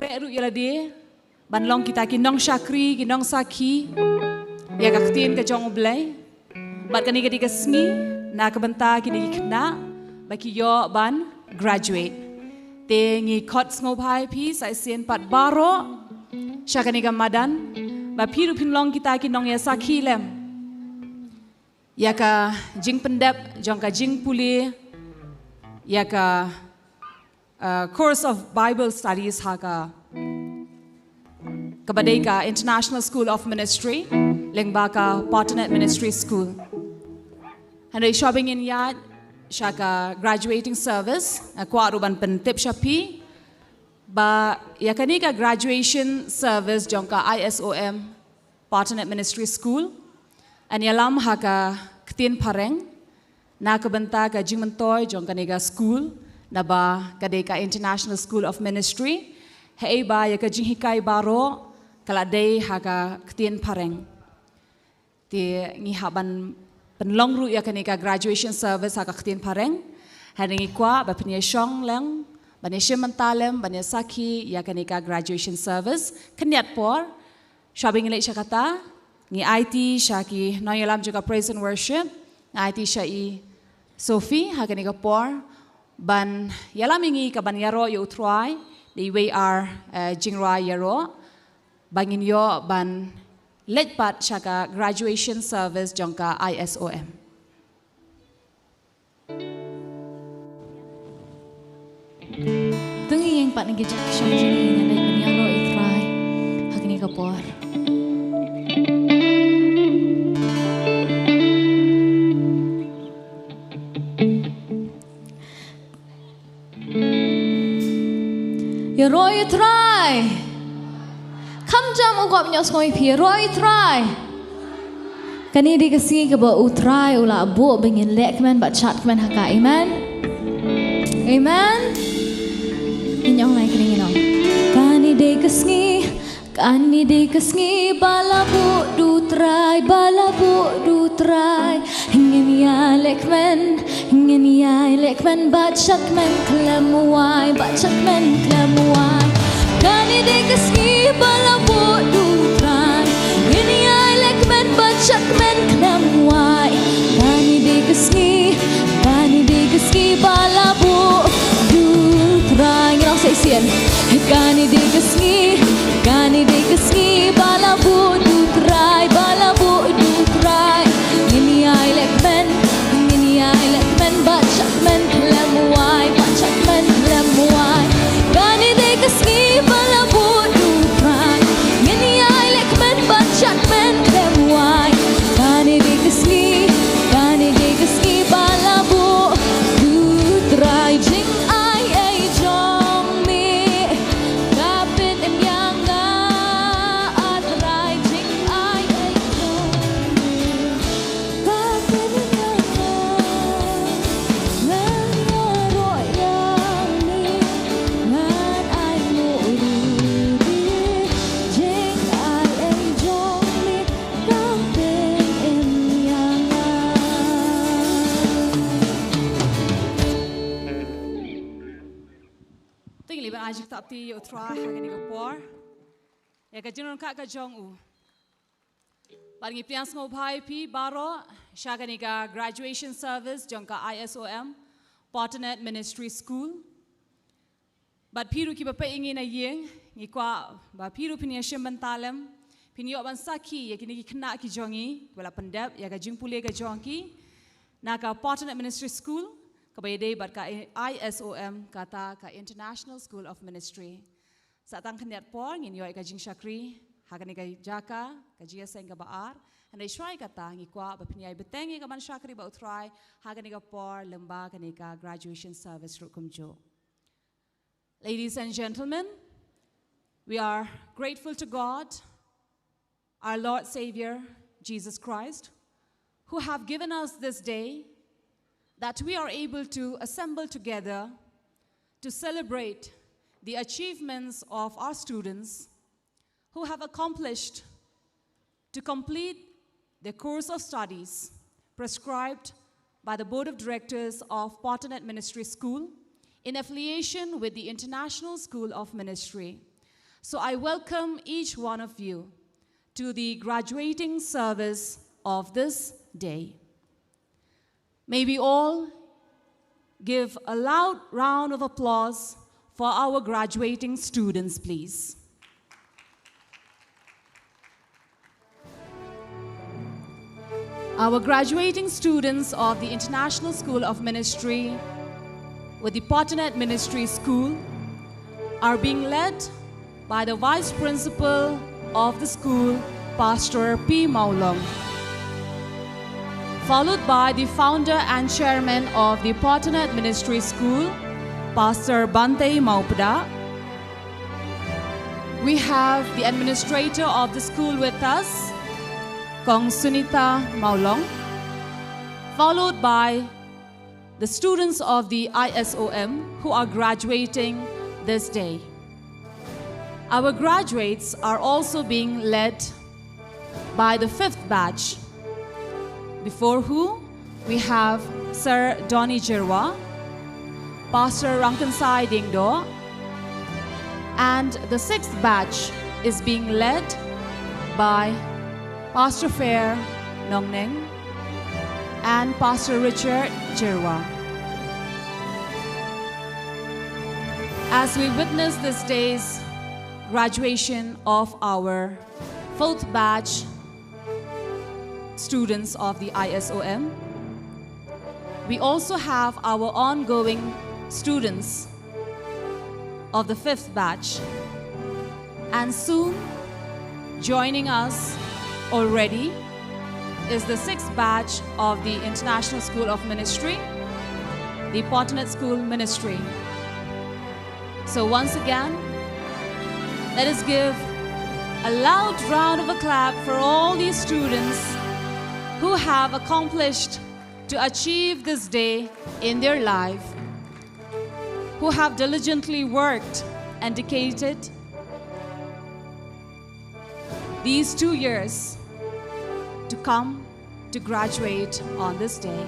eru yalade banlong kita ki nong syakri ki nong saki ya kaktin ke jong Blei bat kani ke digasngi na kabenta ki ni kna baki yo ban graduate te ngi khot Sngewbha pi sai sien pat baro syakani ga madan ba piru pinlong kita ki nong ya saki lem ya ka jing pendap jong ka jing puli ya ka course of Bible studies haka kabadai ka International School of Ministry lengba ka Potternet Ministry School handai shopping in yard shaka graduating service kwa ruban pentip shapi ba yakani ka graduation service jongka ISOM Potternet Ministry School an yalam haka ktin pareng na kabenta ka jingmentoy jongka nega school na ba kadeka International School of Ministry hei ba ya ka jinghikai baro kala dei haka ktien pareng ti ngi haban penlongru ya kaneka graduation service haka ktien pareng haringi kwa ba pnya shong lang bane shementalem bane saki ya kaneka graduation service kenyat por shopping ile shakata ngi IT shaki noyalam juga praise and worship IT shai Sophie haka neka por ban yalamingi ka ban yaro yo try the way are jingra yaro bangin yo ban let pat shaka graduation service jongka ISOM tungi yang pat ngi jak shang jini ngai ban yaro yo try hakni ka por Roy try. Come jam ugap nyos ngoi pi Roy try. Kani di kasi ke ba utry ula bu bengin lek men bat chat men haka amen. Amen. Inyong nai kini nong. Kani di kasngi balabu du try hingin ya lek men bat chat men klem wai kani di kasngi balabu du try hingin ya lek men bat chat men klem wai kani di kasngi balabu du try ngirang say sien kani di kasngi balabu du try ngini ai lek men bat chat men klem wai kani de kasngi balabu du try ngini ai lek men bat chat men klem wai kani de kasngi balabu du try jing ai jong mi kapit em yang ga atrai jing ai jong mi kapit em yang ga ngan ro yang mi ngan ai mu di jing ai jong mi kapit em yang ga ting liban ajik tapti yo try hagani ka por ya ka jinon ka jong u Paringi pian Sngewbha pi baro shagani ka graduation service jongka ISOM Potternet Ministry School bat piru ki bapa ingin na yeng ngi kwa ba piru pinya shementalem pinyo ban saki ya kini kena ki jongi wala pendap ya ka jingpule ka jongki na ka Potternet Ministry School ka bayde bat ka ISOM kata ka International School of Ministry satang kenyat por ngin yo ka jing syakri hagani ka jaka ka jia senga baar andai shwai kata ngi kwa ba pinyai betengi ka man syakri ba utrai hagani ka por lemba kani ka graduation service rukumjo. Ladies and gentlemen, we are grateful to God, our Lord Savior, Jesus Christ, who have given us this day that we are able to assemble together to celebrate the achievements of our students who have accomplished to complete their course of studies prescribed by the Board of Directors of Potternet Ministry School in affiliation with the International School of Ministry. So I welcome each one of you to the graduating service of this day. May we all give a loud round of applause for our graduating students, please. Our graduating students of the International School of Ministry with the Potternet Ministry School are being led by the Vice Principal of the school, Pastor P. Maulong, followed by the Founder and Chairman of the Potternet Ministry School, Pastor Bantei Maupada. We have the administrator of the school with us, Kong Sunita Maulong, followed by the students of the ISOM who are graduating this day. Our graduates are also being led by the 5th batch, before who we have Sir Donny Jirwa, Pastor Rankansai Dingdo, and the 6th batch is being led by Pastor Fair Nongneng and Pastor Richard Jirwa. As we witness this day's graduation of our 4th batch students of the ISOM, we also have our ongoing students of the 5th batch, and soon joining us already is the 6th batch of the International School of Ministry, the Potternet School Ministry. So once again, let us give a loud round of a clap for all these students who have accomplished to achieve this day in their life, who have diligently worked and dedicated these 2 years to come to graduate on this day.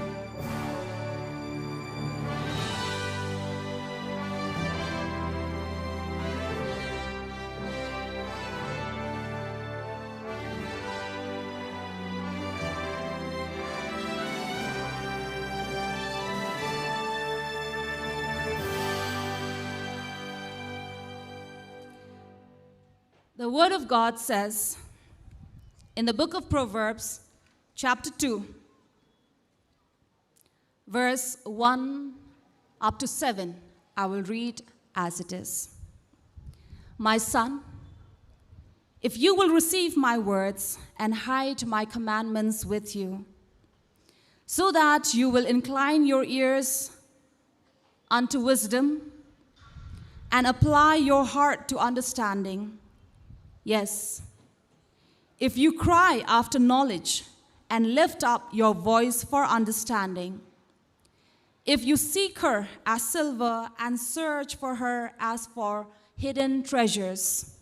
The Word of God says in the book of Proverbs, chapter 2, verse 1 up to 7, I will read as it is. My son, if you will receive my words and hide my commandments with you, so that you will incline your ears unto wisdom and apply your heart to understanding. Yes, if you cry after knowledge and lift up your voice for understanding, if you seek her as silver and search for her as for hidden treasures,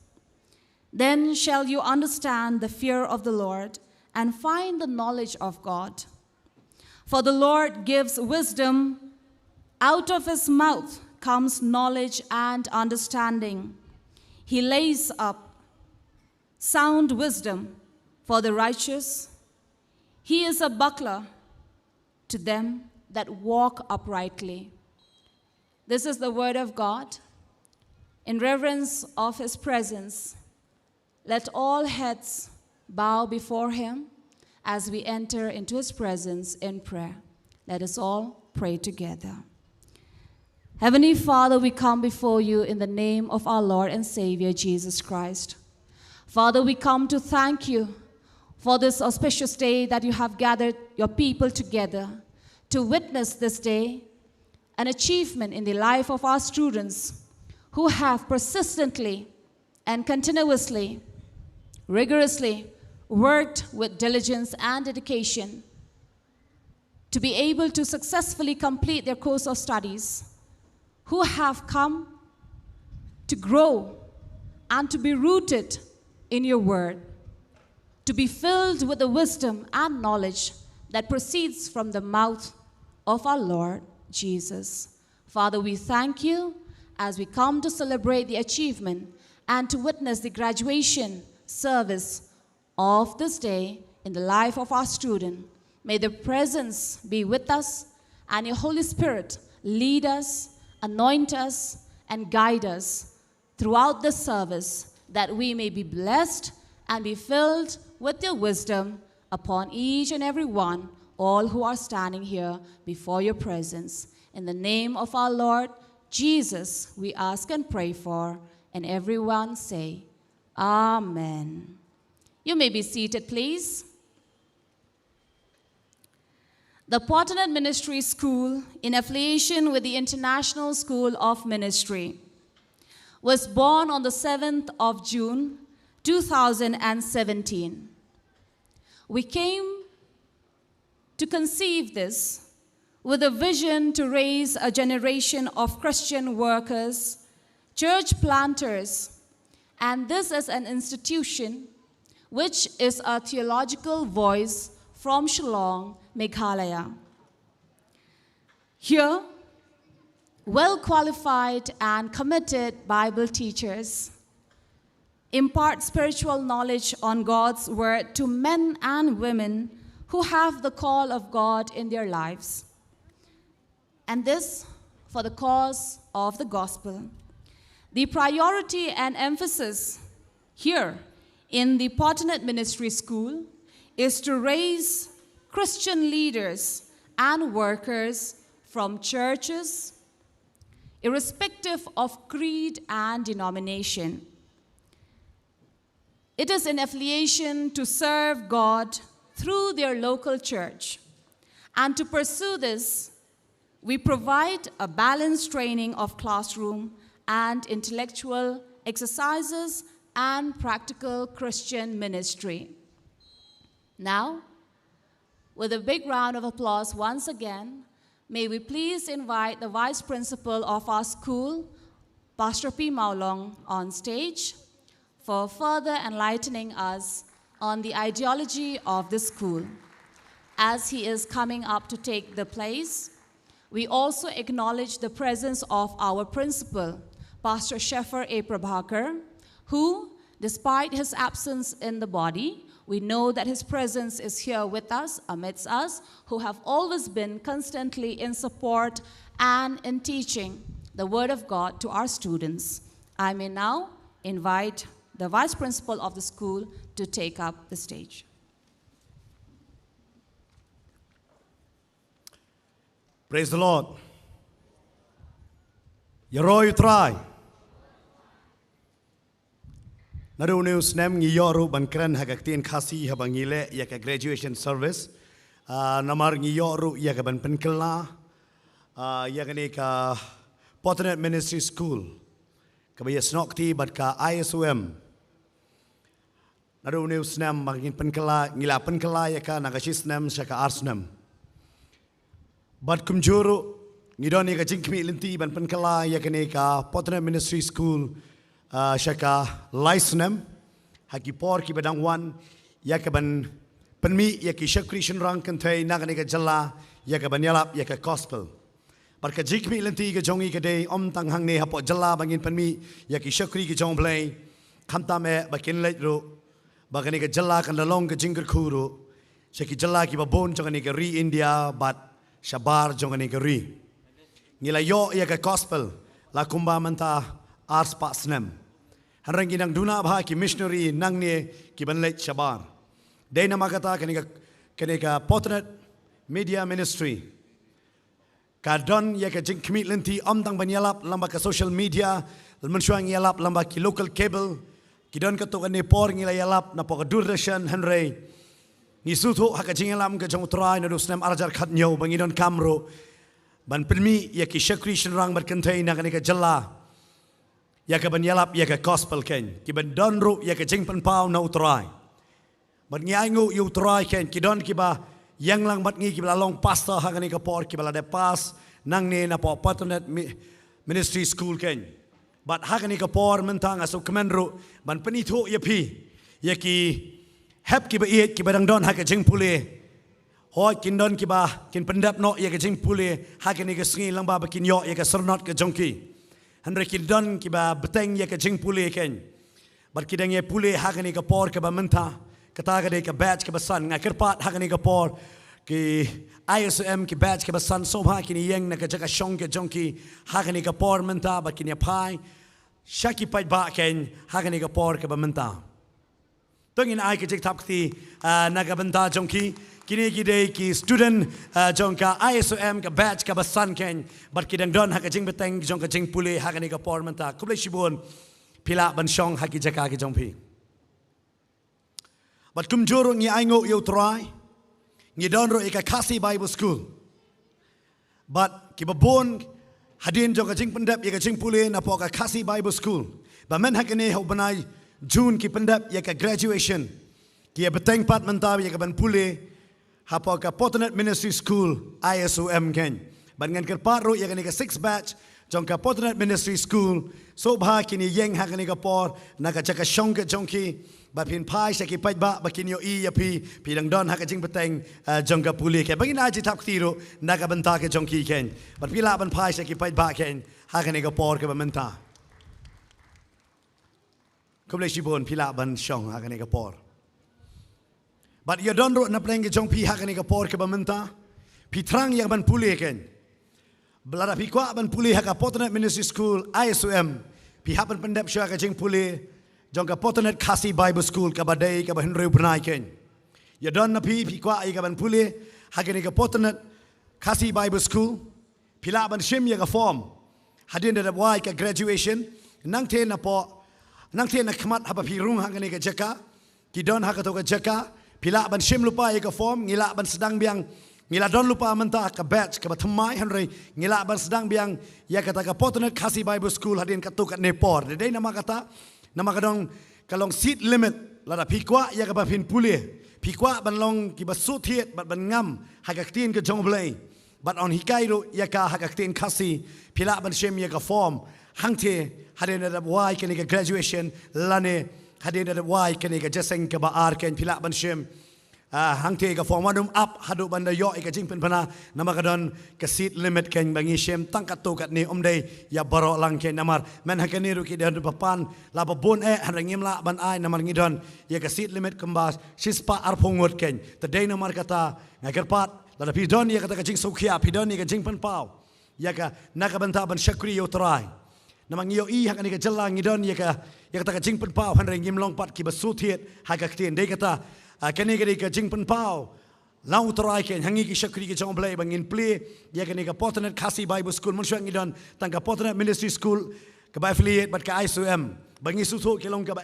then shall you understand the fear of the Lord and find the knowledge of God. For the Lord gives wisdom, out of his mouth comes knowledge and understanding. He lays up sound wisdom for the righteous. He is a buckler to them that walk uprightly. This is the word of God. In reverence of his presence, let all heads bow before him as we enter into his presence in prayer. Let us all pray together. Heavenly Father, we come before you in the name of our Lord and Savior, Jesus Christ. Father, we come to thank you for this auspicious day that you have gathered your people together to witness this day, an achievement in the life of our students who have persistently and continuously, rigorously worked with diligence and dedication to be able to successfully complete their course of studies, who have come to grow and to be rooted in your word, to be filled with the wisdom and knowledge that proceeds from the mouth of our Lord Jesus. Father, we thank you as we come to celebrate the achievement and to witness the graduation service of this day in the life of our student. May the presence be with us and your Holy Spirit lead us, anoint us, and guide us throughout the service, that we may be blessed and be filled with your wisdom upon each and every one, all who are standing here before your presence. In the name of our Lord Jesus, we ask and pray for, and everyone say, Amen. You may be seated, please. The Potternet Ministry School, in affiliation with the International School of Ministry, was born on the 7th of June, 2017. We came to conceive this with a vision to raise a generation of Christian workers, church planters, and this is an institution which is a theological voice from Shillong, Meghalaya. Here, well-qualified and committed Bible teachers impart spiritual knowledge on God's word to men and women who have the call of God in their lives, and this for the cause of the gospel. The priority and emphasis here in the Potternet Ministry School is to raise Christian leaders and workers from churches, irrespective of creed and denomination. It is in affiliation to serve God through their local church. And to pursue this, we provide a balanced training of classroom and intellectual exercises and practical Christian ministry. Now, with a big round of applause once again, may we please invite the Vice Principal of our school, Pastor P. Maulong, on stage for further enlightening us on the ideology of the school. As he is coming up to take the place, we also acknowledge the presence of our principal, Pastor Shepherd A. Prabhakar, who, despite his absence in the body, we know that his presence is here with us, amidst us, who have always been constantly in support and in teaching the Word of God to our students. I may now invite the Vice Principal of the school to take up the stage. Praise the Lord. Yaroi try. Naru news nem ngi yoru ban kran hagaktin khasi habangile yak graduation service. Namar ngi yoru yak ban penkela yakani ka Potternet Ministry School. Kabaya snokti bat ka ISOM. Naru news nem magin penkela ngila penkela yaka nagasis nem shaka arsnem. But kumjuru ngidoni ka jingkmi linti ban penkela yakani ka Potternet Ministry School shaka licenem haki por ki badang wan yakaban penmi yaki shakrishan rang kantay nagani ka jalla yakaban yalap yaka gospel. But ka jingkmi linti ka jongi ka day tang hang ne hapo jalla bangin penmi yaki shakri ka jong Blei kamta me bakin late ro bagani ka jalla kan lalong ka jingker kuru shaki jalla ki babon jongani ka ri India but shabar jongani ka ri ngila yo yaka gospel la kumba manta ars pasnem hanrangi nang duna bha ki missionary nang ne ki banlet shabar dei namakata kanika Potternet Media Ministry ka don yaka jing kmi lenti tang banyalap lamba ka social media mensuang yalap lamba ki local cable ki don ka to ne por ngila yalap na po ka Doordarshan hanrei ni sutho haka jingalam ka jong trai na dusnem arjar khat nyo bangidon kamro ban penmi yaki shakrishan rang bat kantay na kanika jalla yaka ban yalap yaka gospel ken ki ban don ru yaka jing pan pau na utrai ban ngai ngu yu utrai ken ki don ki ba yang lang bat ngi ki ba long pastor ha kanika por ki ba de pas nang ne na po Potternet Ministry School ken but ha kanika por mentang asu kemenru ban penitho yapi yaki hep ki ba iet ki badang don haka jing pule hoi kin don ki ba kin pendap no ya ka jing pule haka ni ka sngi lang ba kin yo ya ka sernot ka jongki hanre kin don ki ba beteng ya ka jing pule ken But kidangye pule hagani ka por ka bamenta kata ka batch ka basan nga kerpat hagani ka por ki ISM ki batch ka basan sobha kini yeng na ka jaka shong ke jonki hagani ka por menta but kini pai shaki pai ba ken hagani ka por ka bamenta tongin ai ka jek tap ti na ka benta jonki kini gide ki student jonka ISM ka batch ka basan ken but kidang don ha ka jing beteng jonka jing pule hagani ka por menta kuble shibon pila ban shong haki jaka ki jongpi but kum joro ngi aingo yo try ngi don ro ika kasi Bible school but ki babon hadin jong ka jing pendap ya ka jing pule na po ka kasi Bible school ba men hakane ho banai June ki pendap ya ka graduation ki ya beteng pat mentaw ya ka ban pule ha po ka Potternet ministry school ISOM ken ban ngan kerpat ro ya ka ni ka 6 batch jongka Potternet Ministry School Shillong kini yeng hakani ka por naka jaka shongka jongki ba pin pai shaki pai ba kini yo I ya pi lang don haka jing beteng jongka puli ke bangin aji tap tiro naka benta ke jongki ken ba pila ban pai shaki pai ba ken hakani ka por ke ba menta kuble shibon pila ban shong hakani ka por but yo don ro na pleng ke jongpi hakani ka por ke ba menta pi trang yang ban puli ken Belara pikwa ban puli haka Potternet Ministry School ISOM pi hapan pendap syaka jing puli jongka Potternet Kasi Bible School ka Badai ka Nongkhryiem benai ken ya don na pi pikwa ai ka ban puli haka ni ka Potternet Kasi Bible School pila ban shim ya ka form hadin da wai ka graduation nang te na po nang te na khmat haba pi rung haka ni ka jaka ki don haka to ka jaka pila ban shim lupa ya ka form ngila ban sedang biang ngila don lupa menta ka batch ka Nongthymmai hanrei ngila ban sedang biang ya kata ka Potternet Kasi Bible School hadin ka tu kat nepor dei nama kata nama kadong kalong seat limit lada pikwa ya ka pin puli pikwa ban long ki basut hiet ban ngam hagaktin ka jong Blei but on hikairo ya ka hagaktin Kasi pila ban shem ya ka form hangte hadin da wai ka ni ka graduation lane hadin da wai ka ni ka jaseng ka ba ar ken pila ban shem hangte ka form wadum up hadu banda yo ika jing pen pana nama kadon ka seat limit ken bangi shem tangkat tu kat ni omdei ya baro lang ken namar men hakani ru ki dan papan la babon hanrangim la ban ai namar ngidon ya ka seat limit kembas sispa arpongot ken tadai namar kata ngakerpat la pidon ya kata ka jing sukhia pidon ya ka jing pen pau ya ka nakabanta ban shakri yo trai namang yo I hakani ka jalang ngidon ya kata ka jing pen pau hanrangim long pat ki basutiet hagaktin dei kata kani ka jing pen pau lau trai ken hangi ki shakri ki jong Blei bangin play ya kani ka Potternet Kasi Bible School mun syang idon tang ka Potternet Ministry School ka ba affiliate bat ka ISOM bangi susu kilong ka ba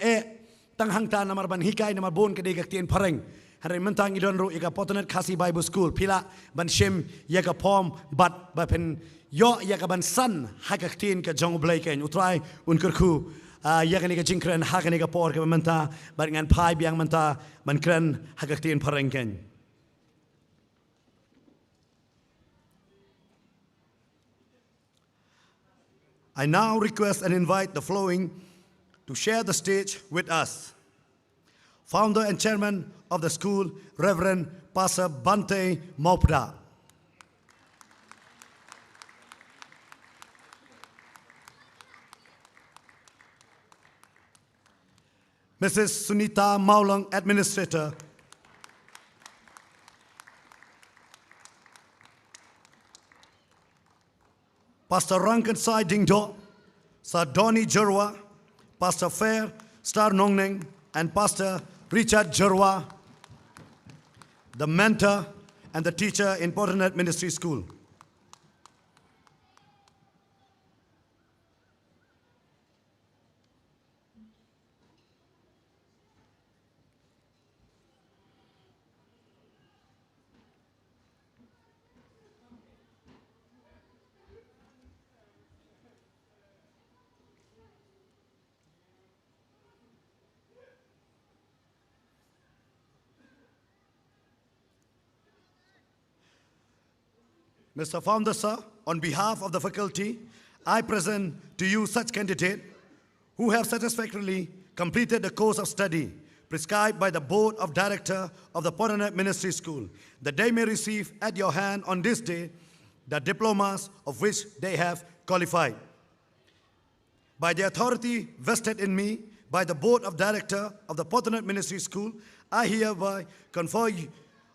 tang hangta namar ban hikai namar bon ka de ka tien pareng hari mentang idon ro ka Potternet Kasi Bible School pila ban shem ya ka pom bat ba pen yo ya ka ban san hakak tien ka jong Blei ken utrai un kerku ya kani ka jingkren hakani ka por ka menta bar ngan pai biang menta man kren hagaktin parengken I now request and invite the following to share the stage with us. Founder and chairman of the school, Reverend Pastor Bantei Maupda. Mrs. Sunita Maulong, Administrator. Pastor Rankan Sai Dingdo, Sir Donny Jerwa, Pastor Fair Star Nongneng, and Pastor Richard Jerwa, the mentor and the teacher in Potternet Ministry School. Mr. Founder, sir, on behalf of the faculty, I present to you such candidates who have satisfactorily completed the course of study prescribed by the Board of Directors of the Potternet Ministry School, that they may receive at your hand on this day the diplomas of which they have qualified. By the authority vested in me by the Board of Director of the Potternet Ministry School, I hereby confer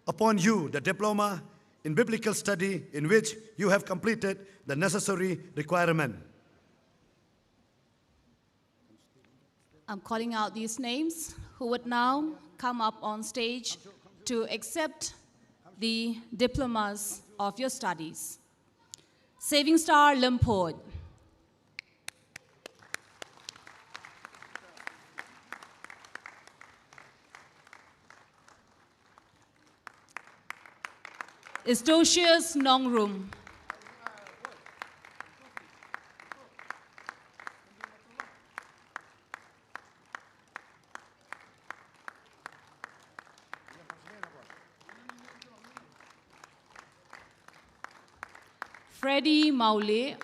upon you the diploma in biblical study in which you have completed the necessary requirement. I'm calling out these names who would now come up on stage to accept the diplomas of your studies. Saving Star Limport. Estocius Nongkhryiem. Freddie Maule.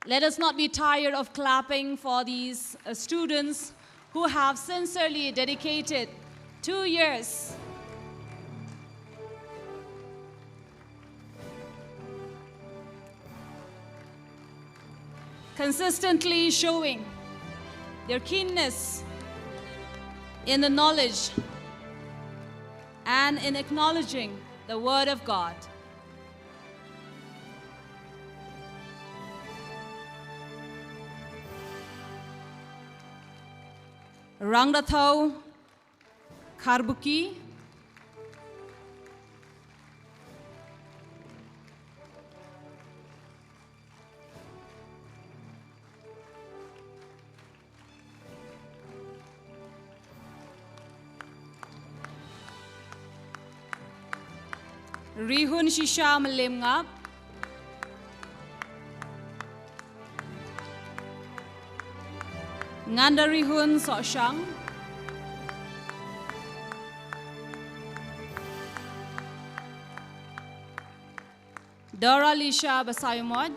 Let us not be tired of clapping for these students who have sincerely dedicated 2 years consistently showing their keenness in the knowledge and in acknowledging the Word of God. Rangdathau Karbuki. Rihun Shisha Malimngap. Ngandarihun Soshang. Dora Lisha Basayumod.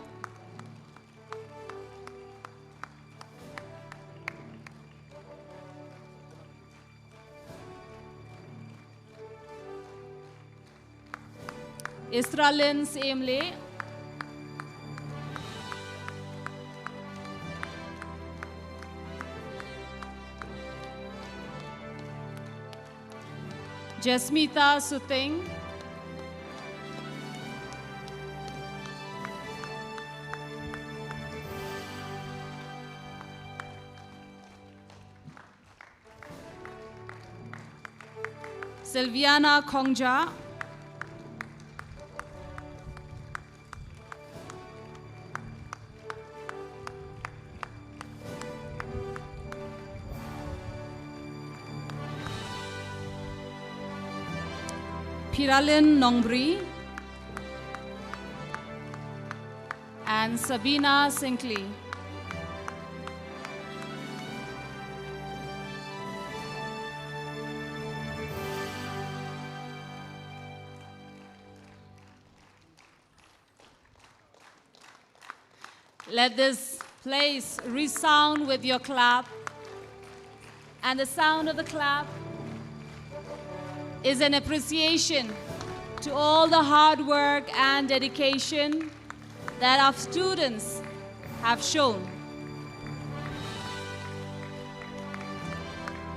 Israelin Semle. Jasmita Suting. Sylviana Kongja. Piralin Nongbri and Sabina Sinkley. Let this place resound with your clap, and the sound of the clap is an appreciation to all the hard work and dedication that our students have shown,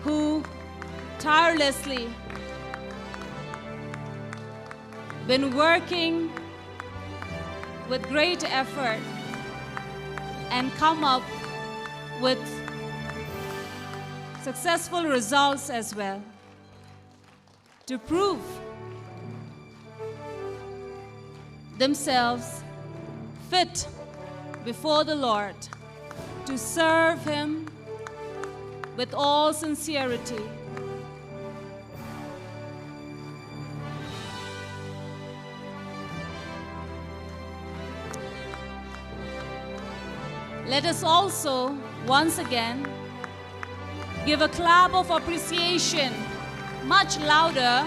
who tirelessly been working with great effort and come up with successful results as well, to prove themselves fit before the Lord, to serve Him with all sincerity. Let us also, once again, give a clap of appreciation, much louder,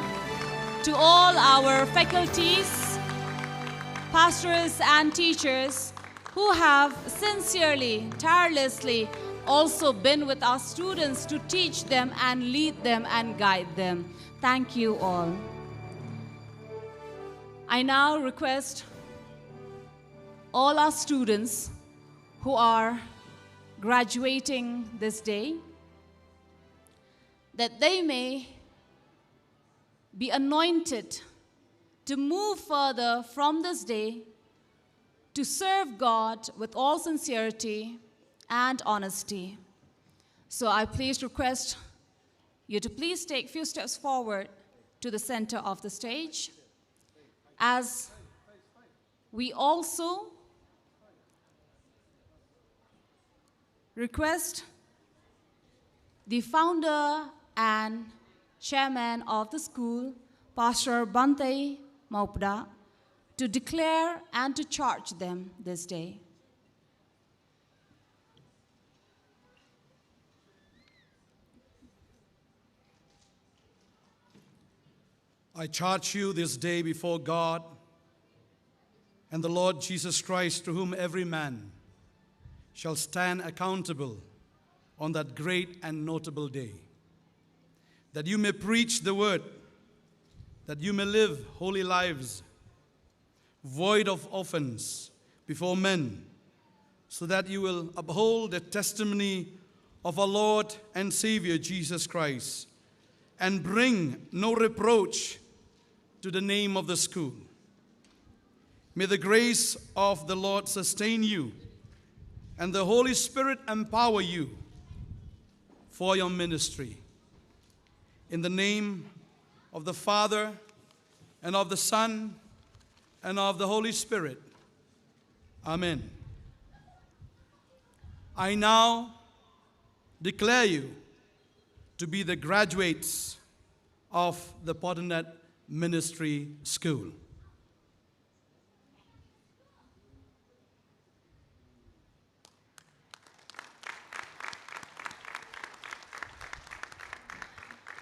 to all our faculties, pastors, and teachers who have sincerely, tirelessly also been with our students to teach them and lead them and guide them. Thank you all. I now request all our students who are graduating this day, that they may be anointed to move further from this day to serve God with all sincerity and honesty. So I please request you to please take a few steps forward to the center of the stage, as we also request the founder and chairman of the school, Pastor Bantei, to declare and to charge them this day. I charge you this day before God and the Lord Jesus Christ, to whom every man shall stand accountable on that great and notable day, that you may preach the word, that you may live holy lives, void of offense before men, so that you will uphold the testimony of our Lord and Savior Jesus Christ, and bring no reproach to the name of the school. May the grace of the Lord sustain you, and the Holy Spirit empower you for your ministry. In the name of the Father, and of the Son, and of the Holy Spirit. Amen. I now declare you to be the graduates of the Potternet Ministry School.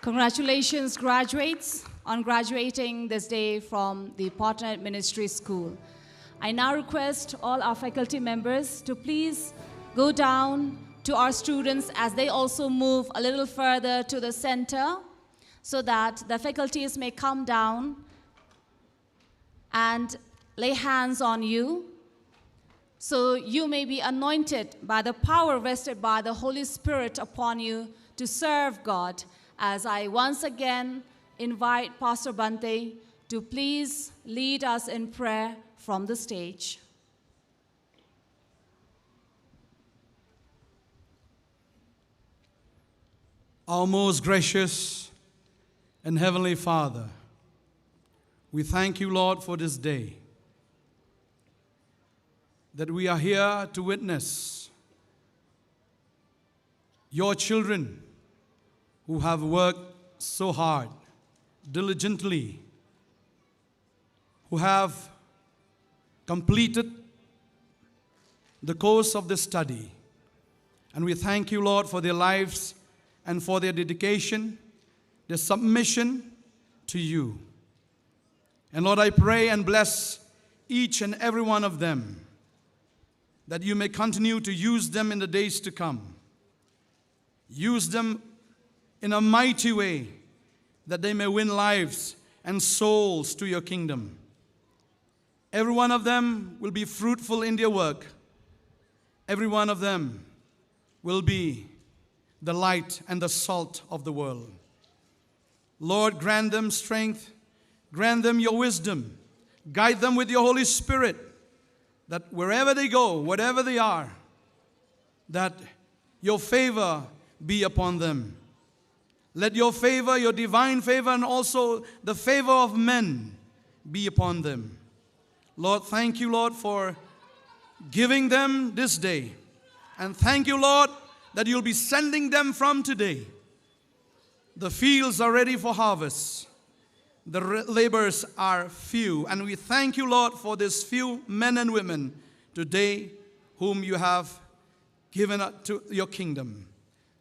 Congratulations, graduates, on graduating this day from the Potternet Ministry School. I now request all our faculty members to please go down to our students as they also move a little further to the center, so that the faculties may come down and lay hands on you, so you may be anointed by the power vested by the Holy Spirit upon you to serve God. As I once again invite Pastor Bantei to please lead us in prayer from the stage. Our most gracious and heavenly Father, we thank you, Lord, for this day, that we are here to witness your children who have worked so hard, diligently, who have completed the course of the study. And we thank you, Lord, for their lives and for their dedication, their submission to you. And Lord, I pray and bless each and every one of them, that you may continue to use them in the days to come. Use them in a mighty way, that they may win lives and souls to your kingdom. Every one of them will be fruitful in their work. Every one of them will be the light and the salt of the world. Lord, grant them strength, grant them your wisdom, guide them with your Holy Spirit, that wherever they go, whatever they are, that your favor be upon them. Let your favor, your divine favor, and also the favor of men be upon them. Lord, thank you, Lord, for giving them this day. And thank you, Lord, that you'll be sending them from today. The fields are ready for harvest. The labors are few. And we thank you, Lord, for these few men and women today whom you have given up to your kingdom.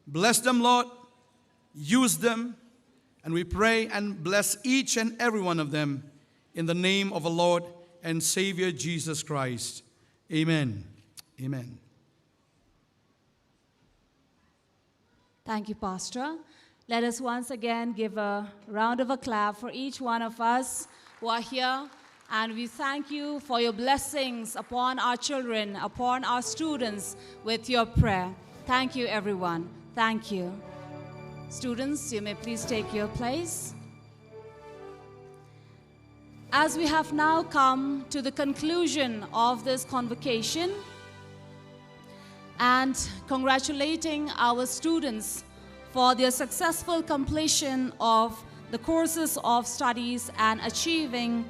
Bless them, Lord. Use them. And we pray and bless each and every one of them in the name of our Lord and Savior Jesus Christ. Amen. Amen. Thank you, Pastor. Let us once again give a round of applause for each one of us who are here And we thank you for your blessings upon our children, upon our students with your prayer. Thank you, everyone. Thank you. Students, you may please take your place. As we have now come to the conclusion of this convocation and congratulating our students for their successful completion of the courses of studies and achieving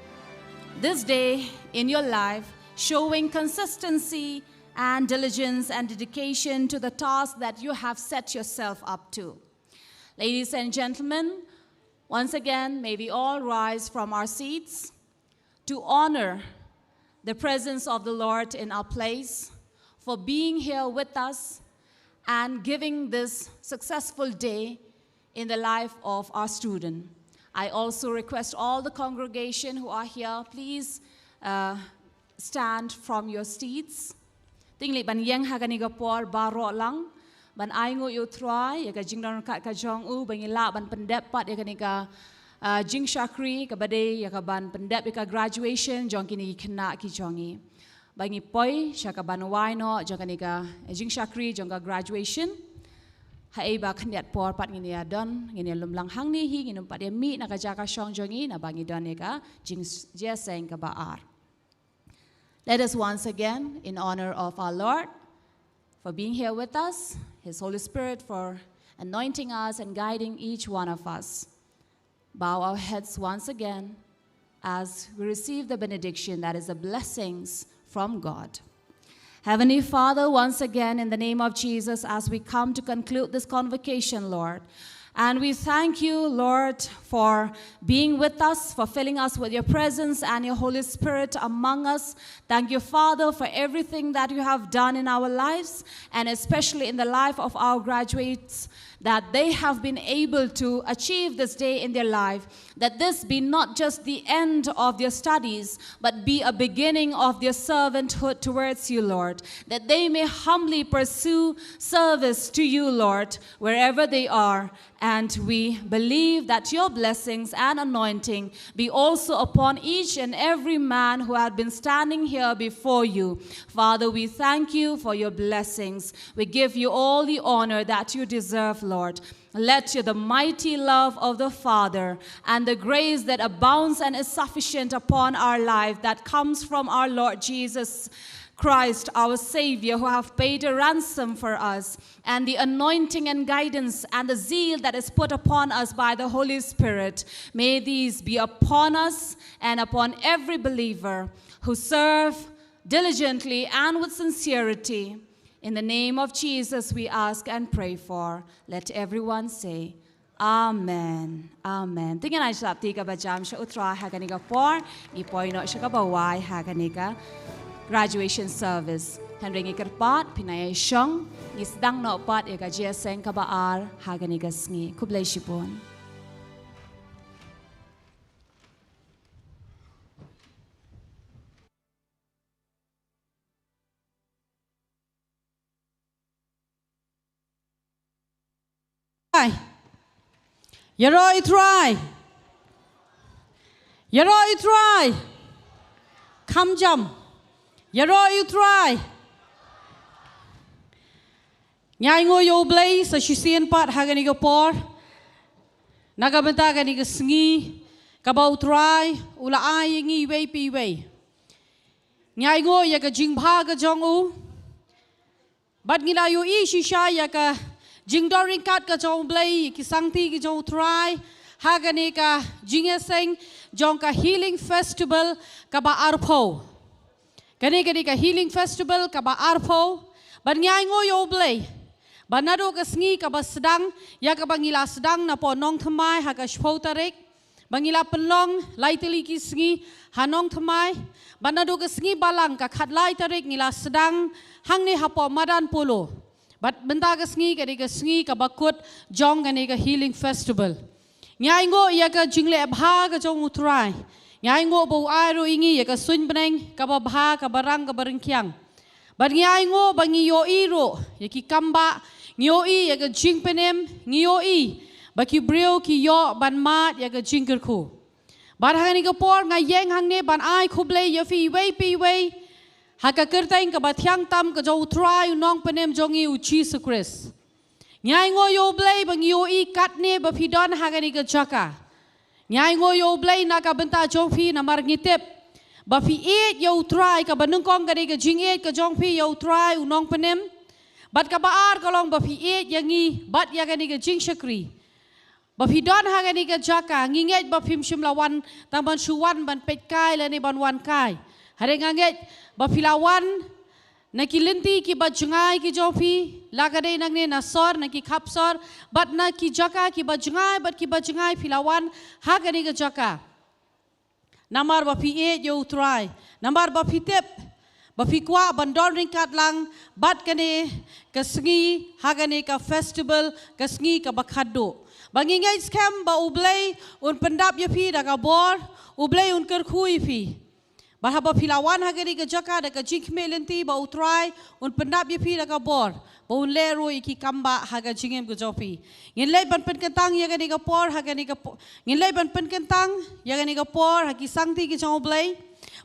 this day in your life, showing consistency and diligence and dedication to the task that you have set yourself up to. Ladies and gentlemen, once again, may we all rise from our seats to honor the presence of the Lord in our place, for being here with us and giving this successful day in the life of our student. I also request all the congregation who are here, please stand from your seats. Tingli ban yang hagani gapor baro lang, ban aingo yu try, yaga jingdon ka jong u ban ila ban pendep pat yaga nika jing shakri ka bade yaga ban pendep yaga graduation jong kini kena ki jongi. Bangi poi shaka ban waino jong kanika jing shakri jong ka graduation. Hai ba khandiat por pat ngini adon ngini lumlang hang ni hi nginum pat mi na ka jaka shong jongi na bangi don eka jing jeseng ka baar. Let us once again, in honor of our Lord, for being here with us, His Holy Spirit for anointing us and guiding each one of us, bow our heads once again as we receive the benediction, that is the blessings from God. Heavenly Father, once again, in the name of Jesus, as we come to conclude this convocation, Lord, and we thank you, Lord, for being with us, for filling us with your presence and your Holy Spirit among us. Thank you, Father, for everything that you have done in our lives, and especially in the life of our graduates, that they have been able to achieve this day in their life, that this be not just the end of their studies, but be a beginning of their servanthood towards you, Lord, that they may humbly pursue service to you, Lord, wherever they are. And we believe that your blessings and anointing be also upon each and every man who had been standing here before you. Father, we thank you for your blessings. We give you all the honor that you deserve, Lord. Let the mighty love of the Father and the grace that abounds and is sufficient upon our life, that comes from our Lord Jesus Christ, our Savior, who have paid a ransom for us, and the anointing and guidance and the zeal that is put upon us by the Holy Spirit, may these be upon us and upon every believer who serve diligently and with sincerity. In the name of Jesus, we ask and pray for. Let everyone say, Amen. Amen. Tingnan ay sa tiga bajam siya utra haganika por, ipoy no siya kabaway haganika graduation service. Handring ikarpat, pinayay siyang, isdang no pat ika jeseng kabaar haganika sngi. Kublay sipon. Yaroi try. Yaroi try. Come jump. Yaroi try. Nyai ngo yo Blei sa shisian pat hagani go por. Nagabenta gani go sngi. Kabau try. Ula ai ngi wei pi wei. Nyai ngo ya ka Sngewbha ka jong u. Bat ngila yo I shisha ya ka Jing doring kat ka jong Blei ki sangti ki jong try hagani ka jingeseng jong ka healing festival ka ba arpo kani ka healing festival ka ba arpo ban ngai ngo yo Blei banado ka sngi ka ba sedang ya ka bangila sedang na po Nongthymmai ha ka shpotarek bangila penlong laiteli ki sngi ha Nongthymmai banado ka sngi balang ka khatlai tarik ngila sedang hang ni ha po madan polo. But bentaga sngi ka bakut jong ka healing festival. Nyai ngo ya ka jingle bha ka jong utrai. Nyai ngo bo airu ingi ya ka sun beneng ka ba bha ka barang ka barengkyang. But nyai ngo bangi yo iro ya ki kamba ngio I ya ka jing penem ngio I ba ki brio ki yo ban mat ya ka jingker ku. Ban hang ni ka por ngai yeng hang ne ban ai khu blei ya fi wei pi wei. Ha ka kertain ka ba thiang tam ka jo try nong penem jongi u Jesus Christ. Nyai ngo yo blei bang yo I kat ne ba fi don ha ni ka jaka. Nyai ngo yo blei na ka benta jong fi na mar ngitep. Ba fi it yo try ka ba nung kong ka ni ka jing it ka jong fi yo try u nong penem. Bat ka ba ar ka long ba fi it yangi bat ya ka ni ka jing shakri. Ba fi don ha ni ka jaka nginget ba phim shim lawan tang ban shuwan ban pet kai la ni ban wan kai. Hare nganget ba filawan na ki linti ki ba jungai ki jofi la ka dei nang ne na sor na ki khap sor bat na ki jaka ki ba jungai bat ki ba jungai filawan ha ka ni ka jaka. Namar ba fi e yo try namar ba fi tep ba fi kwa ban don ring kat lang bat ka ne ka sngi ha ka ne ka festival ka sngi ka ba khaddo. Bangingai scam ba ublei un pendap ya fi da ka bor ublei un ker khui fi. Bahaba filawan hagari ka jaka da ka jing melenti ba utrai un pendap ya fi da ka bor ba un lero iki kamba haga jingem ka jopi. Ngin lei ban pen kentang ya gani ka por hagani ka ngin lei ban pen kentang ya gani ka por haki sangti ki jong ublei.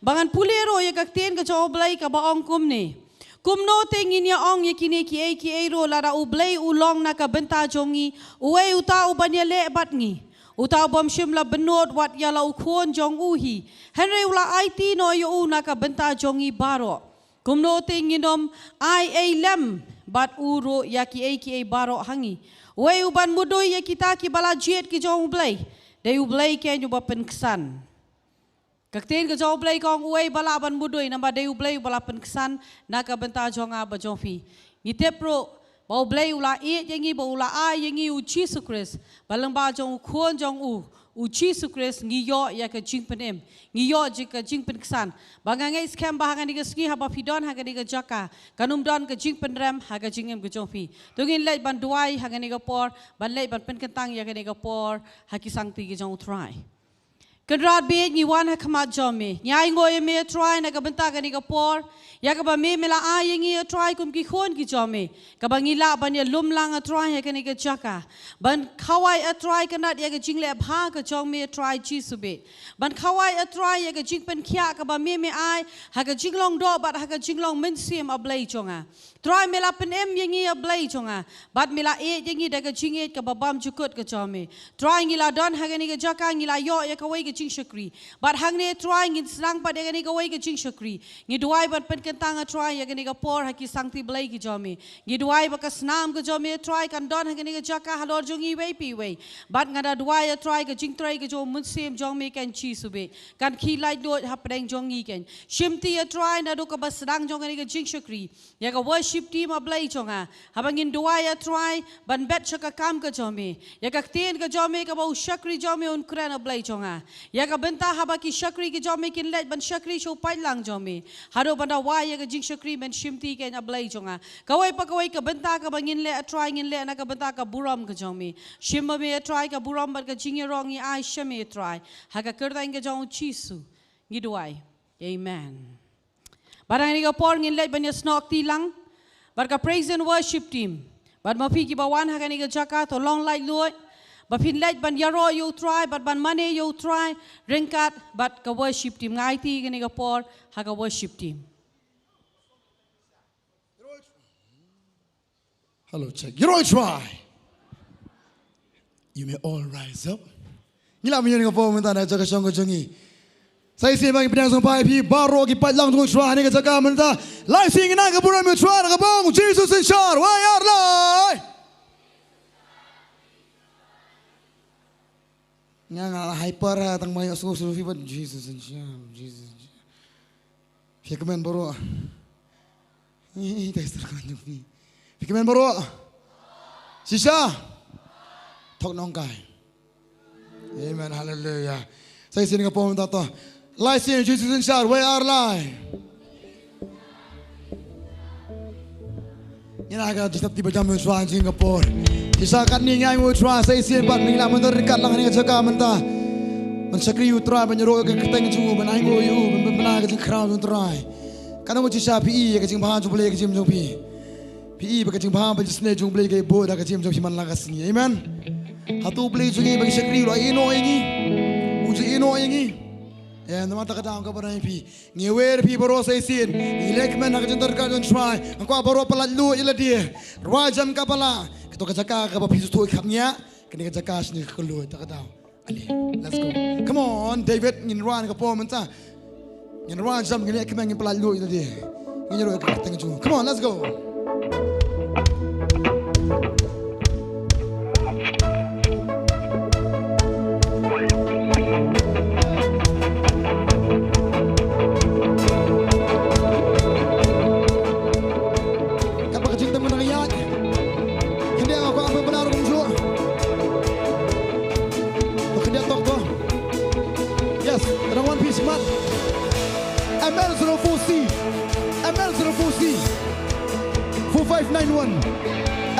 Bangan pulero ya ka ten ka jong ublei ka ba ong kum ni. Kum no tengin ya ong ya kini ki e ro lara ublei ulong na ka benta jongi uwe uta ubanya le bat ngi uta bom shimla benot wat ya la ukhon jong uhi henry ula IT no yo na ka benta jongi baro kum no tengin dom I lem bat uro ya ki e baro hangi uwe uban mudoi ya kita ki bala jet ki jong ublei de ublei ke nyu ba penksan Kakten ka jauh Blei kong uai bala ban mudoi namba deu Blei bala penkesan nak benta jonga ba jofi. Ngite pro bau Blei ula e yengi ba ula a yengi u Jesus Christ balang ba jong khon jong u Jesus Christ ngiyo ya ka jing penem ngiyo ji ka jing penkesan. Bangangai scam ba hangan diga ski haba fidon hangan diga jaka kanum don ka jing penrem haga jingem ka jofi. Tungin leit ban duai hangan diga por ban leit ban penkentang ya ka diga por hakisang ti jong try. Kedrat be ni wan ha khamat jome nyai ngoi me try na ka benta ka ni ka por ya ka ba me mela a yengi try kum ki khon ki jome ka ba ngila ban ya lum lang a try ha ka ni ka chaka ban khawai a try ka nat ya ka jingle bha ka jome try chi sube ban khawai a try ya ka jing pen khia ka ba me ai ha ka jinglong do bat ha ka jinglong men sim a blei chonga try mela pen em yengi a blei chonga bat mela e yengi da ka jinget ka ba bam chukut ka jome try ngila don ha ka ni ka jaka ngila yo ya ka wai ka shakri but hangne trying in slang pa degani ka way ka jing shakri ngi duai ban pen kentang a try ya gani ka por haki sangti Blei ki jome ngi duai ba ka snam ka jome try kan don hagani ka jaka halor jongi way pi way but ngada duai a try ka jing try ka jo mun sem jong me kan chi sube kan khi lai do hapdeng jongi ken shimti a try na do ka ba snang jong gani ka jing shakri ya ka worship team a Blei jonga habangin duai a try ban bet chaka kam ka jome ya ka ten ka jome ka ba shakri jome un kran a Blei jonga ya ka benta haba ki shakri ki jome kin let ban shakri show pai lang jome haro banda wa ya ka jing shakri men shimti ken a Blei jonga kawai pa kawai ka benta ka bangin le a try ngin le na ka benta ka buram ka jome shimba me a try ka buram ba ka jing rong i ai shame try ha ka kerda inga jong chisu ngiduai amen barang ni ka por ngin le ban ya snok ti lang bar ka praise and worship team bar ma fi ki ba wan ha ka ni ka jaka to long like loi but fin late ban yaro you try but ban money you try ringkat but ka worship team ngai ti gani ka por ha ka worship team Hello check. You don't try. You may all rise up. Ngila mi ni ka por menta na jaka shong ka jongi. Sai si bang pinang song pai pi baro ki pat lang tu try ni ka jaka menta. Lai sing na ka buram try ka bong Jesus in shar. Why are lai? Nga hyper tang banyak susu fibat Jesus insyaallah Jesus. Fikaman baro. Ih tester kan ni. Fikaman baro. Sisa. Tok nongkai. Amen hallelujah. Saya sini ka pom tato. Lai sini Jesus insyaallah where are lai? Ina ka disap tiba jam suan Singapore. Kisah kat ni ngai mu tra sai sien bat ni la man dekat lang ni jaga menta. Man sakri utra banyo ka keteng chu ban ai ngo yu ban bana ka crown utrai. Kana mo cisa pi ka jing bha chu Blei ka jim jong pi. Pi ba ka jing bha ba jisne jong Blei ka bo da ka jim jong man la ka singi. Amen. Hatu Blei chu ni ba sakri lo ino ingi. uji ino yangi nama tak ada angka barang pi ngewer pi baro saisin ilek men nak jentar ka don try angko baro pelat lu ila dia rajam kapala keto kajaka ka pi tu khapnya kene kajaka sini kelu tak ada ali let's go come on David ngin ran ka po menta ngin rajam ngin ek men ngin pelat lu ila dia ngin ro ka teng ju come on let's go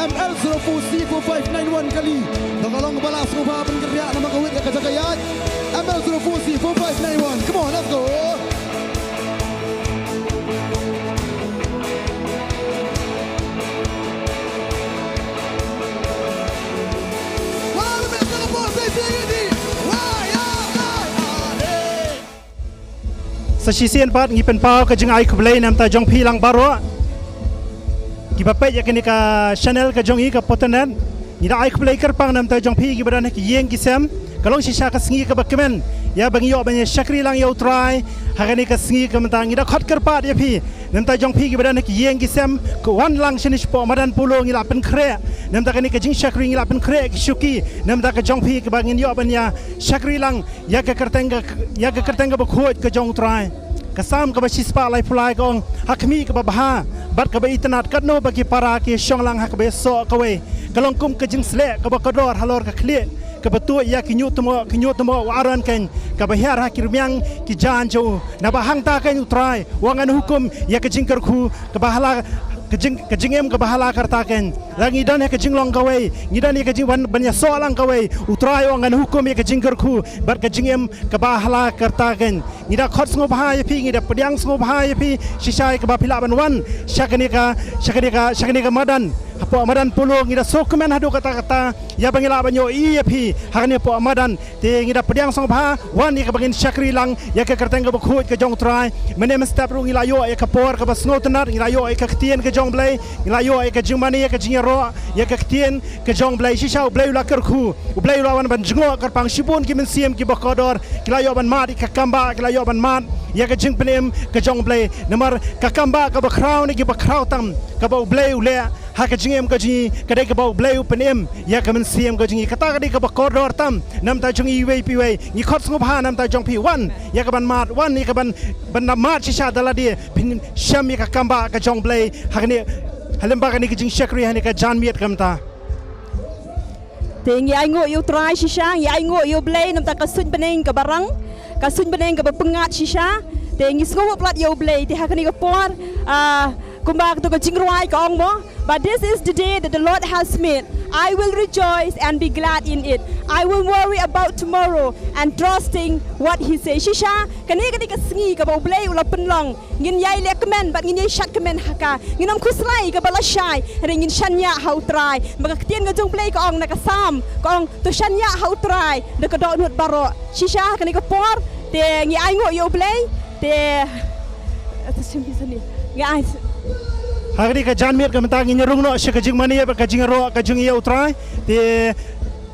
ML04C 4591 kali nakalong balas Sngewbha pengkerja nama kawit ya kajakayat ML04C 4591 come on let's go Sasisian pat ngipen pau ka jeng ai ku Blei nam ta jong pilang baro ki bapet ya kini ka channel ka jong i ka Potternet ni da ai ku Blei kerpang nam ta jong pi ki badan ki yeng ki sem kalong sisa ka sngi ka bakmen ya bang yo banya syakri lang yo try hagani ka sngi ka mentang ni da khot kerpat ya pi nam ta jong pi ki badan ki yeng ki sem ko wan lang sinish po madan pulo ngi la pen kre nam ta kani ka jing syakri ngi la pen kre ki syuki nam ta ka jong pi ki bangin yo banya syakri lang ya ka kertenga bakhot ka jong try kasam ka basispa lai pulai kong hakmi ka babaha bat ka ba itanat katno bagi para ki Shillong hak ba so ka we kalong kum ka jing sle ka ba kador halor ka khle ka batu ya ki nyut mo waran kan ka ba hiar hakir myang ki jan jo na ba hang ta kan utrai wangan hukum ya ka jing kerku ka bahala kejingem ke bahala kartaken lagi dan kejinglong kawai ngidan kejing banyak soalang kawai utrai wangan hukum ya kejingkerku bar kejingem ke bahala kartaken ngida khot Sngewbha ya pi ngida pediang Sngewbha ya pi sisai ke bapila banwan syakani ka madan po amadan pulo ngida sokumen hadu kata-kata ya bangila banyo iya pi hakani po amadan te ngida pediang Sngewbha wan ya bangin syakri lang ya ke kerteng ke bakhut ke jong trai menem step ru ngila yo ya ke por ke basnotenat ngila yo ke ketien ke jong Blei ngila yo ke jingmani ya ke jingero ya ke ketien ke jong Blei sisau Blei la kerku Blei lawan ban jengo kerpang sibun ki mensiem ki bakodor ngila yo ban mat ke kamba ngila yo ban mat ya ke jing penem ke jong Blei nomor ke kamba ke bakrau ni ki bakrau tam ke bau Blei ule ha ke jingem ke jingi ke dai ke bau Blei penem ya ke mensiem ke jingi kata ke dai ke bakodor tam nam ta jungi wei pi wei ni khot Sngewbha nam ta jong pi wan ya ke ban mat wan ni ke ban mat sisa dala dia pin syam ya ke kamba ke jong Blei hakni halemba ke ni ke jing syakri hani ke jan miet kamta Ting ya ngo yu try shisha ya ngo yu Blei nam ta kasun beneng ke barang kasun beneng ke pengat shisha ting Sngewbha plat yu Blei ti hakani ke por kumbak to ke jingruai ka ong mo but this is the day that the Lord has made I will rejoice and be glad in it I will worry about tomorrow and trusting what he says shisha kani ka sngi ka bau Blei ula penlong ngin yai le kemen bat ngin yai shat kemen haka nginam kuslai ka bala shai ring ngin shanya hau try maka ketien ka jong Blei ka ong na ka sam ka ong to shanya hau try de ka dok nut baro shisha kani ka por te ngi ai ngo yo Blei te simpi sini ngi ai Hari ka jan miet ka mentang nyerung no sya ka jing mani ka jing ro ka jing ya utrai te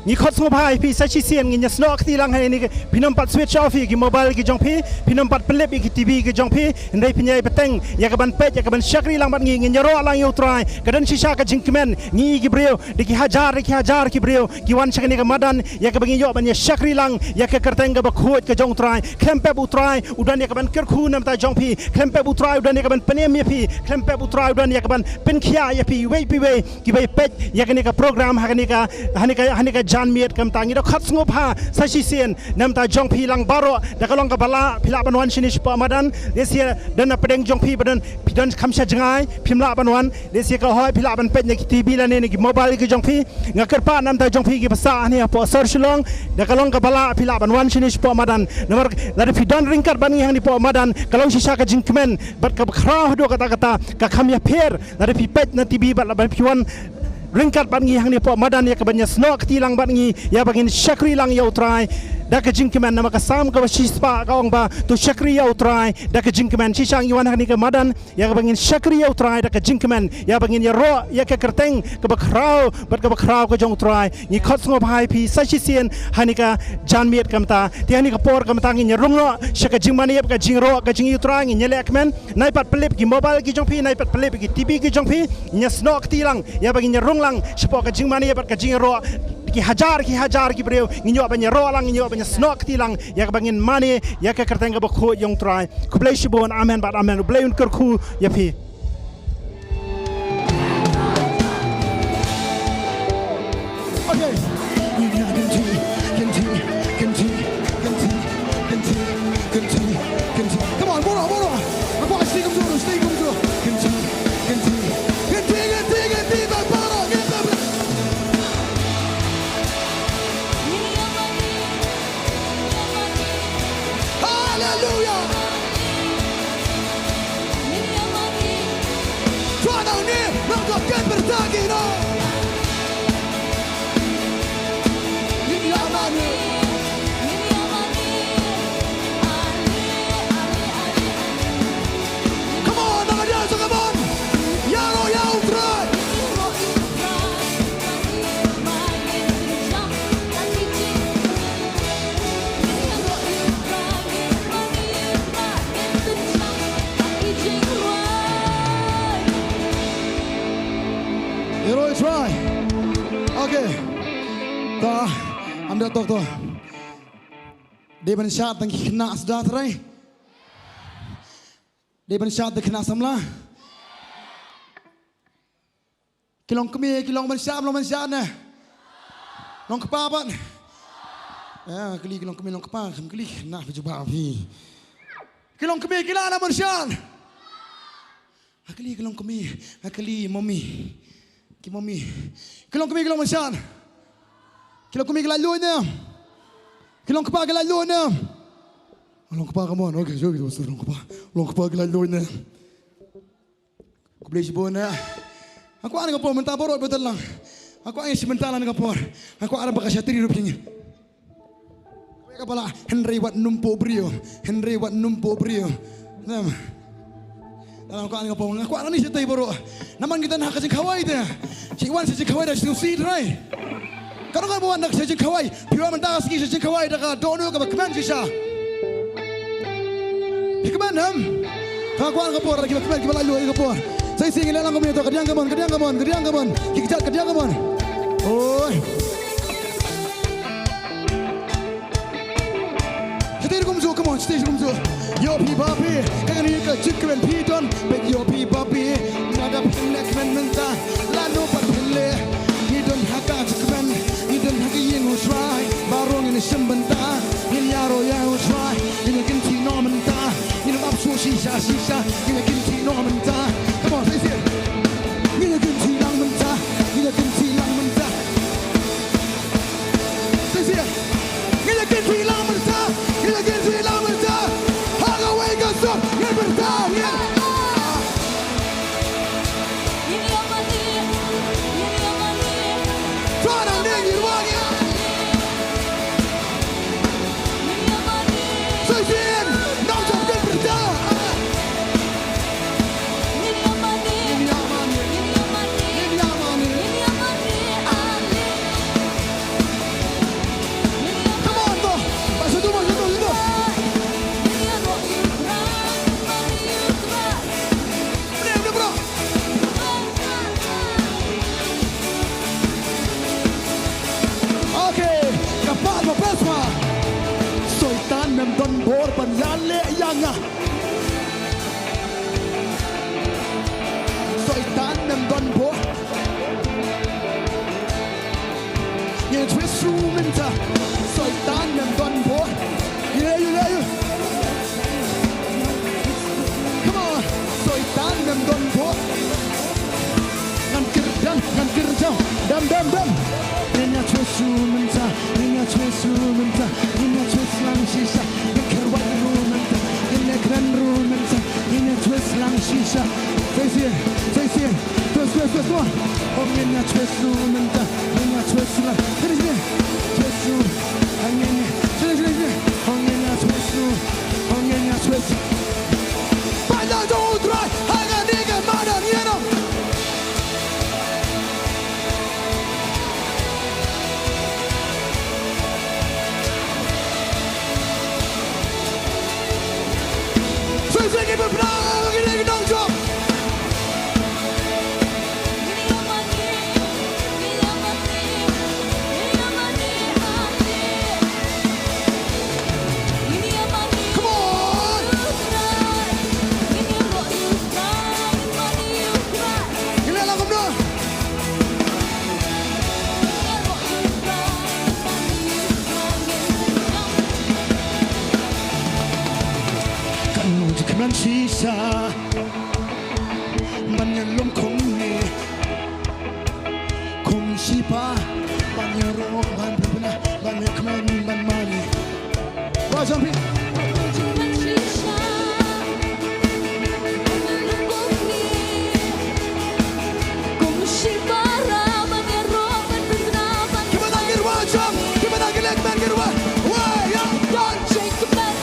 ni khot Sngewbha pi sa chi sian ngi nyasno khti lang hai ni pinam pat switch off ki mobile ki jong pi pinam pat pelep ki TV ki jong pi ndai pinyai peteng ya ka ban pet ya ka ban syakri lang bat ngi nyero lang ya utrai ka dan sisa ka jing kemen ngi ki breu de ki hajar ki breu ki wan syakni ka madan ya ka bangi yo ban ya syakri lang ya ka kerteng ka bakhut ka jong utrai klempep utrai udan ya ka ban kerku nam ta jong pi klempep utrai udan ya ka ban penem ya pi klempep utrai udan ya ka ban penkhia ya pi wei ki bai pet ya ka ni ka program ha ni ka jan miet kam tangi do khat Sngewbha sashi sen nam ta jong pi lang baro da kalong ka bala phila banwan sinish pa madan desia dan pedeng jong pi badan pidan khamsha jangai phimla banwan desia ka hoi phila ban pet ne ki TV la ne ki mobile ki jong pi ngakar pa nam ta jong pi ki basa ne po sor Shillong da kalong ka bala phila banwan sinish pa madan nomor la pidan ringkat ban yang ni po madan kalong sisa ka jingkmen bat ka khrah do kata ka khamya pher la pipet na TV bat la ban piwan ringkat ban ngi hang ni po madan ya ka banya snok ti lang ban ngi ya bangin syakri lang ya utrai dak jingkemen nama kasam ka shispa ka ong ba to shakriya utrai dak jingkemen shisang iwan hani ka madan ya bangin shakriya utrai dak jingkemen ya bangin ya ro ya ka kerteng ka bakrau bat ka bakrau ka jong utrai ni khot Sngewbha pi sashisien hani ka janmiet kamta ti hani ka por kamta ngin ya rungro shaka jingmani ka jingro ka jing utrai ngin ya lekmen nai pat pelip ki mobile ki jong pi nai pat pelip ki tv ki jong pi nya snok tilang ya bangin ya runglang shpo ka jingmani pat ka jingro ki hajar ki breu nginyo banya rolang nginyo banya snok tilang ya bangin mani ya ka kerteng ka bakho yong try ku blei shibon amen bat amen blei un kerku ya pi Okay. Come on, more. Aku stay kum dulu. Hallelujah. Tuhan ini mengungkapkan bertagi no. Ini amani. Come on, nama dia, come on. Yaro try. Hero try. Okay. Ta, amda tok to. Dia ban syat tang kena sudah terai. Dia ban syat kena samla. Kilong kemi kilong ban syat na. Long kepa ban. Ya, keli kilong kemi long kepa, keli nak berjumpa api. Kilong kemi kila na ban syat. Akeli kilong kemi, akeli mami. Ki mami. Kilong kemi kilong ban syat. Kilong kemi kila lunya. Kilong kepa kila lunya. Long kepa come on. Okay, so gitu long kepa. Long kepa kila lunya. Ku boleh sibona. Aku ada kapor mentah borot betul lang. Aku angin sebentar lang kapor. Aku ada bekas syatri rupanya. Kepala Henry wat numpo brio. Nam. Dalam aku angin kapor. Aku ada ni syatri borot. Naman kita nak kasih kawai dia. Cik Wan kasih kawai dah setusi rai. Kalau kau buat nak saja kawai, piwa mentah segi saja kawai dah kau dono kau berkeman sisa. Berkeman ham. Kau angin kapor lagi berkeman kita lalu kapor. Saya singin dalam kau itu kediang kamon. Kikijat kediang kamon. Oh. Stage kumzu, come on, stage kumzu. Yo pi papi, kan ni ke chicken pidon, beg yo pi papi. Nada pilek men menta, lalu pat pile. Ni don haka chicken, ni don haka yin try. Barong ini sembenta, ni yaro yang try. Ni kinti no menta, ni map su sisa, ni kinti no menta. Come on, let's hear it. Ni kinti lang menta, ni kinti lang menta. Let's hear it. Ni kinti lang menta, ni kinti lang menta. Haga wake us up, ni bertahan. Tuhan yang dirwanya. Sesien, Nongthymmai bertahan. Come on, bro. Masuk tu. Benar, bro. Okay, kapal mo pesma. Soitan mem don bor panlale yanga. Soitan mem don bor. Ye twist rumenta. Soitan mem don bor. You. Come on, soitan mem don bor. Ngan kerjam, dam. Ninya twist rumenta, ninya twist lang sisa. Kerwat rumenta, ninya twist lang sisa. Saya twist one. Oh, ninya twist rumenta, ninya twist lang. Twist. Ninya. la do try haga diga mana niano Saya ingin berperang ini Nongkhryiem. Sisa Manyalom kumi Kum sipa Manyaro Man berbena Manyakman Man mani Wajampi Kimanagir wajam Kimanagir lekman girwa Wajam Don't shake the man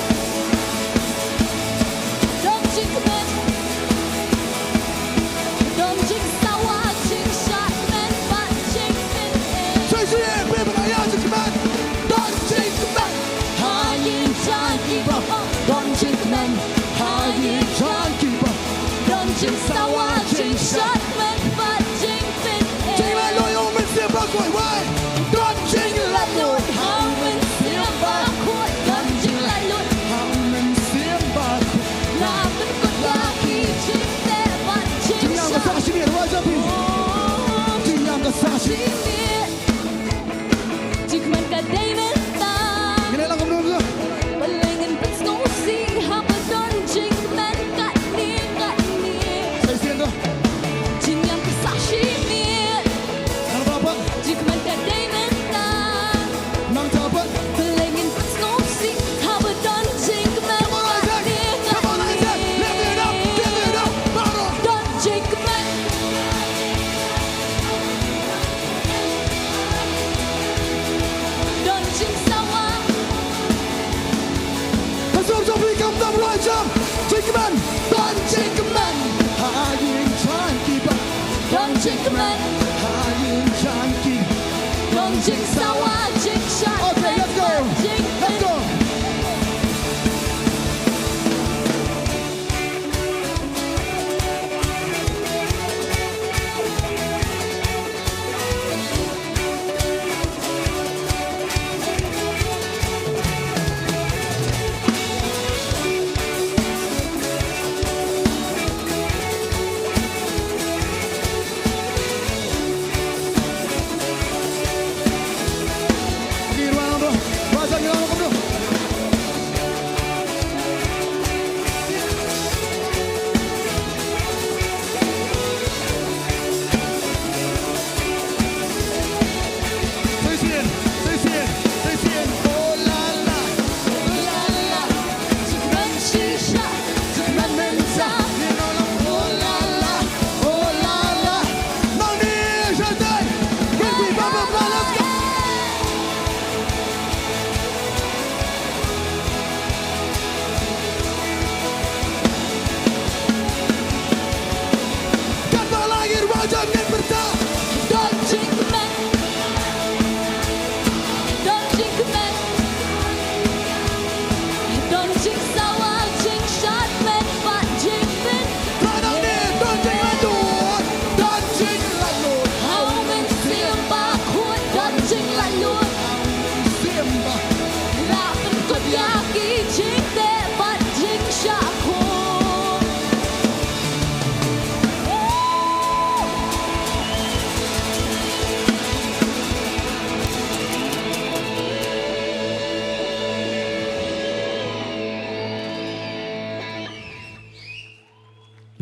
Okay, let's go. Let's go.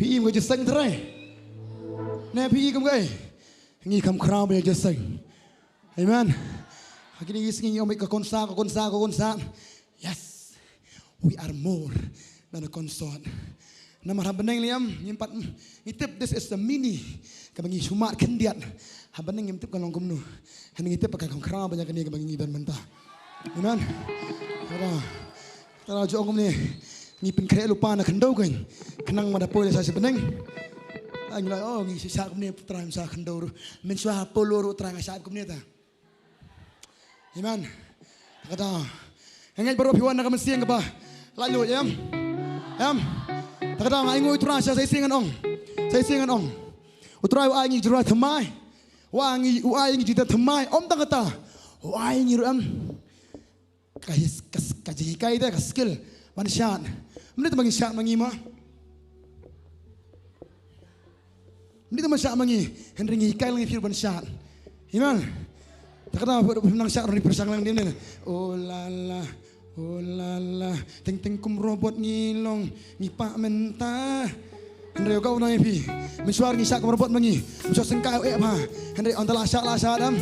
พี่ก็จะสั่งเท่าไรแน่พี่ก็ไม่งี้คำคราวไปจะสั่งเห็นไหมหากนี้สิ่งyang mereka konsa yes we are more than a concert nama habaneng liam nyimpat ngitip this is the mini kabangi sumat kendiat habaneng ngitip kalong kumnu han ngitip pakai kongkra banyak ni kabangi ban mentah amen tara jo kum ni ni pen kre lupa na kendo kan kenang mana pole sa sebeneng anh nói oh ni sa kum ni trai sa kendo men sa polo ru trai sa kum ni ta amen kata ngai baru piwan nak mesti ngapa lalu em kata ngai ngoi trai sa singan ong utrai ai ni jura thamai wangi ai ni jita thamai om ta kata ai ni ru am kaji kai da skill man shan menit mangi shan mangi ma menit ma shan mangi henry ngi kai lang fir ban shan iman takana nang shan ri persang lang din oh la la ting ting kum robot ngilong mi pa menta henry kau nai pi mensuar ngi shan kum robot mangi mensuar sengkai pa henry on la shan dam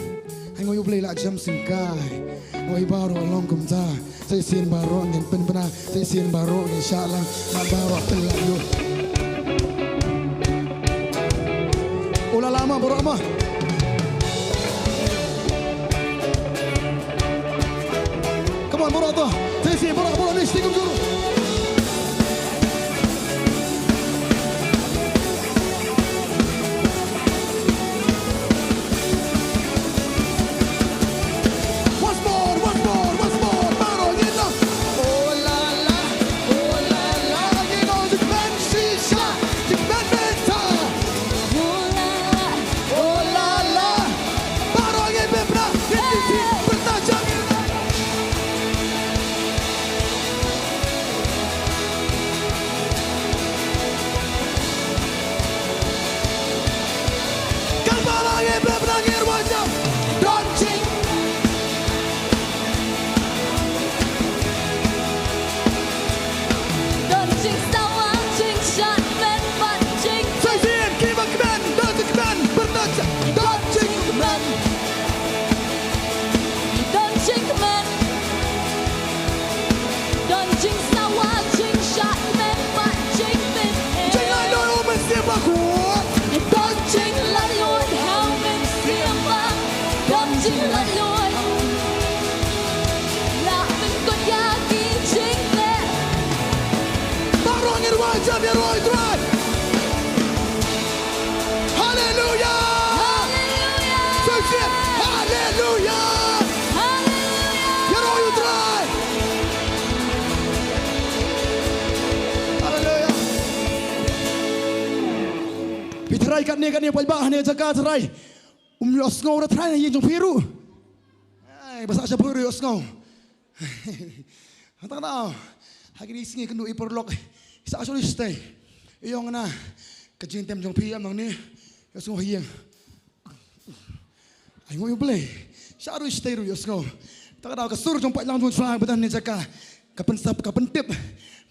anh ngồi Blei lại chăm sengkai ngồi baru long kum ta saya sin baru ngin pen bena saya sin baru insyaallah ma baru pelayu ulah lama baru ama come on baru tu saya sin baru ni stikum dulu kan ni palbah ni jaga terai osngau ra terai ni jong piru ai bahasa Singapura osngau tak tahu hari ni singi kendu iperlok sa asuli stay iyong na kajing tem jong pi am nang ni osngau hieng ai ngoi Blei sa ru stay ru osngau tak tahu kasur jong pat lang jong trai betan ni jaga kapan sap kapan tip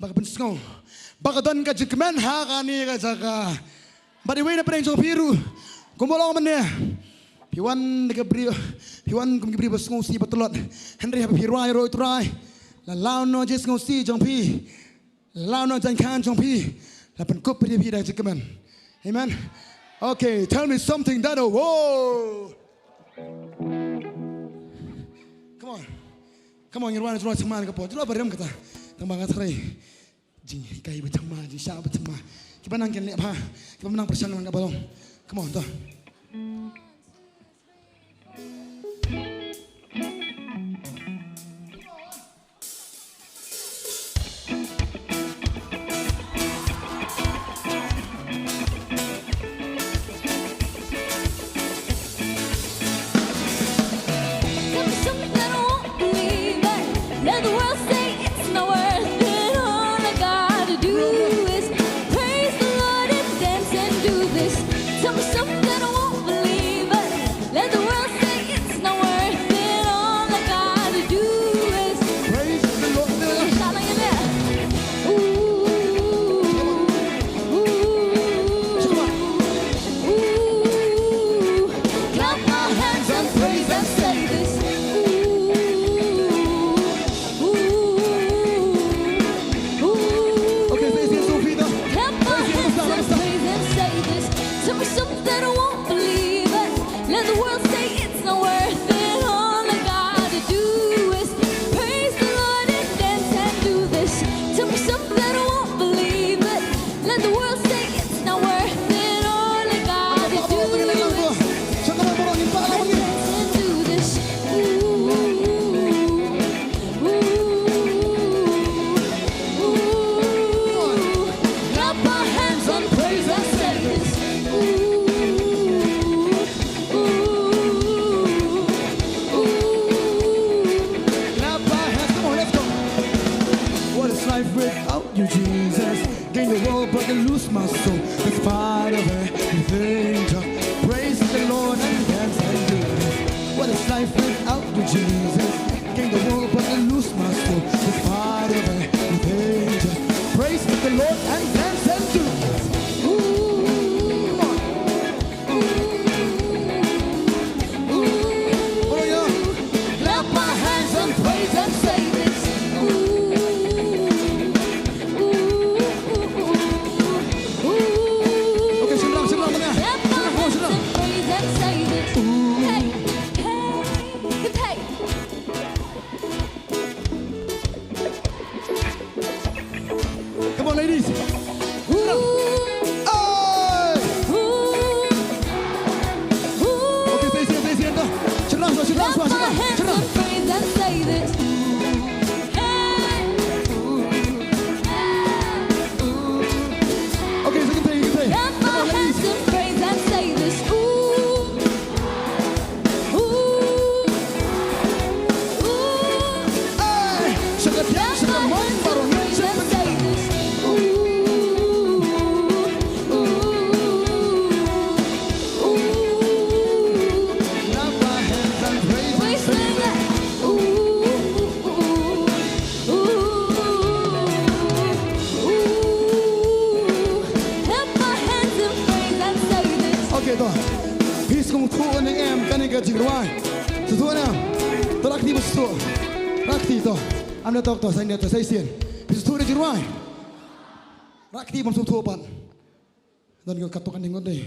bak pen osngau bakadan ka jikmen ha ka ni ka jaga Badi wei na pereng jong piru, kumbolong mana? Piwan dikebri, piwan kumkebri basngosi betulot. Henry happy pirai roi try. La no jes ngosi jong pi, la no jan kan jong pi. La pen kup pi dah jikeman. Amen. Okay, tell me something that whoa. Come on, Irwan roi seman kapo. Jelo barem kata. Tambang atrai. Jing kai betama, jing sha betama. Kita menang kan lepa, kita menang persaingan dengan balong. Come on, tu. Something world say it's not worth it. All I gotta do is do this. Clap our hands and praise and say this. Clap our hands, come on, let's go. What is life without you, Jesus? Gain the world, but I lose my soul. Despite of everything, just praise the Lord and dance and do this. What is life without you, Jesus? Gain the world, but I lose my soul. Despite of everything, just praise the Lord and dance and do this. Come on. Oh yeah. Clap our hands and praise and say this. Okay, Shillong, Shillong, come here. Clap our hands and praise and say this. Hey, hey, hey. Come on, ladies. Hey! Okay, stay here. Shillong, Clap our hands and praise and say this. Hey. Okay, so you can play. Clap Come our on, ladies. hands and praise and say this. Ooh, ooh, ooh. Hey! Shaka Clap piang, shaka our mon, hands paro and nyan, praise shaka and say this. Ooh, ooh, ooh. Clap our hands and praise We and say sing that. it. Ooh, ooh, ooh, ooh. Clap our hands and praise and say this. Okay, to. Peace kung tuon ng em kanig at jigruan. So tuon na. To rakti mo sto. Rakti to. Am na tok to sa inyo to sa isin. Peace tuon ng jigruan. Rakti mo tutupan. Don ko katukan ningon deh.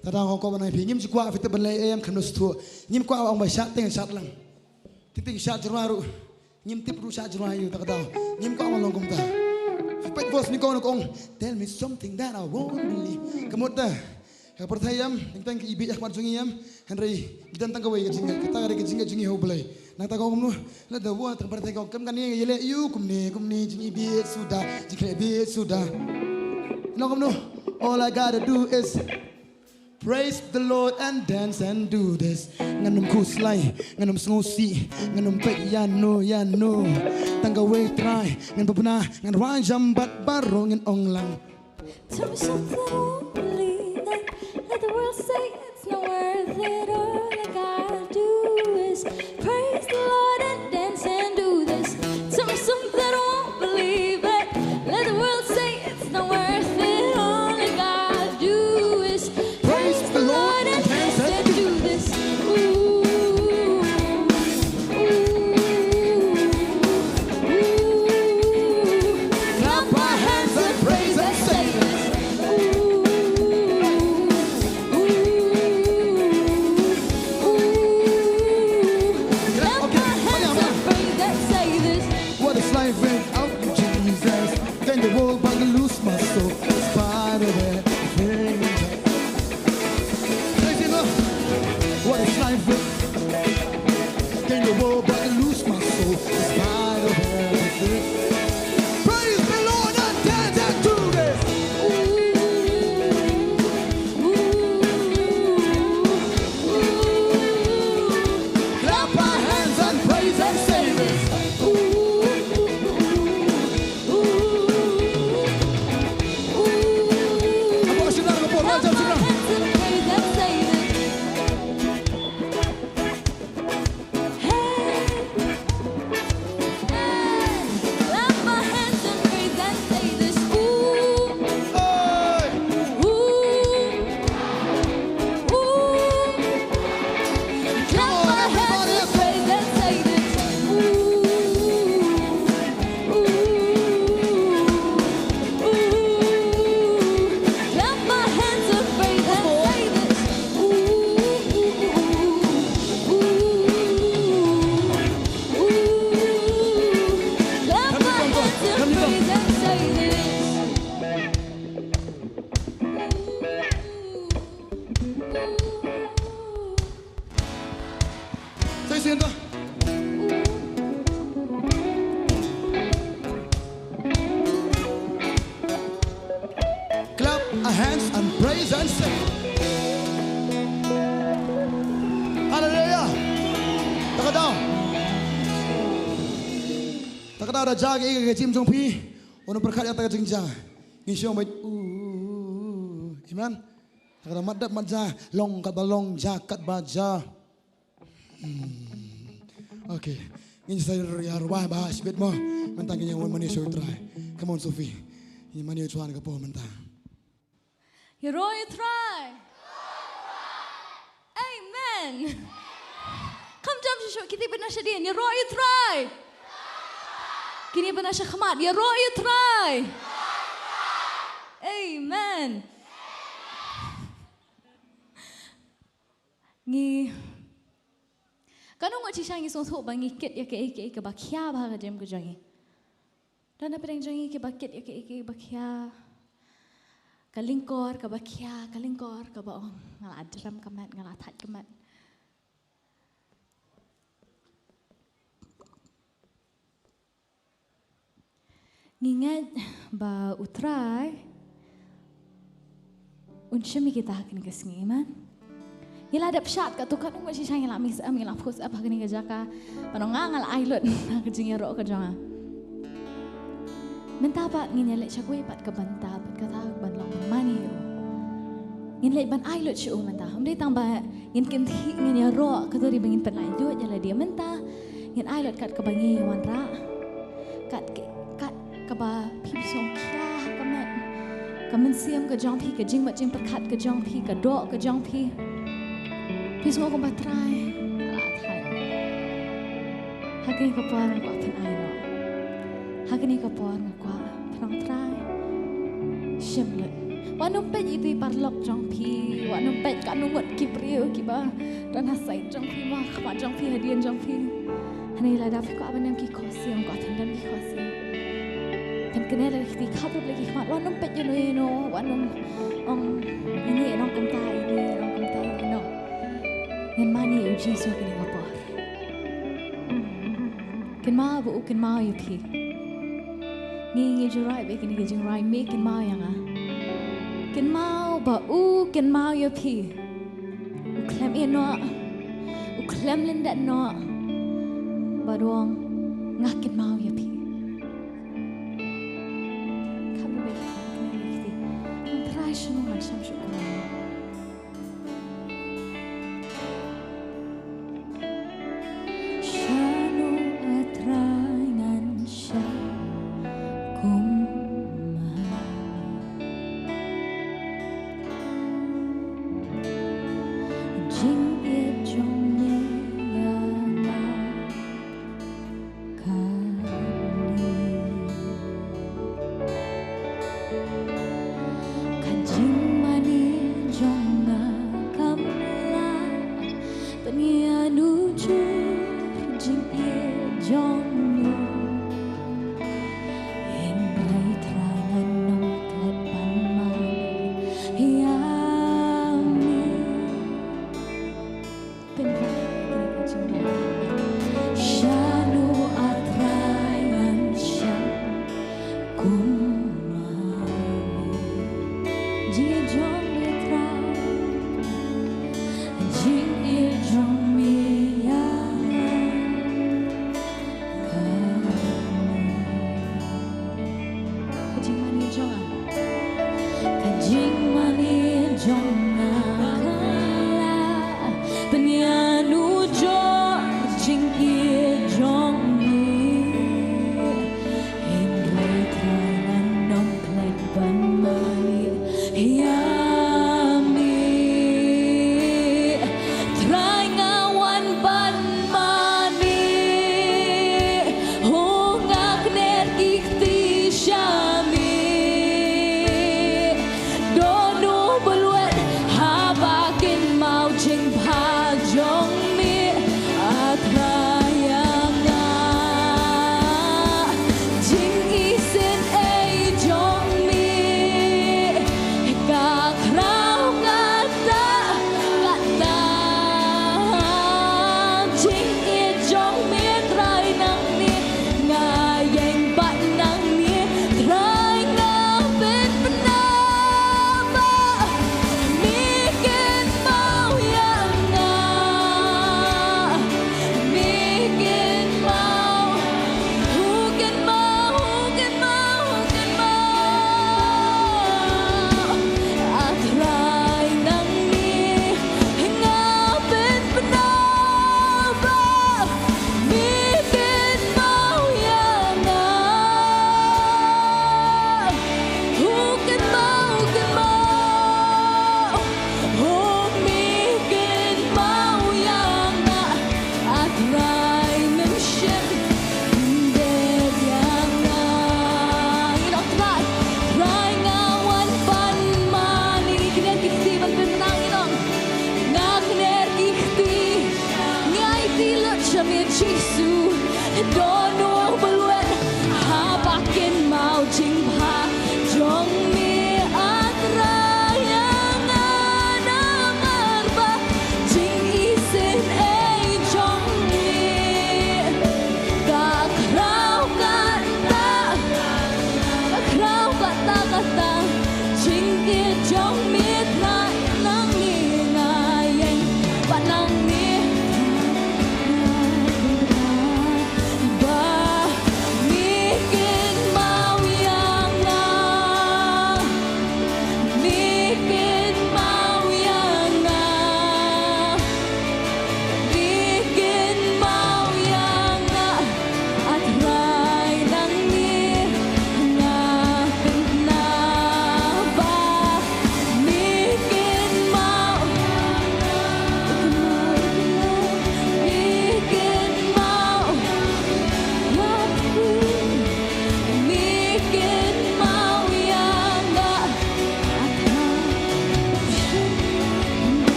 Tadang ko ba na pi nyim jigwa fit Blei em kanus tu. Nyim ko ang ba shot ting shot lang. Ting shot jigruan. Nyim tip ru shot jigruan yu takadaw. Nyim ko ang longkom ta. Pet bos ni ko no kong. Tell me something that I won't believe. Kamot ta. Pertayam, tentang ibi akmat jungiyam, Henry, kita tentang kawai kejinga, kita ada kejinga jungi hau Blei. Nang tak kau kumnu, la dawa tentang pertayam kau kam kan ni yele you kumni jungi ibi sudah, jikre ibi sudah. Nang kumnu, all I gotta do is praise the Lord and dance and do this. Nganum kuslay, nganum sngusi, nganum pek yano. Tang kawai try, ngan papuna, ngan rajam bat baro ngan onglang. Tell me something I won't believe that. Let the world say it's not worth it. All I gotta do is praise the Lord and dance and do this. Tell me something I won't believe that. Let the world say it's not worth it. All I gotta do is praise the Lord and dance and do this. Ooh, ooh, ooh. Clap our hands and praise and say this. What is life without you, Jesus? Can the world but I lose my soul? Despite of everything. Crazy enough. What is life with? Can the world but I lose my soul? Despite of everything. Praise the Lord and dance and do this. Clap our hands and praise and say this. hands and praise and sing. Hallelujah. Takadaw. Takadaw dah jaga ke jim jong pi. Ono berkat yang tak jengja. Ngisyo mai. Amen. Takadaw madap madja long kat balong jakat baja. Okay. Ini saya ruah bahas bit mo. Mentang yang mani show try. Come on Sophie. Ini mani chuan ke po mentang. You try. Amen. Come jump show kita benar sedih. You try. Kini benar syakmat. You try. Amen. Ni kanong ngo chisang isong thuk bangi kit ya ke bakya ba ga jem ko jangi dan apa yang jangi ke bakit ya ke bakya kalingkor ka bakya kalingkor ka baong ngala adram kamat ngala that kamat ngingat ba utrai unshami kita hakin kesngi man Yala ada pesat kat tu kan umur sisa yang lamis yang lapus apa kini kerjaka panongang al ailot kerjanya rok kerjanya. Mentah pat ngin yalek cakwe pat ke bantah pat kata ban long mani yo. Ngin lek ban ailot syu mentah. Amdai tambah ngin kinti ngin ya rok kata ri bangin pan ailot yala dia mentah ngin ailot kat ke bangi wan ra. Kat ke ba pip song kia kamat. Kamen siam ke jong pi ke jing mat jing perkat ke jong pi ke dok ke jong pi. Pi semua kau batrai, ratai. Hakini kau puan kau tin aino. Hakini kau puan kau penang trai. Shimlet. Wanum pet itu parlok jong pi. Wanum pet kat nungut kipriu kiba. Dan hasai jong pi mah kamat jong pi hadian jong pi. Hani lada pi kau apa nam ki kosi am kau tindan ki kosi. Pen kenal lagi kabut lagi kamat. Wanum pet you wanum ini nong kumta ini nong kumta no. Yang mana yang Yesus kini ngapor? Ken mau bu ken mau ya pi. Ngi jurai be kini jurai me ken mau yang ah. Ken mau ba ken mau ya pi. Klem no. Klem linda no. Ba doang ngah ken mau ya pi. Kamu be kini. Antara semua macam syukur.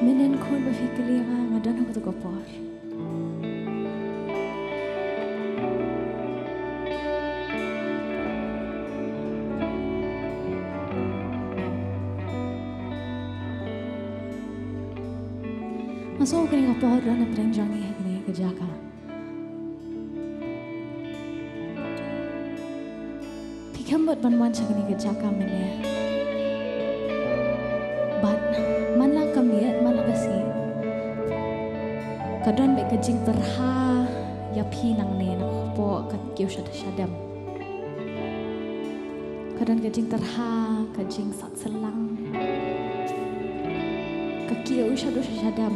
Menen kun berfikir ngadan aku tu kopor. Masuk ke ni kopor dan berjanji ni kerjakan. Pikir buat bantuan cakap ni kerjakan mana? But mana kami mana kasih kadang baik kejing terha ya pinang ni nak po kat kiu syadam kadang kejing terha kejing sak selang ke kiu syadam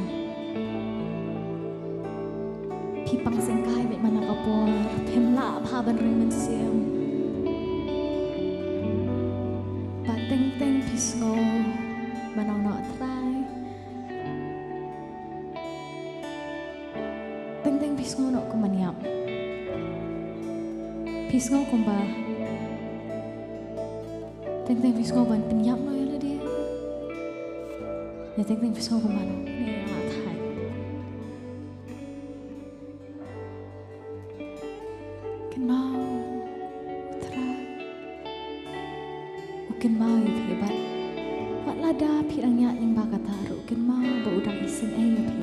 pipang sengkai baik mana kapor pemla apa ban ring mensiam pateng pisngo manong nak try teng pisngo nak kumaniap pisngo kumba teng pisngo ban penyap no ya dia ya teng pisngo kumba no ni nak try kenal try mungkin mau hebat ada pirangnya yang bakat taruh kenma berudang isin air pi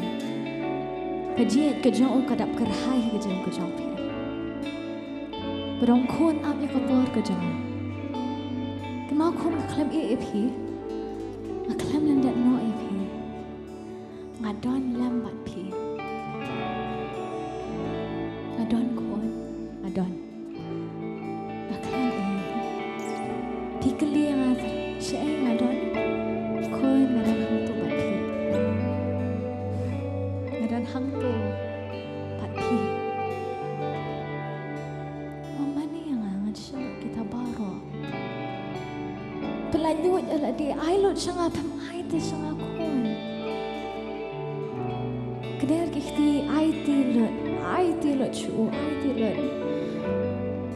kajiat kejauh kadap kerhai kejauh pi berong kon ap ya kapor kejauh kenma kon klaim pi klaim landat no pi ngadon lambat pi ngadon kon adon klaim pi keliang saya ngadon hang tu pati mama ni yang ngajak kita baru pelanjut ala di ailot sangat pemai tu sangat kun keder kiti IT lot chu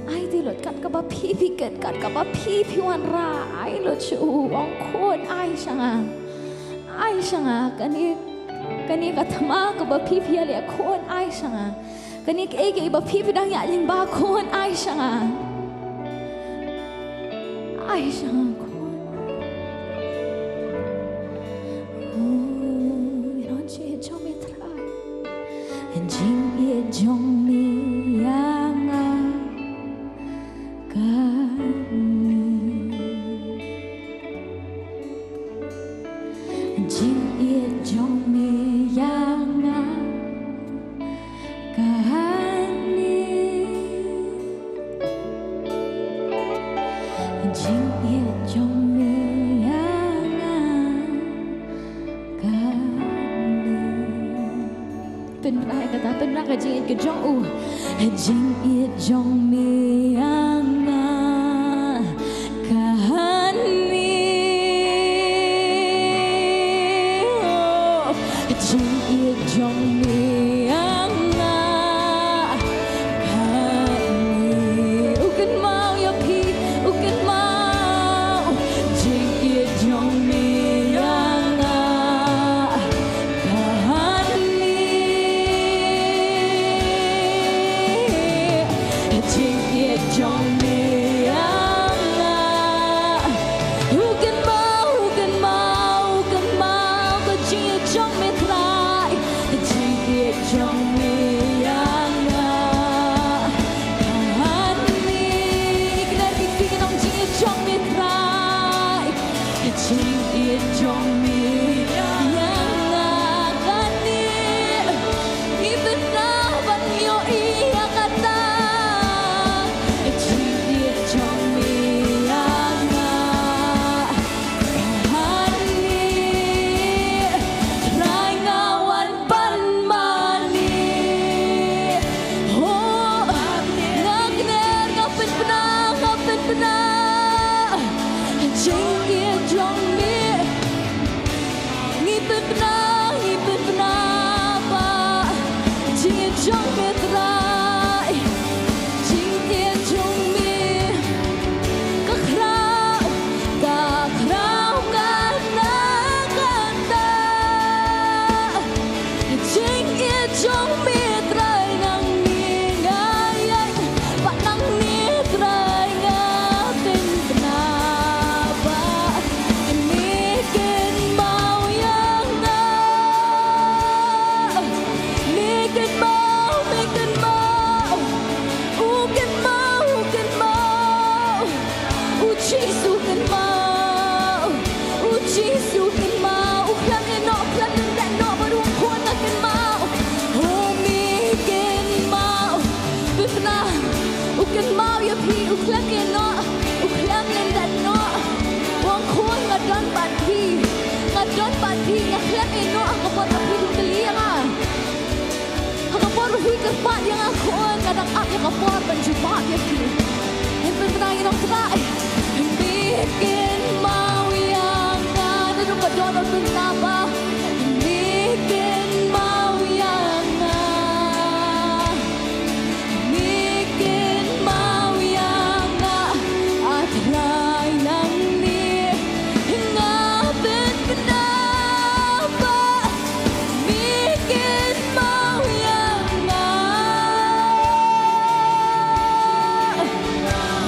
IT lot kat ka ba pi kat ka ba pi wan ra ailot chu ong kun ai sangat kani katama ka ba pipi ali kon ai sanga kani ke ba pipi dang ya ling ba kon ai sanga kon ron che cho me trai jing ye jong mi yang ka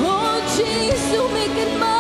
Oh, Jesus, make it more.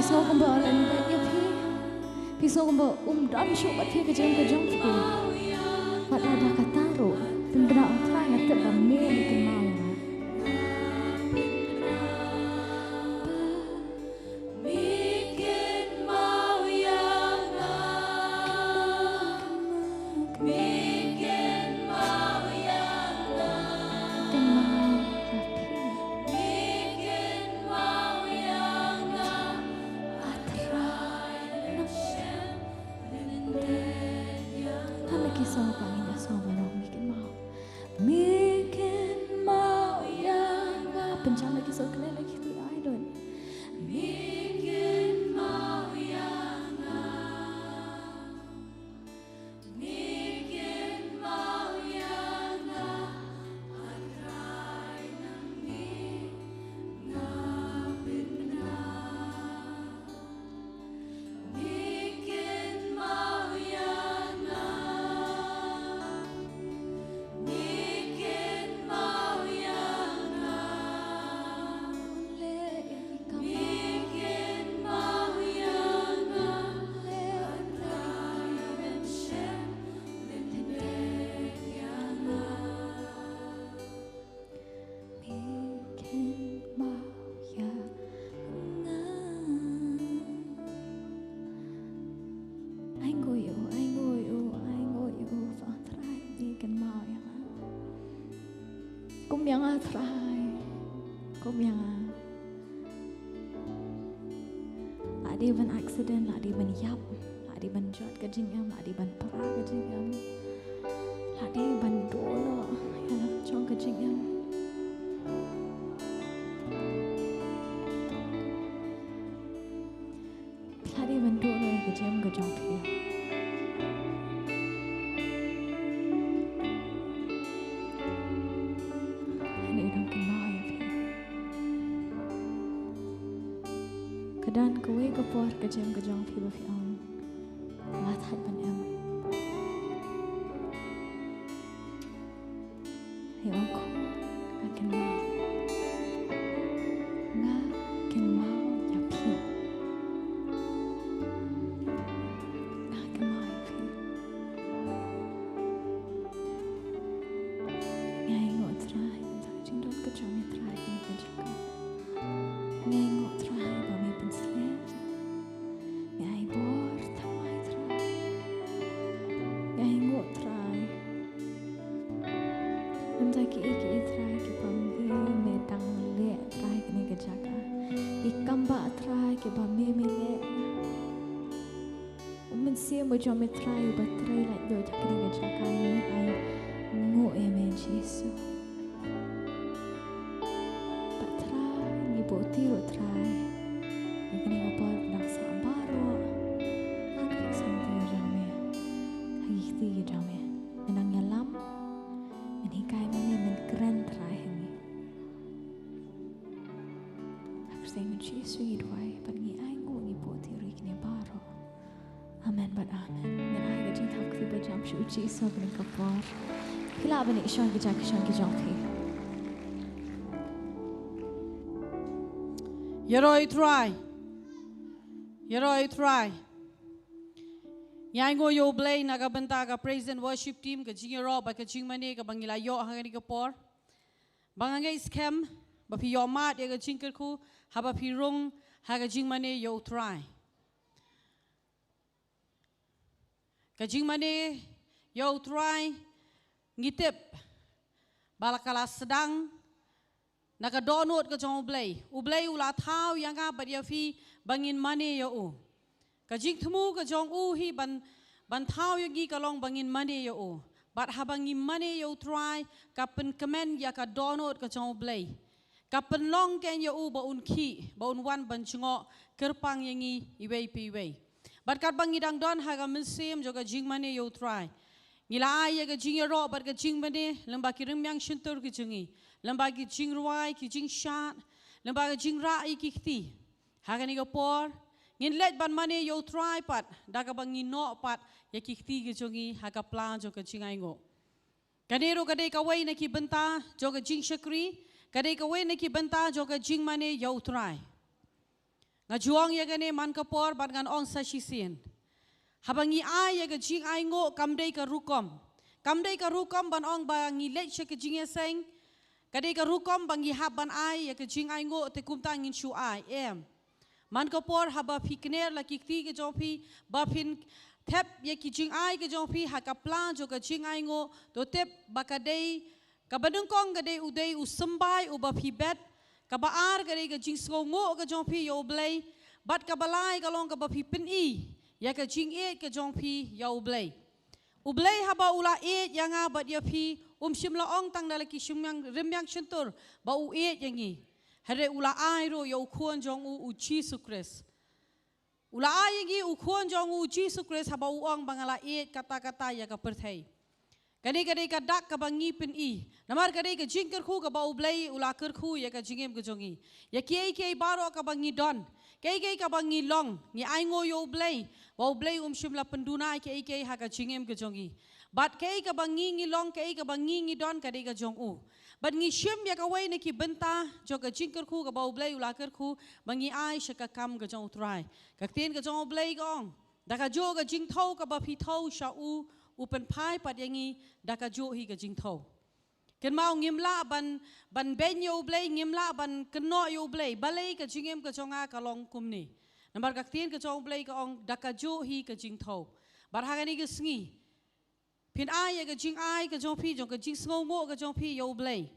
Pisau kumba olen dat ya pi. Pisau kumba dan syuk bat pi kejang pi. Bat ada kataru. Tendra utrai ngatet bame bikin mau. Yang atrai, kom yang ladi ban accident, ladi ban yap, ladi ban jot kajing am, ladi ban para kajing am, ladi ban dolo, yang chong kajing am. Ladi ban dolo kajing kajong pi. Dan kowe kapor kejam kejong pi ba fiang mathat ban em hiong ko akan mau nga ken mau ya pi nga ken mau ya pi ngai ngot trai ta jing dot kejong ya trai ni kejaka ngai ngot trai ba me pensle ngai bor thamai trai ngai ngot trai nam ta ki trai ki pam me tang le trai ni kejaka ikamba trai ki ba me le men se mo jo me trai ba trai la do jakni kejaka ni ai ngo eme jesu tiro try ikani kapal nak sambaro agak sampai jame hagiti jame menang yalam menikai mani men keren try ini aku sayang Yesus hidwai pagi aingu ni tiro ikani baro amen but amen men ai gajin tak fi bajam shu Yesus bani kapal hila bani ishon gajak fi Yeroi try. Yang go yo Blei naga benta ka praise and worship team ka jing ro ba ka jing mane ka bangila yo hangani ka por. Bangangai scam ba pi yo mat ya ka jing ku ha ba pi rong ha ka jing mane yo try. Ka jing mane yo try ngitip balakala sedang Naka donut ke jong Blei ula thau yang ga badia fi bangin mane yo u. Ka jing thmu ke jong u hi ban thau yo gi kalong bangin mane yo u. Bat ha bangin mane yo try ka pen kemen ya ka donut ke jong Blei. Ka pen long ken yo u ba un ki ba un wan ban chngo kerpang yangi iwei pi wei. Bat kat bangi dang don ha ga mensem jo ka jing mane yo try. Ngila ay ka jing ro bat ka jing mane lamba kirim yang shintur ki jungi. Lembagi jing ruai ki jing shat, lembagi jing rai ki kti. Hakani ko por, ngin let ban mane yo try pat, daga bangi no pat ya ki kti ki jongi haka plan jo ka jing aingo. Kadero kadai kawai na ki benta jo ka jing shakri, kadai kawai na ki benta jo ka jing mane yo try. ngajuang ya gane man kapor bat ngan ong sa shisien habangi ai ya ga jing ai ngo kamdei ka rukom ban ong bangi let she ka jing seng kadei ka rukom bangi haban ai ya ka jing ai ngo te kum tangin chu ai em man kapor haba fikner la kikti ke jopi ba phin thep ya ki jing ai ke jopi ha ka plan jo ka jing ai ngo to tep bakadei ka badung kong gadei udei usambai uba phi bet ka baar gadei ka jing ngo ngo ka jopi yo blei bat ka balai ka long ka ba phi pin i ya ka jing e ka jopi yo blei ublei haba ula e yanga bat ya phi shimla ong tang dalaki shumyang rimyang chentur ba u e yangi hare ula ai ro yo khuan jong u Jesus Christ ula ai yangi u khuan jong u Jesus Christ haba u ong bangala e kata-kata ya ka perthai kadai ka dak ka bangi pin i namar kadai ka jingker khu ka ba u blei ula ker khu ya ka jingem ka jongi ya kei baro ka bangi don kei ka bangi long ni ai ngo yo blei wa blei shimla penduna kei ha ka jingem ka jongi bat kei ka bangi ngi long kei ka bangi ngi don kadai ka jong u bat ngi shim ya ka wei ne ki benta jo ka jingker khu ka ba u blei ula ker khu bangi ai shaka kam ka jong trai ka ten ka jong blei gong da ka jo ka jing thau ka ba phi thau sha u upen pai pat yangi daka jo hi ka jing thau ken mau ngimla ban ben yo blei ngimla ban kno yo blei balei ka jingem ka jonga ka long kumni nambar ka tien ka jong blei ka ong daka jo hi ka jing thau bar hagani ka sngi pin ai ka jing ai ka jong phi jong ka jing sngo mo ka jong phi yo blei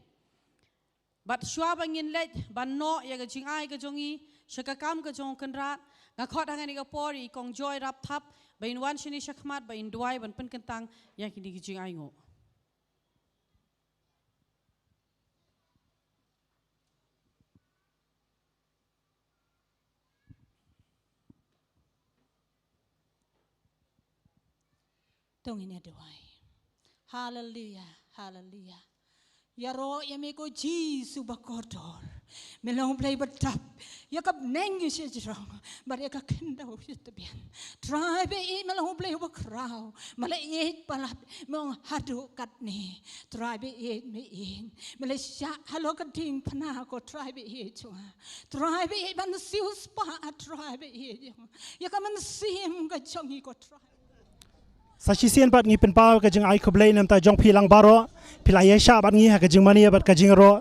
bat shwa bangin let ban no ya ka jing ai ka jongi shaka kam ka jong kan rat nga khot hagani ka pori kong joy rap thap bain wan shini shakmat bain duai ban pen kentang yang kini kijing aingo tongin duai hallelujah hallelujah ya ro ya me ko Jesus bakodor melong play batap ya kap neng yu shi jrong bar ya ka kenda u shi tabian try be e melong play ba kraw mala e palat mong hadu kat ni try be e me in mala sha halo ka ting pana ko try be e chwa try be e ban siu spa try be e ya ka man sim ka chongi ko try Sashisian bat ngi pen pau ka jing ai kublei nam ta jong pilang baro pilai sha bat ngi ha ka jing mani bat ka jing ro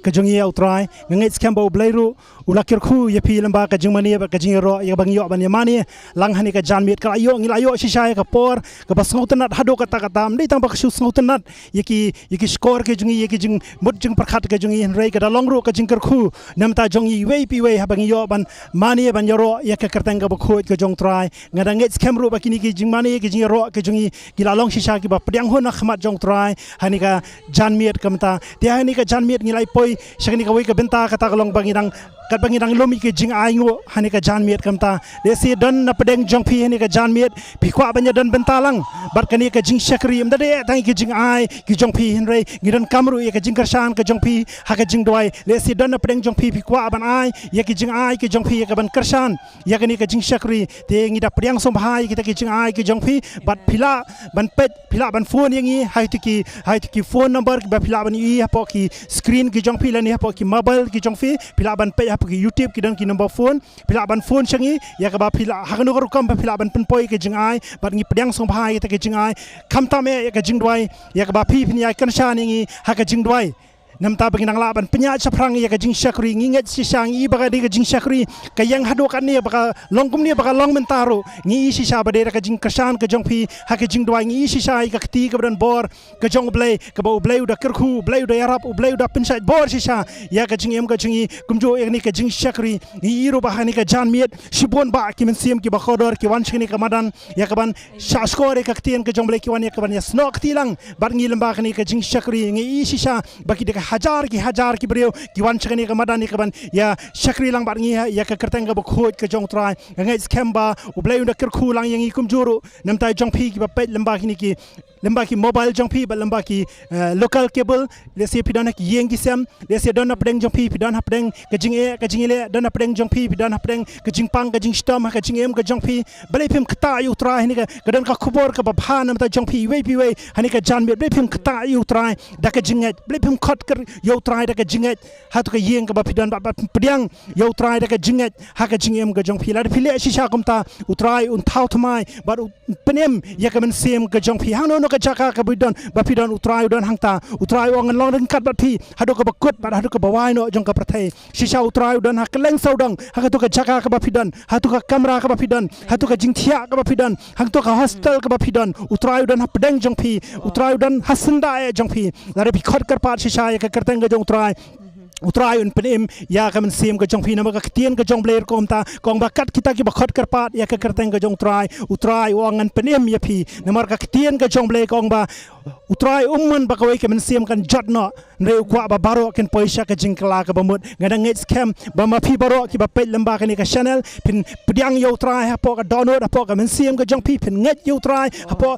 ka jong ye utrai ngai skam ba blei ru ulakir khu ye pi lamba ka jing mani bat ka jing ro ya bang yo ban ye mani lang hani ka jan mit ka ayo ngi ayo shisha ka por ka bas ngautanat hado kata kata mdei tang ba ka shu ngautanat ye ki skor ke jing ye ki jing mut jing prakhat ka jing ye rei ka dalong ru ka jing ker khu nam ta jong yi wei pi wei ha bang yo ban mani ban yoro ya ka kertang ka ba khu ka jong trai ngada ngai skam ru ba kini ki jing mani ki jing ro ka jong yi ki lalong shisha ki ba pdiang ho na khmat jong trai hani ka jan mit ka mta ti hani ka jan mit ngilai poi shakni ka wei ka benta ka ta kalong bangidang kat bangidang lomi ke jing aingo hani ka jan miet kamta de si don na pedeng jong phi hani ka jan miet phi kwa banya don benta lang bar kani ka jing shakri am de tang ki jing ai ki jong phi hinre ngidan kamru ye ka jing karshan ka jong phi ha ka jing doi de si don na pedeng jong phi kwa ban ai ye ki jing ai ki jong phi ye ka ban karshan ye kani ka jing shakri te ngida priang som bhai kita ki jing ai ki jong phi bat phila ban pet phila ban phone yangi hai ti ki phone number ba phila ban i ha po ki screen ki jong phi la ni ha po ki mobile ki jong phi phila ban pe ha po ki YouTube ki dan ki number phone phila ban phone changi ya ka ba phila ha nu ro kam ba phila ban pen poi ki jing ai bat ngi pdiang song bhai ta ki jing ai kham ta me ya ka jing doi ya ka ba phi phi ya kan sha ni ha ka jing doi nam ta bagi nang laban penya chaprang ya ka jing shakri nginget si sang I baga de ka jing shakri ka yang hado kan ni baga longkum ni baga long mentaro ngi si sha ba de ka jing kasan ka jong phi ha ka jing doi ngi si sha ka kti ka bran bor ka jong blei ka ba blei uda kerkhu blei uda yarap blei uda pinsai bor si sha ya ka jing em ka jing kumjo ni ka jing shakri ngi ro ba hani ka jan miet shibon ba ki men sim ki ba khodor ki wan chini ka madan ya ka ban sha skore ka ktien ka jong blei ki wan ya ka ban ya snok tilang bar ngi lamba ni ka jing shakri ngi si sha ba ki de हजार की बरियो की वन चकनी का मदानी का बन या शक्री लंग बार या का करतेंगा बखोज का Jong try ngei skemba ublei unda kerku lang yang ikum juru namtai jong phi ki ba pet lamba kini ki lembaki mobile jong pi ba lembaki local cable lesi pi don hak yeng gisem lesi don apdeng jong pi don apdeng kajing le don apdeng jong pi don apdeng kajing pang kajing stom kajing em kajong pi balai pim kata yu tra ni ka don ka khubor ka babha nam ta jong pi we hani ka jan balai pim kata yu tra da kajing balai pim khot ker yu tra da kajing ha tu ka yeng ka ba pi don ba pediang yu tra da kajing ha kajing em kajong pi la pile shisha kumta utrai un thau thmai ba penem ya ka men sem kajong pi hang no ka jaka ka bidon ba pidon utrai don hangta utrai ong long den kat ba pi hado ka bakut ba hado ka bawai no jong ka prathai shisha utrai don hak leng saudang hak to ka jaka ka ba pidon hatu ka kamera ka ba pidon hatu ka jingthia ka ba pidon hang to ka hostel ka ba pidon utrai don hap deng jong pi utrai don hasunda e jong pi la bi khot kar pa shisha ya ka kerteng ka jong utrai un penim ya ka men sim ka jong pi na ka tien ka jong blair kom ta kong bakat kita ki bakhot kar pat ya ka kerteng ka jong utrai wangan penim ya pi na mar ka tien ka jong blair kong ba utrai umman ba kawai ka men sim kan jot no re kwa ba baro ken poisha ka jingkla ka bamut ngadang ngit scam ba ma pi baro ki ba pet lamba ka ni ka channel pin pediang yo utrai ha po ka download ha po ka men sim ka jong pi pin nget yo utrai ha po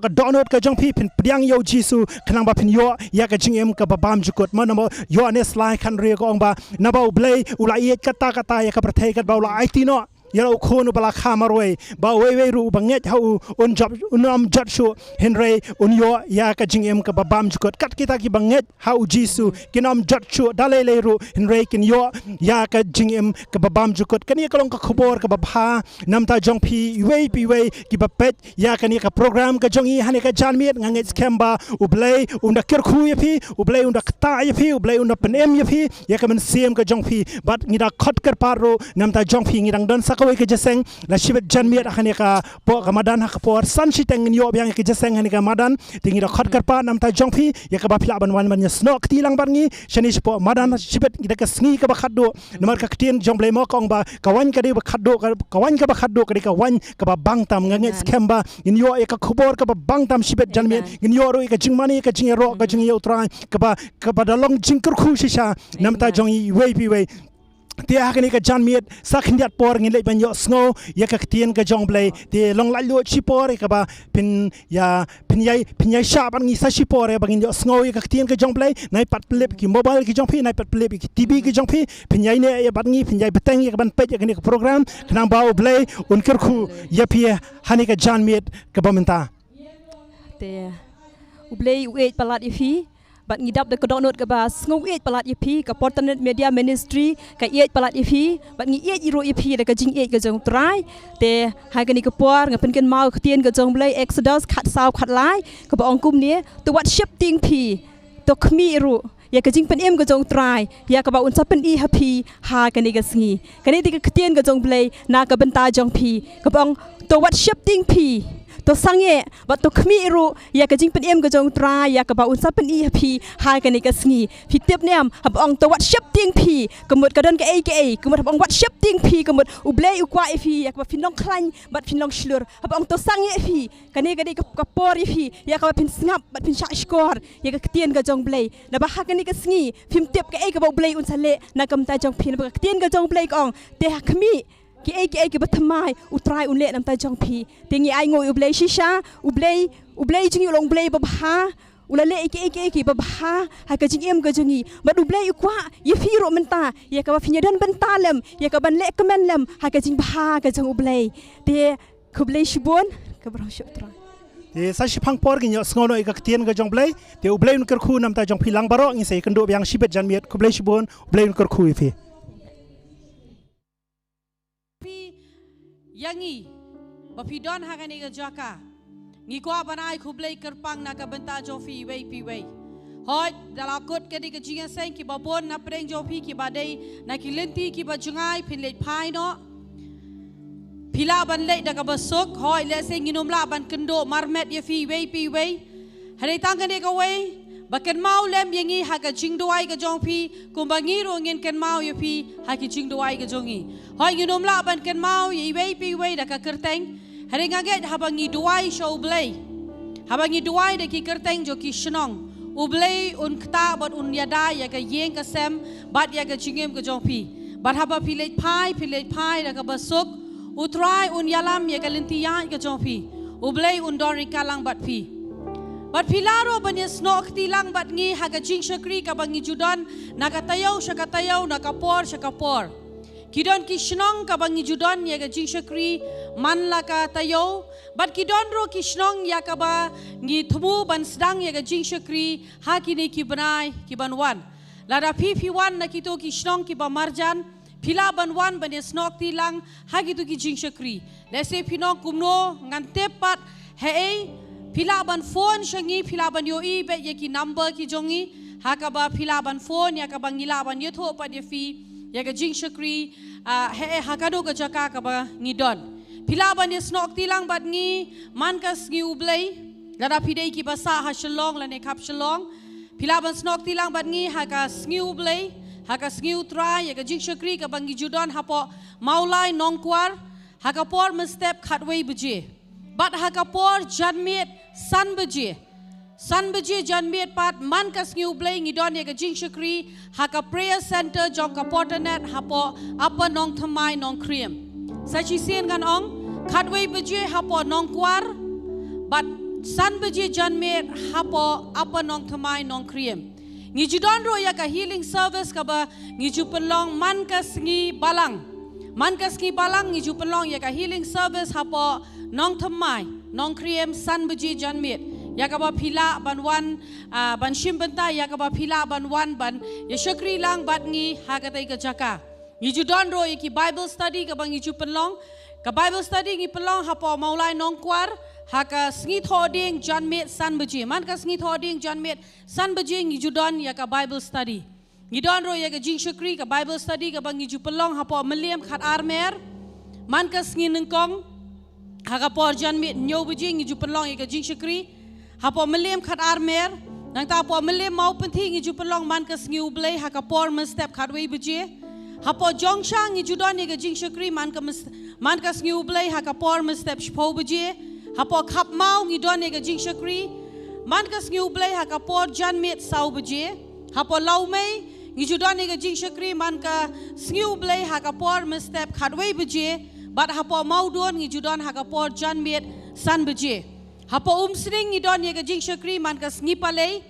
ka download ka jong pi pin pediang yo jisu kanang ba pin yo ya ka jingem ka ba bam jukot man mo yo ne slide kan re ko ba na ba blei ula yet kata ya ka prathai ka ba ula it no ya lo khonu bala khamarwe ba we ru banget hau un job unam jat shu henry un yo ya ka jingem ka babam jukot kat kita ki banget hau jisu kinam jat shu dalele ru henry kin yo ya ka jingem ka babam jukot kani ka long ka khobor ka babha namta jong pi we ki bapet ya kani ka program ka jongi hane ka janmiet nganget skemba u blei unda kirkhu ya pi u blei unda kta ya pi u blei unda penem ya pi ya ka men sim ka jong pi bat ngida khot kar paro namta jong pi ngidang don sak ke jaseng la shibet janmiet akhane ka po kamadan ha por san shiteng yo byang ke jaseng hani ka madan tingi da khot karpa nam ta jongpi ya ka ba phla ban wan man snok tilang barngi shani po madan shibet ngida ka sngi ka ba khaddo namar ka ktien jomble mo kong ba kawan ka de ba khaddo kawan ka ba khaddo ka wan ka ba bang tam ngange skemba in yo ka khobor ka ba bang tam shibet janmiet in yo ro ka jingmani ka jingero ka jingi utrai ka ba dalong jingkur khu shisha nam ta jongi we Tia hakani ka janmiet sakhindiat por ngin lei ban yo sngo ya ka tien ka jong blei te long lai lo chi por ka ba pin yai sha ban ngi sa chi por ya bangin yo sngo ya ka tien ka jong blei nai pat plep ki mobile ki jong phi nai pat plep ki tv ki jong phi pin yai ne ya ban ngi pin yai beteng ya ban pet ya ka program kanang ba blei un ker khu ya pi hani ka janmiet ka bamenta te blei wait palat ifi bat ngidap de kodonot ka ba sngo et palat ipi ka Potternet media ministry ka et palat ipi bat ngi et iro ipi de ka jing et ka jong trai te hai ka ni ka por nga pen ken mau ktien ka jong blei exodus khat saw khat lai ka ba ong kum ni to what shifting pi to khmi ru ya ka jing pen em ka jong trai ya ka ba un sa pen i happy ha ka ni ka sngi ka ni ti ka ktien ka jong blei na ka benta jong pi ka ba ong to what shifting pi to sange ba to khmi ru ya ka jing pen em ka jong tra ya ka ba un sa pen i phi ha ka ni ka sngi phi tep nem hab ong to what shifting phi kemut ka don ka ai kemut hab ong what shifting phi kemut u blei u kwa phi ya ka ba phin long khlain bat phin long shlur hab ong to sange phi ka ni ka por phi ya ka ba phin snap bat phin sha skor ya ka tien ka jong blei na ba ha ka ni ka sngi phim tep ka ai ka ba blei un sa le na kam ta jong phi na ba ka tien ka jong blei ka ong te ha khmi ki ai ki bathamai utrai unle nam ta jong phi tingi ai ngoi ublei shisha ublei jingi long blei babha ulale ki babha ha ka jing em ka jingi ba ublei kwa ye fi ro menta ye ka ba phinya dan benta lem ye ka ban le kemen lem ha ka jing bha ka jong ublei te kublei shibon ka bro shop tra te sa shipang por gi sngono ka tien ka jong blei te ublei un ker khu nam ta jong phi lang baro ngi sei kendo byang shibet janmiet kublei shibon ublei un ker khu ifi yangi bapidon hakani ga jaka ngi kwa banai khublei kerpang na ka benta jofi wei pi wei hoi dalakot ke diga jinga sen ki babon na preng jofi ki badai na ki lenti ki bajungai pinlet pai no pila ban le daga basok hoi le sen nginom la ban kendo marmet ye fi wei pi wei hari tangane ka wei baken mau lem yangi haga jingdoai ga jongpi kumbangi ro ngin ken mau ye pi haki jingdoai ga jongi hoi nginom la ban ken mau ye wei pi wei da ka kerteng hari ngaget habangi duai show blei habangi duai de ki kerteng jo ki Shillong u blei un kta bot un yada ya ka yeng ka sem bat ya ka jingem ga jongpi bat haba pilet pai da ka basuk u try un yalam ya ka lenti ya ga jongpi Blei undori kalang bat pi. Bat pilaro banya snok tilang bat ngi haga jing syakri ka bangi judan nakatayaw syakatayaw nakapor syakapor. Kidon ki Shnong ka bangi judan ya ga jing syakri man la ka tayaw. Bat kidon ro ki Shnong ya ka ba ngi thumu ban sedang ya ga jing syakri ha kini ki banai ki banwan. Lada pi wan na kito ki Shnong ki ba marjan pila banwan banya snok tilang ha gitu ki jing syakri. Lese pinong kumno ngan tepat hei pila ban phone shangi pila ban yoi be ye ki number ki jongi hakaba pila ban phone ya ka bangila ban yetho pa de fi ya ka jing syakri he hakado ka jaka ka ba ngidon pila ban snok tilang bat ngi man ka Sngewbha lada pidei ki basa ha Shillong la ne kap Shillong pila ban snok tilang bat ngi ha ka Sngewbha ha ka Sngewbha ya ka jing syakri ka bangi judon hapo maulai Nongkhryiem hakapor mestep khatwei buje bat hakapor janmet san buje janmet pat man ka Sngewbha ngidon ya ka jing syakri haka prayer center jong ka Potternet hapo apa Nongthymmai Nongkhryiem sachi sien kan ong khatwei buje hapo Nongkhryiem bat san buje janmet hapo apa Nongthymmai Nongkhryiem ngijudon ro ya ka healing service ka ba ngijupelong man ka Sngewbha man ka Sngewbha ngiju pelong ya ka healing service hapo Nongthymmai Nongkhryiem san biji janmit ya ka ba phila banwan ban shimbenta ya ka ba phila banwan ban ya syakri lang bat ngi ha ka tai ka jaka ngiju don ro ki Bible study ka bang ngiju pelong ka Bible study ngi pelong hapo maulai Nongkhryiem ha ka Sngi thoding janmit san biji man ka Sngi thoding janmit san biji ngiju don ya ka Bible study ngidon ro ya ka jing syakri ka Bible study ka bang ngiju pelong hapo meliam khat armer man ka Sngi nengkong ha ka por janmit nyo biji ngiju pelong ya ka jing syakri hapo meliam khat armer nang ta po meliam mau penthi ngiju pelong man ka Sngewbha ha ka por mestep khatwei biji hapo jongsha ngiju don ya ka jing syakri man ka Sngewbha ha ka por mestep shpo biji hapo khap mau ngidon ya ka jing syakri man ka Sngewbha ha ka por janmit sau biji hapo laumei ngijudon ni ka jing syakri man ka Sngewbha ha ka por mestep khatwei buje bat hapo maudon ngijudon ha ka por janmit san buje hapo umsring ngidon ni ka jing syakri man ka Sngewbha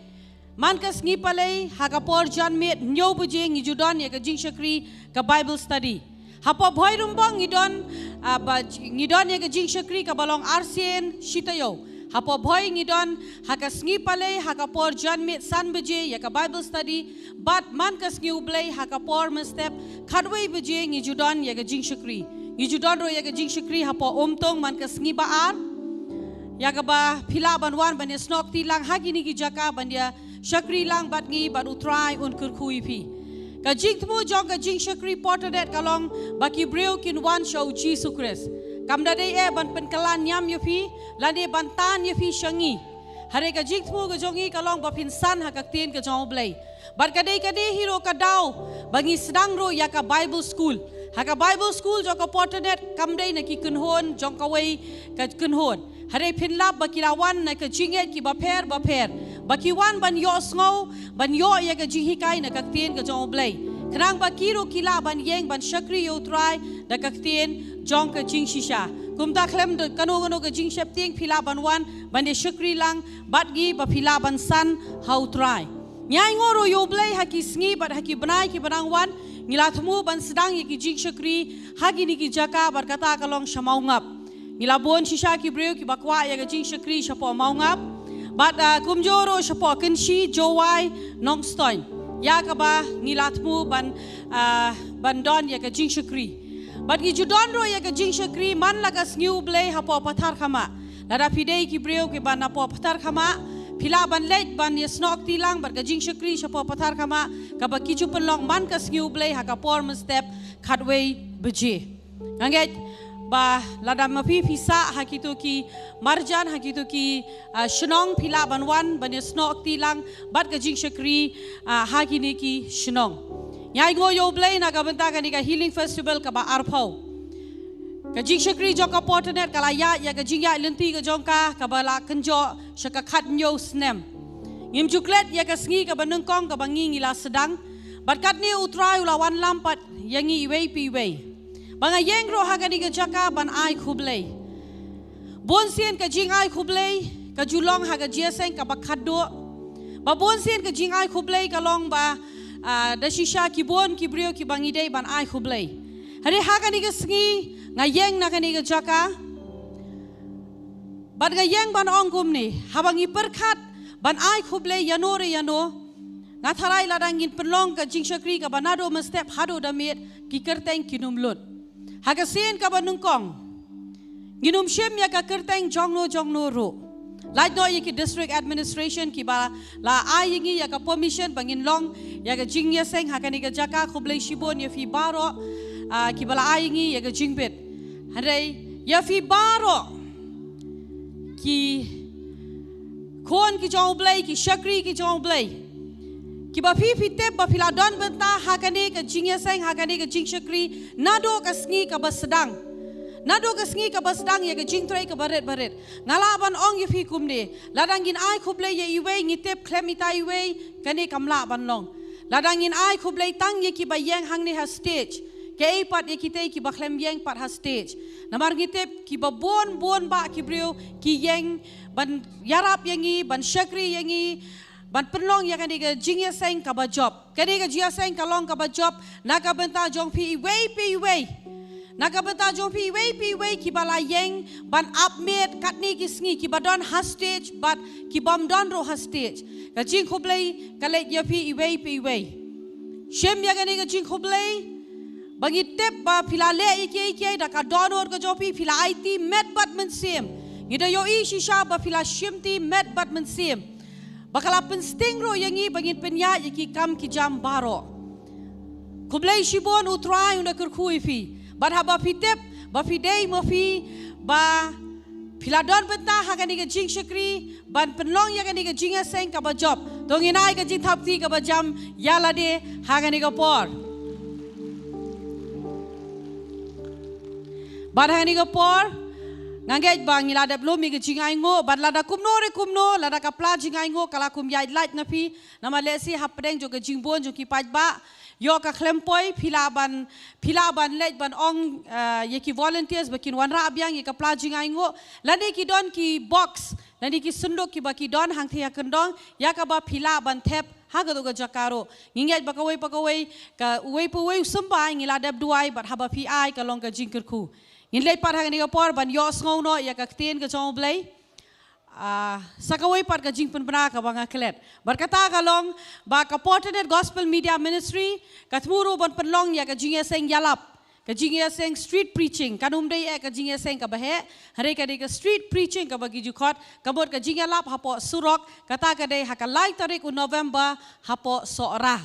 ha ka por janmit nyo buje ngijudon ni ka jing syakri ka Bible study hapo bhoi rumbong ngidon ni ka jing syakri ka balong arsien shitayo hapo bhoi ngidon haka Sngewbha haka por janmit san buje ya ka Bible study bat man ka Sngewbha haka por mestep khatwei buje ngijudon ya ka jing syakri ngijudon ro ya ka jing syakri hapo omtong man ka Sngewbha ar ya ka ba phila banwan ban snok ti lang hagini ki jaka ban dia syakri lang bat ngi bat utrai un kurkhui phi ka jing tmu jong ka jing syakri Potternet kalong baki breu kin wan show Jesus Christ kamda dei ban penkalan nyam yofi lade bantan yofi shangi hare ka jik thu ka jongi kalong ba pinsan ha ka tien ka jong Blei bar ka dei hiro ka daw bangi sedang ro ya ka Bible school ha ka Bible school jong ka Potternet kamdei na ki kunhon jong ka wei ka kunhon hare pinlap ba kilawan na ka jinget ki ba pher baki wan ban yo sngo ban yo ya ka jihikai na ka tien ka jong Blei Kenang ba kiro kila ban yeng ban syakri yo try da ka tien jong ka jing shisha kumta klem de kano ka jing shep tieng phila ban wan ban de syakri lang bat gi ba phila ban san how try nyai ngoro yo Blei haki sngi bat haki banai ki banang wan ngila thumu ban sedang ki jing syakri hagi ni ki jaka bar kata kalong shamau ngap ngila bon shisha ki breu ki bakwa ya ka jing syakri shapo mau ngap bat kumjoro shapo kenshi jowai nongstoin ya ka ba ngilatmu ban don ya ka jing syakri bat gi judon ro ya ka jing syakri man la ka Sngewbha hapo pathar khama lada pidei ki breu ki ban hapo pathar khama phila ban leit ban ya snok tilang bat ka jing syakri hapo pathar khama ka ba ki pelong man ka Sngewbha ha ka por mestep khatwei buje anget ba lada mapi pisa hakitu ki marjan hakitu ki Shillong phila banwan ban snok tilang bat ka jing syakri hakini ki Shillong nyai go yo Blei na ka benta ka ni ka healing festival ka ba arphau ka jing syakri jong ka Potternet kala ya ka jing ya lenti ka jong ka ba la kenjo syaka khat nyo snem ngim juklet ya ka sngi ka banengkong ka bangi ngila sedang bat kat ni utrai ulawan lampat yangi iwei pi wei banga yengro hagani ga jaka ban ai khublei bon sien ka jingai khublei ka julong ha ka jiaseng ka bakhado ba bon sien ka jingai khublei ka long ba da shisha ki bon ki brio ki bangidei ban ai khublei hare ha ka ni ka sngi ngayeng na ka ni ka jaka ban ngayeng ban ongkum ni habangi perkhat ban ai khublei yanore yano ngatharai ladangin penlong ka jingshakri ka banado mestep hado damit ki kerteng kinum lut ha ka sien ka banungkong nginum shem ya ka kerteng jongno ro Like no yaki district administration ki ba la ayingi ya ka permission bangin long ya ka jingya seng hakani ka jaka khublei shibon ya fi baro ki ba la ayingi ya ka jingbet handai ya fi baro ki kon ki jong blei ki shakri ki jong blei ki ba fi tep ba fila don benta hakani ka jingya seng hakani ka jing shakri nado ka sngi ka ba sedang Nado ka sngi ka basdang ya ka jingtrai ka baret ngalaban ong ya fi kumne ladangin ai khublei ya iwe ngitep klem ita iwe kane kamla ban long ladangin ai khublei tang ya ki bayang hang ne ha stage Kaei pat ya kita ki ba klem yang pat ha stage namar ngitep ki ba bon ba ki brio ki yang ban yarap yangi ban shakri yangi ban penlong ya kane ka jingya seng ka ba job kane ka jia seng ka long ka ba job naka benta jong pi iwe Nakabenta jong pi wei ki bala yeng ban upmate katni ki sngi ki badon hostage but ki bom don ro hostage ka jing khublei ka le ya pi wei shem ya gani ka jing khublei bangi tep ba phila le ike da ka donor ka jopi phila it met bat men sim ngida yo I shisha ba phila shimti met bat men sim bakala pen sting ro yangi bangin penya yaki kam ki jam baro khublei shibon utrai una kurkhui fi But haba fitep, ba fidei mofi, ba filadon benta hakani ka jing shakri, ban penlong ya kani ka jing aseng ka ba job. Tonginai ka jing thapti ka ba jam yalade hakani ka por. Ban hakani ka por, ngangej bang ilada belum mi ka jing aingo, ban lada kumno, lada ka pla jing aingo kala kum yai light napi, nama lesi hapdeng jo ka jing bon jo ki paj ba. Yo ka klempoi pilaban lej ban ong yeki volunteers bakin wanra abyang yeka plajing aingo lani ki don ki box lani ki sundok ki baki don hang thia kendong ya ka ba pilaban tap haga do jakaro ngingej bakawai ka uwei sumba ngila dab duai bat haba pi ai ka long ka jingkerku ngilei par hang ni ka por ban yo sngono ya ka ten ka jong blei sakawai pat ka jing penbena ka banga klet berkata kalong ba ka Potternet Gospel Media Ministry katmuru ban penlong ya ka jing seng yalap ka jing seng street preaching kanum dei ka jing seng ka bahe hare ka de ka street preaching ka bagi jukot ka bot ka jing yalap hapo surok kata ka dei hakalai tarik November hapo soora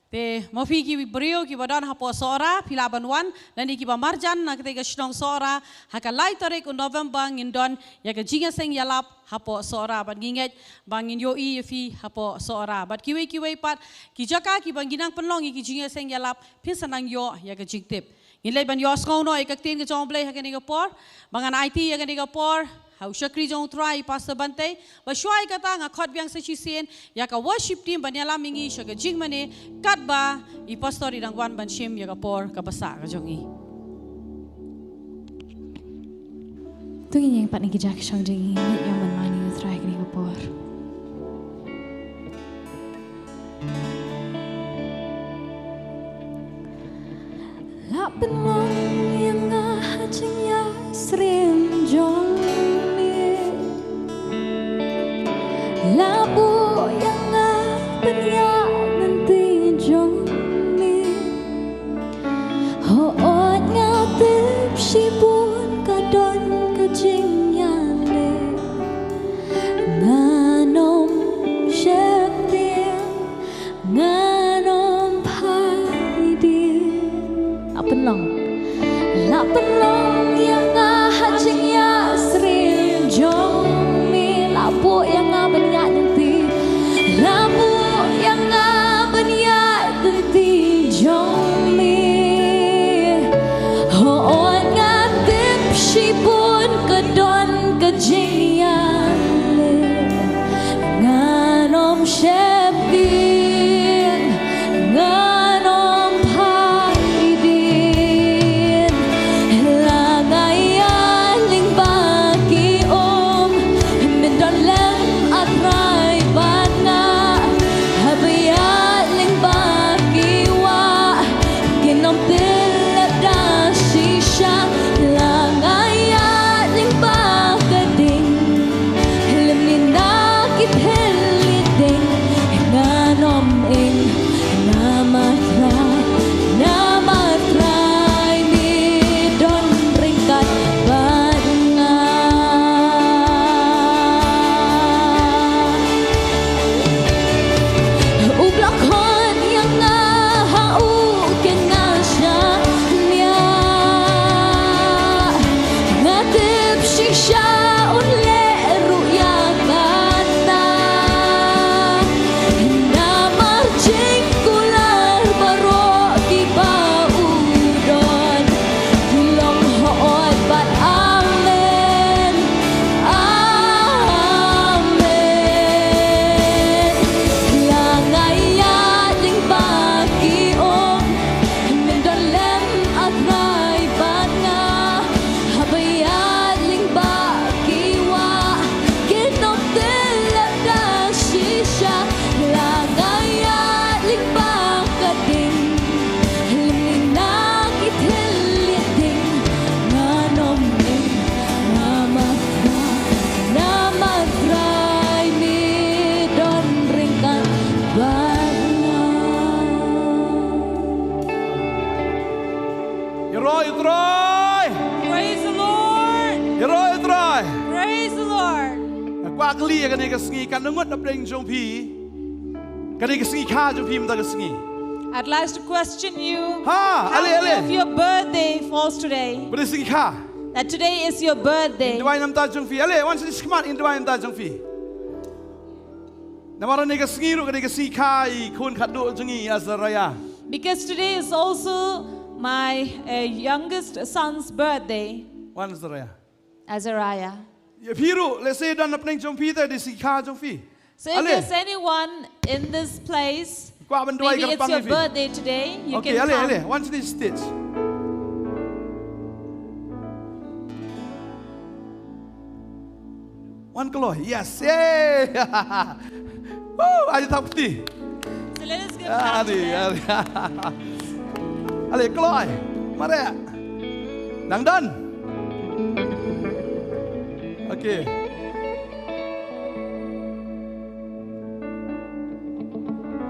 te mofi ki brio ki badan hapo soora pilaban wan dan ki ba marjan na kete ka Shillong soora hakalai tarik November ngindon ya ka jinga seng yalap hapo soora ban ginget bangin yo I fi hapo soora bat kiwe pat ki jaka ki banginang penlong ki jinga seng yalap pisanang yo ya ka jingtip ngilai ban yo skono ikak tin ka jong blei hakani ka por bangan IT ya ka por How shakri jong try Pastor Bantei, ba shuai kata nga khot biang sa chisien ya ka worship team banyala mingi sya ka jing mane kat ba I pastor idang wan ban shim ya ka por ka basa ka jong I. Tungin yang pat ni kijak shang jing yang ban mani try kini ka por. La penong yang ngahajing ya srim jong Labu yang banyak nanti jomi Hoot ngatip sibun kadon kejing yale Nganom syektiang nganom paidin Lapenong yang ngahajing ya sering jomi Labu yang banyak nanti Labu yang banyak nanti jomi Hoon ngatip sibun kedon kejingan Nganom syepin nganom paidin Langayan ling bagi Agli kan ni kesengi kan nungut na pring jong pi. Kan ni kesengi kha jong pi mta kesengi. I'd like to question you. Ha, How ale many ale. of your birthday falls today? Beri sengi kha. That today is your birthday. Indwai nam ta jong pi. Ale, wan sini skman indwai nam ta jong pi. Namara ni kesengi ru kan ni kesengi kha I kun khadu jongi azaraya. Because today is also my youngest son's birthday, Wan azaraya. Azariah. Ya piru, let's say dan na pring jong pi ta di si kha jong pi. So if there's anyone in this place, Kwa bandwai maybe it's gampang your ni. birthday today, you Okay, can ale come. ale. Wan sini stage. Wan keloy. Yes. Yay. Woo, aja tak putih. So let us give thanks to them. Ale keloy. Mari. Nang dan. Okay.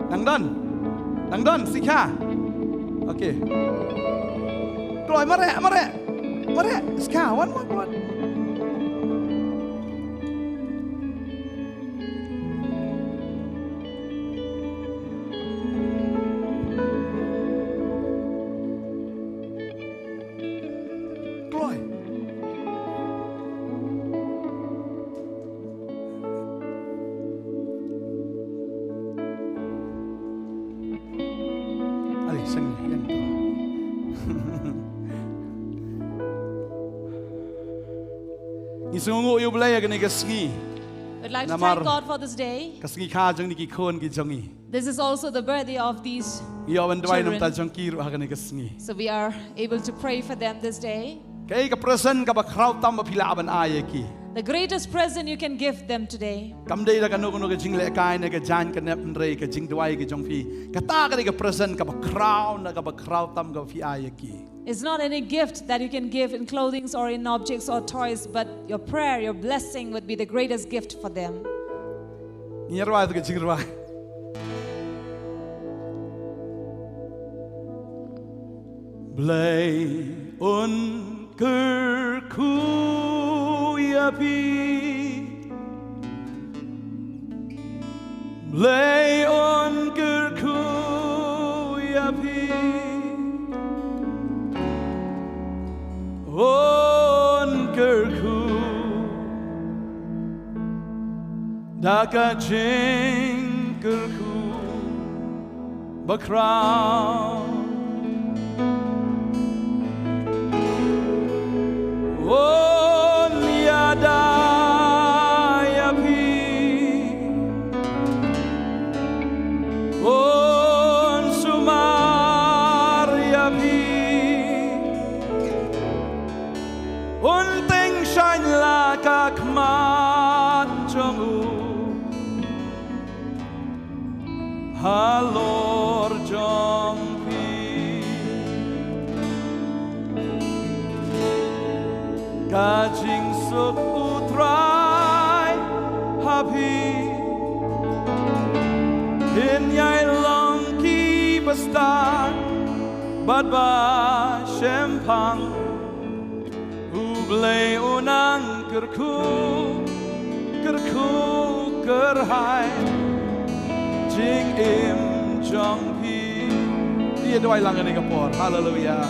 Nang dan sikha. Okay. Keloy mari. Sikha wan. Keloy. Ali sang yang tu. Ni sungu yo Blei kan ni kesengi. We'd like to Namar. thank God for this day. Kesengi kha jong ni ki khon ki jongi. This is also the birthday of these. Yo bandwai nam ta Children. jong ki ru ha kan ni kesengi. So we are able to pray for them this day. Kaei ka present ka ba kraw tam ba pila ban aye ki. The greatest present you can give them today. Kam dei la kanu kanu ka jing le kai na ka jan ka nep nrei ka jing dwai ki jong pi. Ka ta ka present ka ba kraw na ka ba kraw tam ka fi aye ki. It's not any gift that you can give in clothing or in objects or toys, but your prayer, your blessing would be the greatest gift for them. Ni rwa ka jing rwa. Blei un kerku ya pi. Blei un kerku ya pi. Un kerku daka jing kerku bakrau. On yada ya pi. On sumar ya pi. On teng shine la ka kmat jongu. Halor jong pi. Kajing suk utrai happy. In yai long ki basta bad ba shempang. Blei unang kerku kerhai jing im jong pi. Dia doi lang ni kapor. Hallelujah.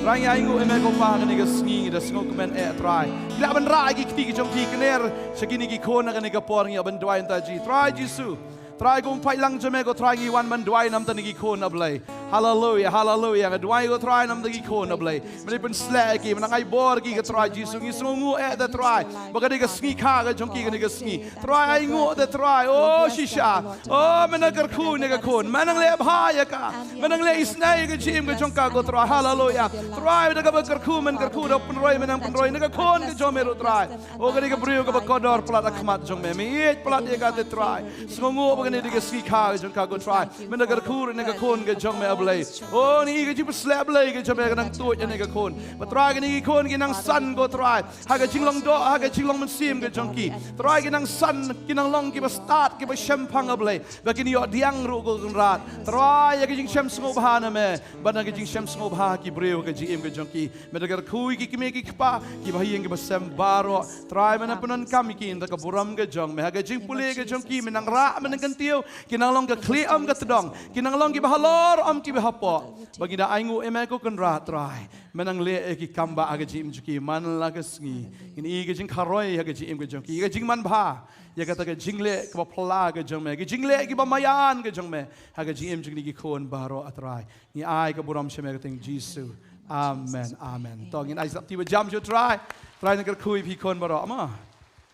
Rang ya ingu eme ko pa ni gasngi da sngo kemen try. Ila ban ra gi kti jong pi kner sakini gi khona ni kapor ngi ban doi ta ji. Try Jisu. Try gum pai lang jame ko try gi wan man doi nam ta ni gi khona Blei. Hallelujah, hallelujah. Ngadwai ko try nam dagi ko na Blei. Mani pun slack ki manangai bor ki ka try Jisu ngi sungu the try. Bagadi ka sngi kha ka jongki ka ni ka sngi. Try ai ngo the try. Oh shisha. Oh managar khu ne ka khon. Manang le bhaya ka. Manang le isnai ka jim ka jongka ko try. Hallelujah. Try da ka ba khu man khu da pun roi manang pun roi ne ka khon ka jomero try. Oh gadi ka brio ka ba kodor plat akhmat jong me. Mi et plat ye ka the try. Sungu bagani ka sngi kha ka jongka ko try. Managar khu ne ka khon ka jong me Blei. Oh ni ke jipa slap Blei ke jame kanang tuat ya ni ke kon. Patrai ke ni kon kinang san go try. Haga jinglong do haga jinglong mensim ke jongki. Try kinang san kinang long ki ba start ki ba shempang Blei. Ba kini yo diang ru go rat. Try ya ke jing shem Sngewbha na me. Ba na ke jing shem Sngewbha ki breu ke jim ke jongki. Me dagar kui ki me ki kpa ki ba hieng ki ba sem baro. Try mana penon kami ki inda ka buram ke jong me haga jing pule ke jongki menang ra menang kentiu kinang long ke kli am ke tedong. Kinang long ki ba halor am ki ba hapo. Bagi da aingu eme ko kan rat try. Menang le ki kamba aga jim juki man la ke sngi. Ini ke jing kharoi haga jim ke jongki. Ke jing man bha. Ya kata ke jingle ke ba pla ke jong me. Ke jingle ki ba mayan ke jong me. Haga jim juki ki kon baro atrai. Ni ai ke buram sheme ke ting Jesu. Amen. Amen. Tong in ai sap ti ba jam jo try. Try nak kui pi kon baro ama.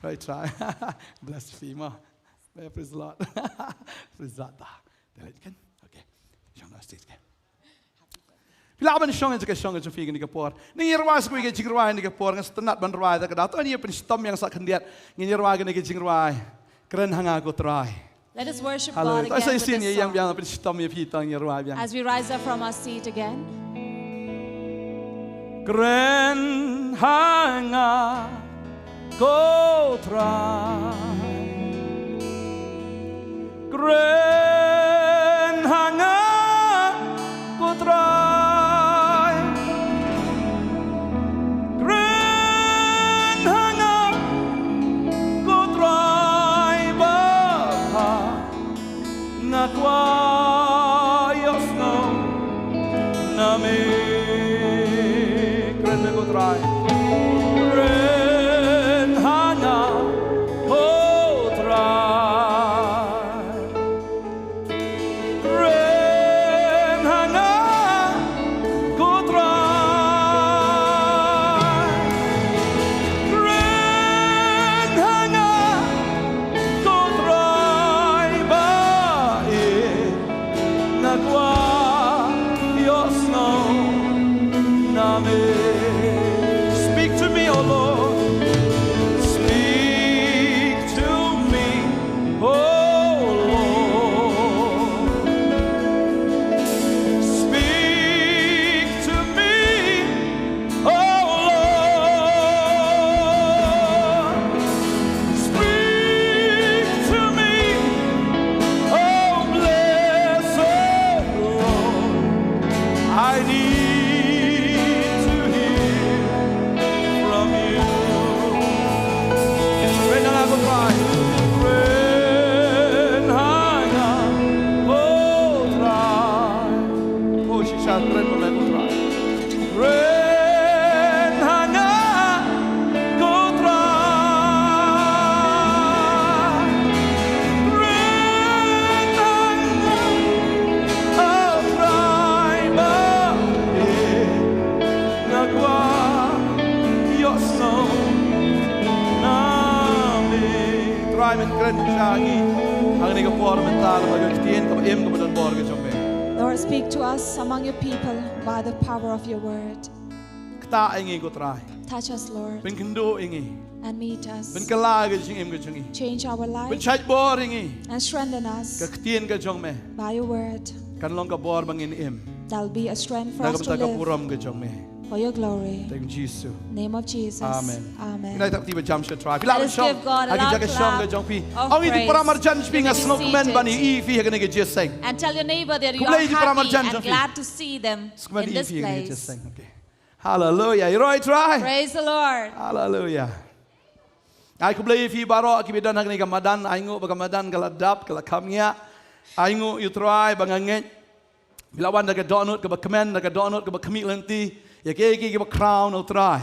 Right try. Blasphemer. Praise the Lord. Praise the Lord. Kan? Okay. Shang na stage kan. Pilaban shong en shong en fi ni kapor. Ni yerwa sku ke jingrwa ni kapor ngas tenat ban rwa ta kada to ni pen stom yang sak kendiat. Ni yerwa ke ni ke jingrwa. Keren hanga ko try. Let us worship God again As I with sing this yang song. yang pen stom ye pi tang yerwa yang. As we rise up from our seat again. Keren hanga ko try. Keren hanga ko try. Keren hanga ko try ba ngakwa yosno name keren ko try. Keren hanga ko try. Speak to me, O Lord. Speak to me, O Lord. Speak to me, O Lord. Speak to me, O blessed Lord. I need Lord, speak to us among your people by the power of your word. Touch us, Lord, and meet us. Change our life and strengthen us by your word. That'll be a strength for us to live for your glory. In Jesus. Name of Jesus. Amen. Amen. Let us give God a loud clap of praise. And tell your neighbor that you are happy and glad to see them in this place. Hallelujah. Praise the Lord. Hallelujah. Ai ku Blei fi baro ki bidan hagni kamadan aingu bagamadan kaladap kalakamnya aingu utrai banganget bilawan daga donut ke bakmen daga donut ke bakmi lenti ya ke crown utrai.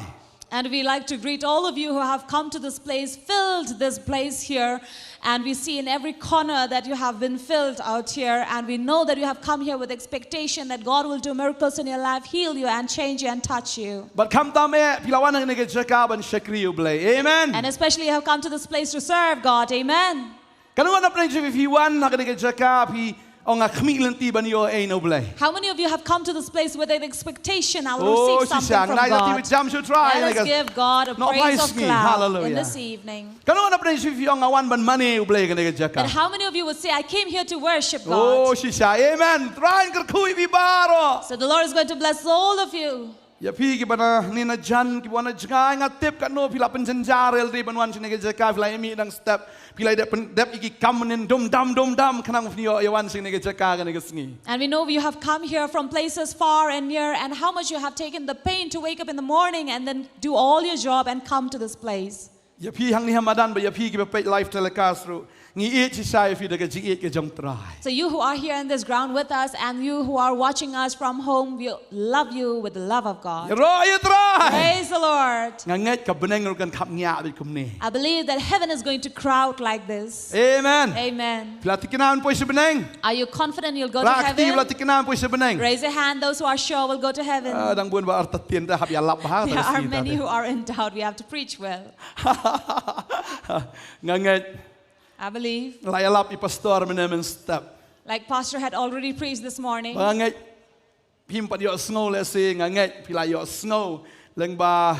And we like to greet all of you who have come to this place, filled this place here. And we see in every corner that you have been filled out here. And we know that you have come here with expectation that God will do miracles in your life, heal you and change you and touch you. But come tame pilawan hagni ke jakab and shakri Blei. Amen. And especially you have come to this place to serve God. Amen. Kanuan na pneng if he wan hagni ke jakab he Onga khmi lenti ban yo ai no blei. How many of you have come to this place with an expectation I'll Oh, receive something sisang from nai God? ti jam should try. Let us give God a No praise mais of ngi. cloud in Hallelujah. this evening. Kano na pren si onga wan ban mani u blei kane But jaka. how many of you would say, I came here to worship Oh, God? sisa. Amen. Try ker kui bi baro. So the Lord is going to bless all of you. Ya pi ki bana ni na jan ki bana jkai ngatip ka no pila penjenjarel di banwan sini ke jaka pila emi dang step pila dep iki kamenin dum dam kanang fnio yawan sini ke jaka kan ke sngi. And we know you have come here from places far and near, and how much you have taken the pain to wake up in the morning and then do all your job and come to this place. Ya pi hang ni hamadan ba ya pi ki pe live telecast ru ngi e chi sai fi de ke ji ke jong try. So you who are here in this ground with us and you who are watching us from home, we love you with the love of God. Ya ro ya try. Praise the Lord. Nganget ka beneng ru kan khap nya bi kum ni. I believe that heaven is going to crowd like this. Amen. Amen. Pila tikinan po se beneng. Are you confident you'll go to Rakti pila heaven? tikinan po se beneng. Raise your hand, those who are sure will go to heaven. Dang bun ba arta tien da hab ya lap ha. There are many who are in doubt. We have to preach well. Nganget I believe, laya lap I pastor menemen step. like Pastor had already preached this morning, Nganget pim pa yo snow le se nganget pila yo snow leng ba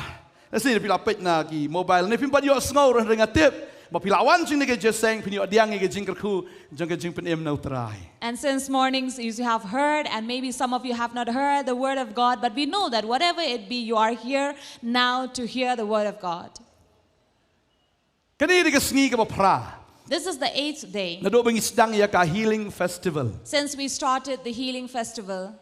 le se pila pet na ki mobile ne pim pa yo snow ro ngatip ba pila wan sing ne ke just saying pin yo diang ke jing ku jong ke jing pin em no try. and since mornings you have heard, and maybe some of you have not heard the word of God, but we know that whatever it be, you are here now to hear the word of God. Kani ke sngi ke ba pra. This is the 8th day Na do bang isdang ya ka healing festival. since we started the healing festival.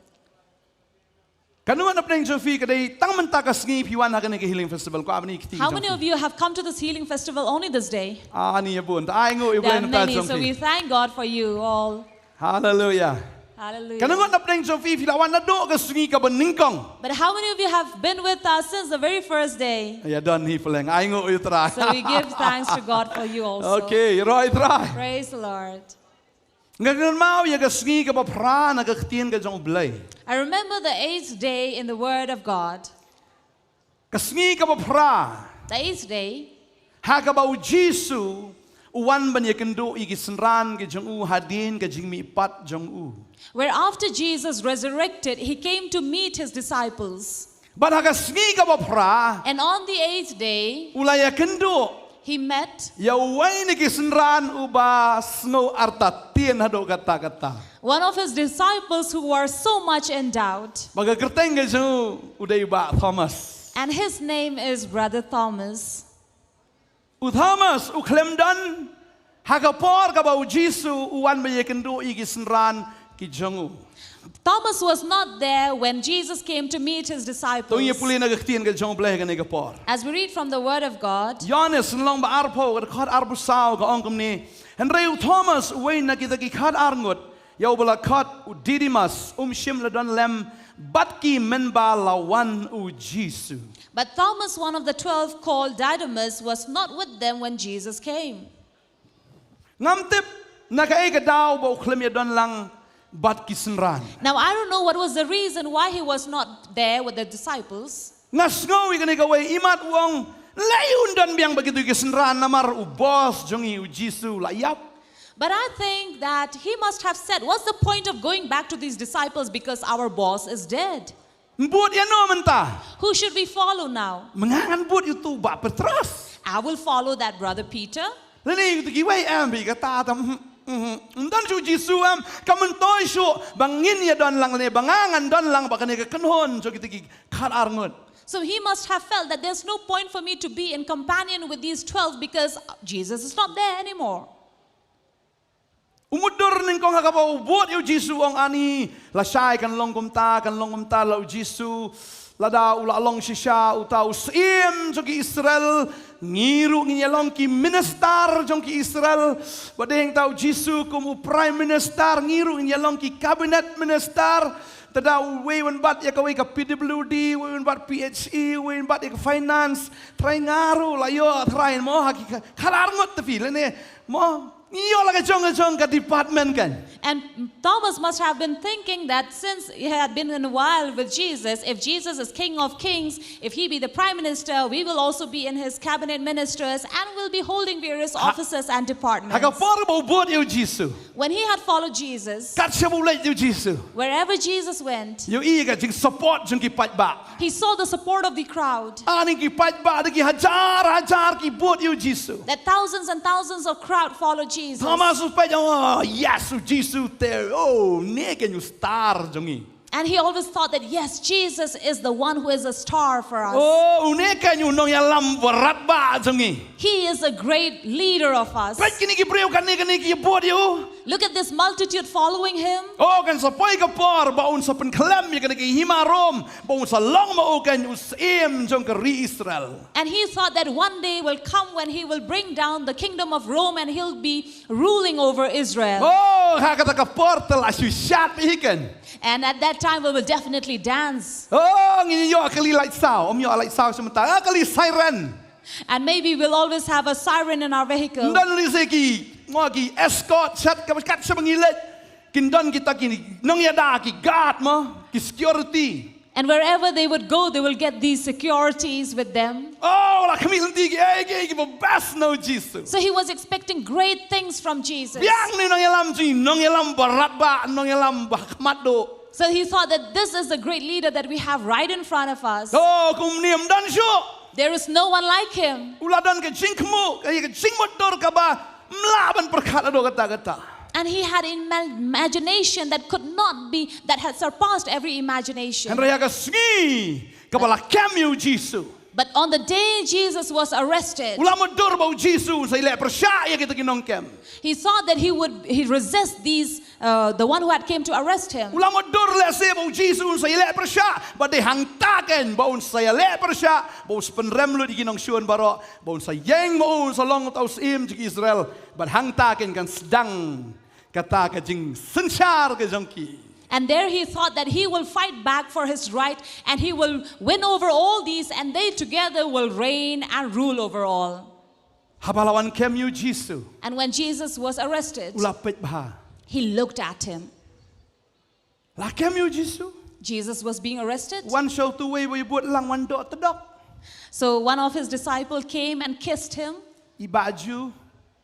Kanu na pneng Sophie kadai tang man ta ka sngi piwan ha ke healing festival ko abni kiti. How many of you have come to this healing festival only this day? Ani ya bun. Ai ngo There are iblen ta many, so we Sophie. thank God for you all. Hallelujah. Hallelujah. Kanu na pneng Sophie pilawan na do ka sngi ka ban ningkong. But how many of you have been with us since the very first day? Ya don hi peleng. Ai ngo u try. So we give thanks to God for you also. Okay, right try. Praise the Lord. Ngayon mau ya ka sngi ka ba pra na ka tien ka jong Blei. I remember the 8th day in the Word of God. Ka sngi ka ba pra. The 8th day, Ha ka ba u Jesu uwan ban ya kendo igi senran ke jong u hadin ka jing mi pat jong u. where after Jesus resurrected, he came to meet his disciples. But ha ka sngi ka ba pra. And on the 8th day, Ulay ya kendo. he met Ya way ni kisenran uba snow arta tien hado kata. one of his disciples who were so much in doubt. Baga kerteng ke jong uday ba Thomas. And his name is Brother Thomas. U Thomas u klemdan hakapor ka ba u Jesu uwan ba ya kendo igi senran ki jong u. Thomas was not there when Jesus came to meet his disciples. Tong ye puli na gtien ke jong Blei ka ne kapor. As we read from the Word of God, Johannes long ba arpo ka khat arpo sao ka ongkom ni. Henry Thomas way na kita ki khat arngot. Yau bala khat u Didymus shim la don lem bat ki men ba lawan u Jesu. but Thomas, one of the 12 called Didymus, was not with them when Jesus came. Ngam tip na ka e ka daw ba u klem ya don lang bat ki senran. Now, I don't know what was the reason why he was not there with the disciples. Ngas ngawi ka ne ka way imat wong layun don biang begitu ki senran namar u boss jongi u Jesu la yap. But I think that he must have said, what's the point of going back to these disciples because our boss is dead? Mbut ya no menta. Who should we follow now? Mengangan but itu ba Petrus. I will follow that brother Peter. Lani itu ki way am bi ka ta tam. Dan su Jesu am kamen toy su bangin ya don lang le bangangan don lang ba kane ka kanhon so kita ki khat arngot. So he must have felt that there's no point for me to be in companion with these 12 because Jesus is not there anymore. Umudur ning kong hakabaw buot yu Jesu ang ani lasay kan longkom ta la u Jesu lada ula long sisya utau sim jong ki Israel ngiru nginya long ki minister jong ki Israel badeng tau Jesu kum prime minister ngiru nginya long ki cabinet minister tada we wen bat ya kawai ka PWD we wen bat PHE we wen bat ya finance try ngaru la yo try mo hakika kalar ngot te fil ne mo iyo la ka jong ka department kan. And Thomas must have been thinking that since he had been in a while with Jesus, if Jesus is King of Kings, if he be the Prime Minister, we will also be in his cabinet ministers and will be holding various offices and departments. Haka por bo buot yu Jesu. When he had followed Jesus, Kat siya mulai yu Jesus. wherever Jesus went, Yu iya ka jing support jing ki pat ba. he saw the support of the crowd. Ani ki pat ba ki hajar ki buat yu Jesus. That thousands and thousands of crowd followed Jesus. Thomas pa yang yes Jesus there. Oh, ne kan yu star jongi. And he always thought that, yes, Jesus is the one who is a star for us. Oh, ne kan yu nong yalam berat ba jongi. He is a great leader of us. Pat kini ki breu kan ne ki buat yu. Look at this multitude following him. Oh, kan sapoi ka por baun sa penklem ya kan ki hima Rom, baun sa long ma kan us em jong ka ri Israel. And he thought that one day will come when he will bring down the kingdom of Rome and he'll be ruling over Israel. Oh, ha kata ka por tel asu shat ikan. And at that time we will definitely dance. Oh, ngini yo akali light sao, yo light sao sementara akali siren. And maybe we'll always have a siren in our vehicle. Dan li seki ngogi escort chat ka kat sa bangilet. Kindon kita kini nong yada ki guard mo, ki security. And wherever they would go, they will get these securities with them. Oh, la kami lanti ki best no Jesus. So he was expecting great things from Jesus. Yang ni nong yalam berat ba, nong yalam bahmat do. So he thought that this is the great leader that we have right in front of us. Oh, kum niam dan syo. There is no one like him. Uladan ke jingkmu, ke jing motor ka ba mlaban perkhat ado kata-kata. And he had imagination that could not be, that had surpassed every imagination. And raya ka sngi kapala kamyu Jesus. But on the day Jesus was arrested, Ulam motor bau Jesus sa ile percaya kita kinongkem. he thought that he resist these, the one who had came to arrest him. Ulam motor le se bau Jesus sa ile percaya, but hangtaken bau sa ile percaya, bau spenrem lu di kinong syun baro, bau sa yeng bau sa long taus im di Israel, but hangtaken kan sedang kata ka jing senchar ke jongki. And there he thought that he will fight back for his right and he will win over all these and they together will reign and rule over all. Habalawan kamyu Jesus. And when Jesus was arrested, Ulapit bah. he looked at him. La kamyu Jesus. Jesus was being arrested. One show tu way we buat lang one dot tedok. So one of his disciples came and kissed him. Ibaju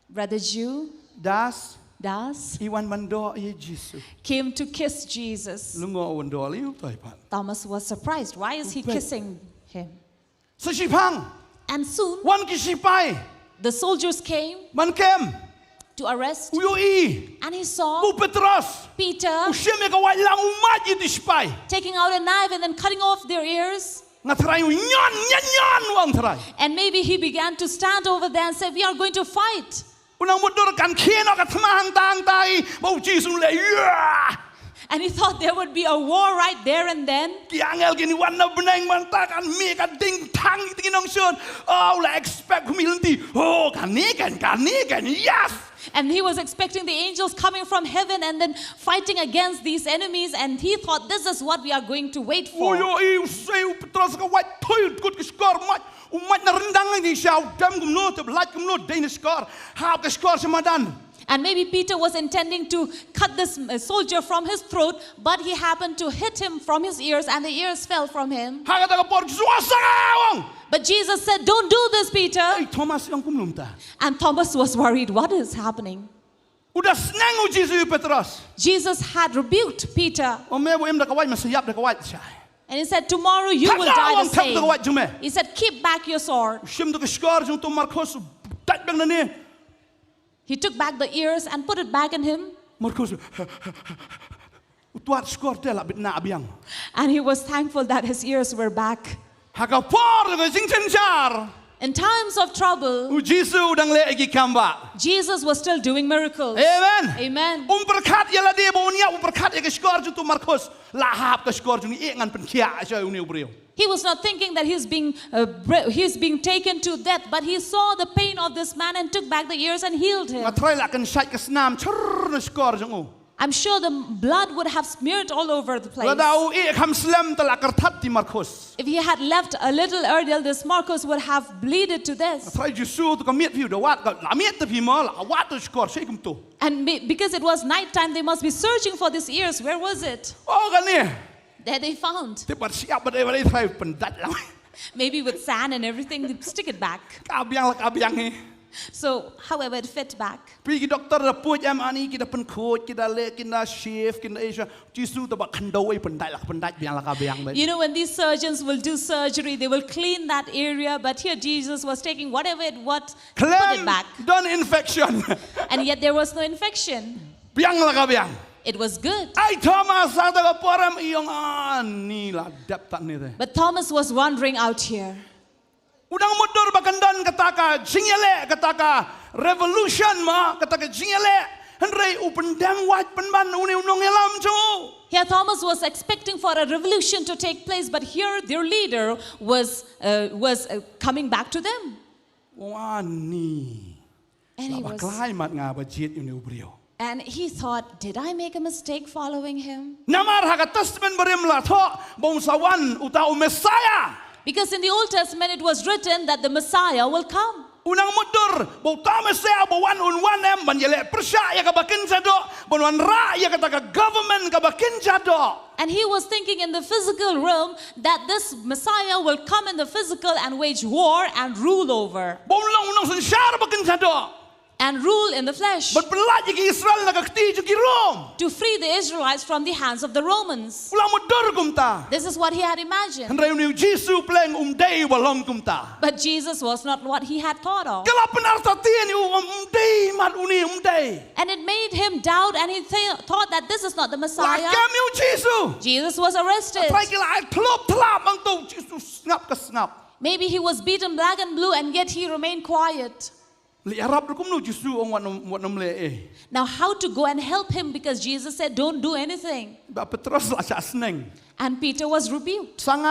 Brother Jew, das Iwan mando ye Jesus. came to kiss Jesus. Lungo wando liu tai pan. Thomas was surprised. Why is he kissing him? Sa sipang. And soon Wan ki sipai. the soldiers came Man kem. to arrest. Uyui. And he saw Bu Petros. Peter Usyame ka lang umat ye dispai. taking out a knife and then cutting off their ears. Ngatrai nyan wang trai. And maybe he began to stand over there and say, we are going to fight. Unang motor kan kino ka tmang tang tai. Bau Jesus le. And he thought there would be a war right there and then. Ki angel gini wana beneng mantakan me ka ding tang tinginong syun. Oh, la expect humility. Oh, kanikan, yes. And he was expecting the angels coming from heaven and then fighting against these enemies. And he thought, this is what we are going to wait for. Uyo iu seu Petros ka wat toy kut skor mat. Umat na rendang ni siya dam gumno te blat gumno de skor. Ha ka skor semadan. And maybe Peter was intending to cut this soldier from his throat, but he happened to hit him from his ears and the ears fell from him. Ha ka por suasawang. But Jesus said, don't do this, Peter. Ay Thomas yang kumlumta. And Thomas was worried, what is happening? Udah senang Jesus Petros. Jesus had rebuked Peter. O me bo em da ka wat masayap da ka wat siya. And he said, tomorrow you will die the Tang da ka wat same. jume. He said, keep back your sword. Sim da ka skor jung to Marcos tat bang na ni. He took back the ears and put it back in him. Marcos utuat skor te la bitna abiang. And he was thankful that his ears were back. Ha ka por da sing senchar. In times of trouble, U Jesus udang le igi kamba. Jesus was still doing miracles. Amen. Amen. Perkat ya la de bonia perkat ya skor jung to Marcos lahap ka skor jung i ngan pen kia sa uni ubreu. He was not thinking that he's being taken to death, but he saw the pain of this man and took back the ears and healed him. Matray la kan sait ka snam chur na skor jung u. I'm sure the blood would have smeared all over the place. La dau i kam slam ta la kartat ti Marcos. If he had left a little earlier, this Marcus would have bleeded to death. Matray Jesus tu ka miet piu da wat ka la miet te pi mo la wat tu skor sei kum tu. And because it was night time, they must be searching for these ears. Where was it? Oh kan ni. There they found. Te pat siap ba de trai pendat lang. Maybe with sand and everything, they stick it back. Ka biang la ka biang ni. So, however, it fit back. Pergi doktor dah puj ani kita pen coach kita le kita chef kita Asia jisu tabak kendoi pendai biang laka biang. You know, when these surgeons will do surgery, they will clean that area, but here Jesus was taking whatever it was, put it back. Done infection. And yet there was no infection. Biang laka biang. It was good. Ai Thomas ada ka poram iong ani la dap tak ni te. But Thomas was wandering out here. Udang mundur bakandan kataka jingele kataka revolution ma kataka jingele henry upendam wat penban uni unong elam jo. Here Thomas was expecting for a revolution to take place, but here their leader was coming back to them. Wani. And he was, climate nga bajit uni ubrio. and he thought, did I make a mistake following him? Namar haga testament berim la tho bong sawan utau Messiah. Because in the Old Testament it was written that the Messiah will come. Unang mudur bau Messiah bau wan unwan em banjele persya ya kabakin jado bonwan ra ya kataka government kabakin jado. And he was thinking in the physical realm that this Messiah will come in the physical and wage war and rule over. Bau long unang sensyar bakin jado. And rule in the flesh. Berbelat jiki Israel nakakti jiki Rome. To free the Israelites from the hands of the Romans. Ulang mudur kumta. This is what he had imagined. Henry uniu Jesu pleng umdei balong kumta. But Jesus was not what he had thought of. Kalapan artatian umdei mat uni umdei. And it made him doubt, and he thought that this is not the Messiah. Lakam yu Jesu. Jesus was arrested. Try kila ai tlop tlap ang tu Jesu ngap kesngap. Maybe he was beaten black and blue, and yet he remained quiet. Now how to go and help him, because Jesus said don't do anything. And Peter was rebuked. And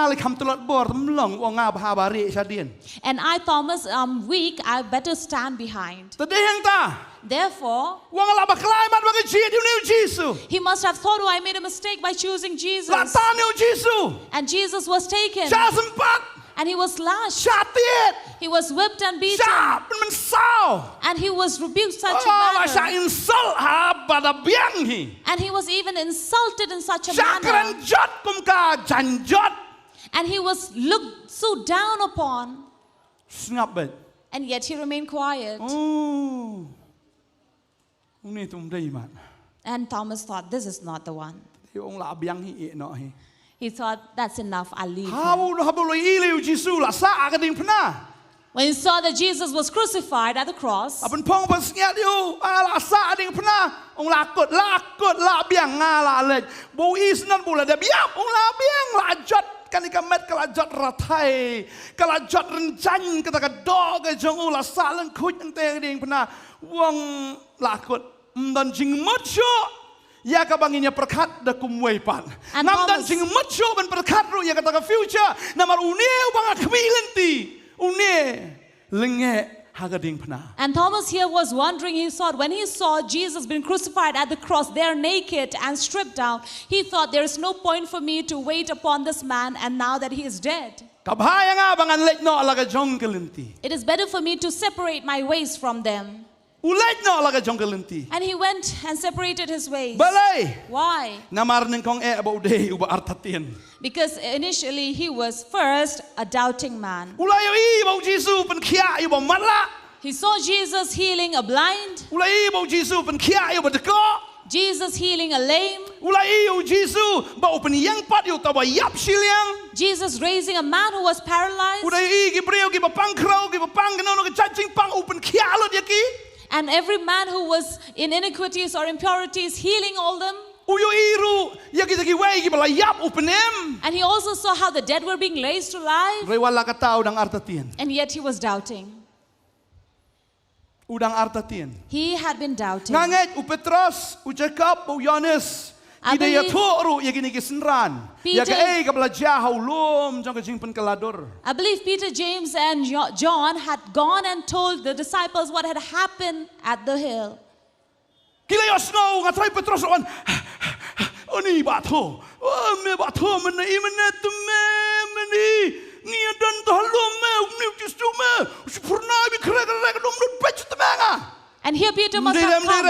I, Thomas, am weak, I better stand behind. Therefore, he must have thought, oh, I made a mistake by choosing Jesus. And Jesus was taken. And he was lashed. He was whipped and beaten. And he was rebuked such a manner. And he was even insulted in such a manner. And he was looked so down upon. And yet he remained quiet. And Thomas thought, this is not the one. He thought, that's enough, I'll leave him. When he saw that Jesus was crucified at the cross, kanika met kala jot ratai kala jot rencang kata dog jong ula salang kuj ente ding pernah wong lakut dan jing mucho ya kabanginya perkat da kumwei pan nam dan jing mucho ben perkat ru ya kata future namar une bang akmilenti une lenge hagading pernah. And Thomas here was wondering, he thought, when he saw Jesus being crucified at the cross, there naked and stripped down, he thought, there is no point for me to wait upon this man, and now that he is dead. It is better for me to separate my ways from them. And he went and separated his ways. Why? Because initially he was first a doubting man. He saw Jesus healing a blind. Jesus healing a lame. Jesus raising a man who was paralyzed. And every man who was in iniquities or impurities, healing all them. And he also saw how the dead were being raised to life. And yet he was doubting. He had been doubting. I believe Peter, James, and John had gone and told the disciples what had happened at the hill. And here Peter must have come.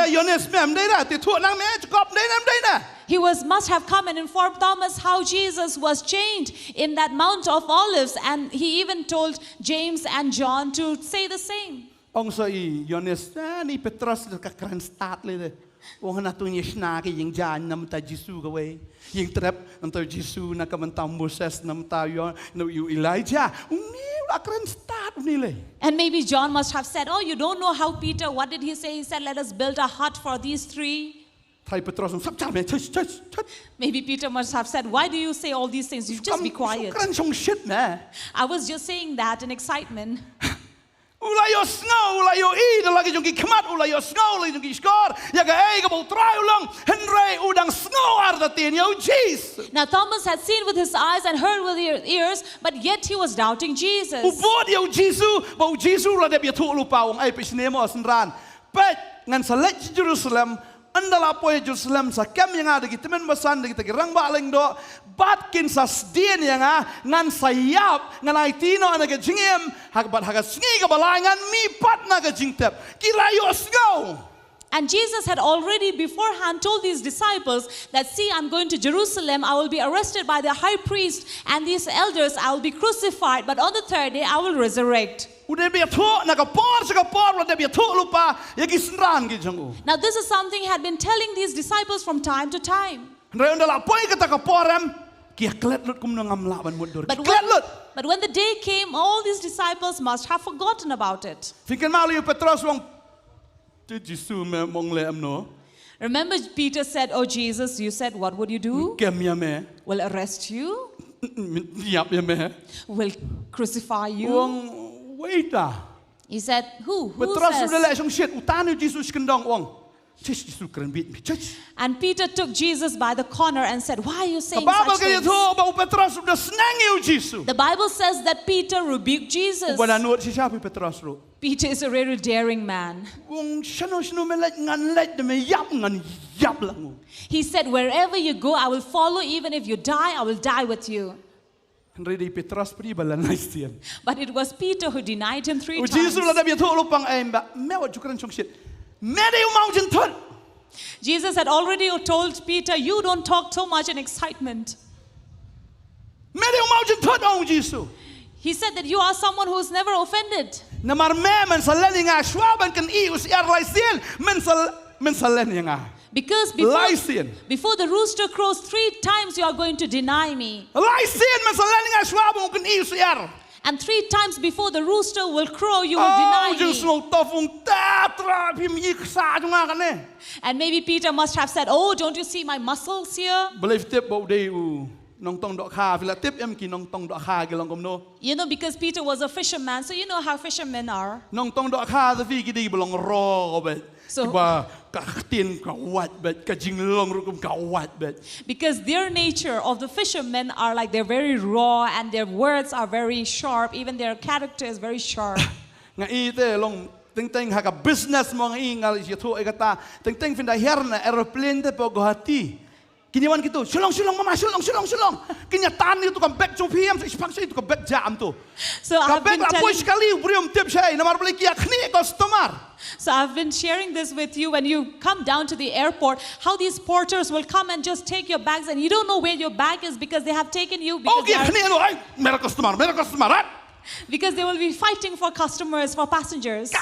He must have come and informed Thomas how Jesus was chained in that Mount of Olives. And he even told James and John to say the same. Ông say Yones ni Petrus ka kran start le de. Wong na tu nyesna ke ying jan nam ta Jesu ka we. Ying trap nam ta Jesu na ka manta Moses nam ta yo no you Elijah. Uni la kran start ni le. And maybe John must have said, oh, you don't know how Peter, what did he say? He said, let us build a hut for these three. Thai Petrus sắp chạm me church. Maybe Peter must have said, why do you say all these things? You just be quiet. Kran song shit me. I was just saying that in excitement. Ula yo snow, ula yo eat, ula yo ki kmat, ula yo snow, ula yo ki score. Ya ka ei ka bau try ulang. Henry udang snow ar da tin yo Jesus. Now Thomas had seen with his eyes and heard with his ears, but yet he was doubting Jesus. Ubod yo Jesus, bau Jesus la de biatu lupa wong ai pisnemo senran. Pet ngan select Jerusalem. Andala poe Jerusalem sa kem yang ada kita men basan kita kirang baling do batkin sa sdien yang ngan sayap ngan aitino ana ke jingem hak sngi ka balai ngan mi pat na ka jingtep kirayos go. And Jesus had already beforehand told these disciples that, see, I'm going to Jerusalem, I will be arrested by the high priest and these elders, I will be crucified, but on the third day I will resurrect. Now this is something he had been telling these disciples from time to time. But when the day came, all these disciples must have forgotten about it. Remember Peter said, oh Jesus, you said, what would you do? We'll arrest you. We'll crucify you. He said, who? Who says? And Peter took Jesus by the corner and said, why are you saying such things? The Bible says that Peter rebuked Jesus. Peter is a very daring man. He said, wherever you go, I will follow. Even if you die, I will die with you. But it was Peter who denied him 3 times. Jesus had already told Peter, you don't talk so much in excitement. He said that you are someone who is never offended. Because before the rooster crows 3 times, you are going to deny me. And 3 times before the rooster will crow, you will deny me. And maybe Peter must have said, oh, don't you see my muscles here? You know, because Peter was a fisherman, so you know how fishermen are. Because their nature of the fishermen are like they're very raw and their words are very sharp, even their character is very sharp. Business Kiniwan gitu, Shillong, mama, Shillong. Kenyataan itu kan back to PM, sepaksa itu kan back jam tu. So I've been So I've been sharing this with you when you come down to the airport, how these porters will come and just take your bags and you don't know where your bag is because they have taken you because they will be fighting for customers, for passengers. So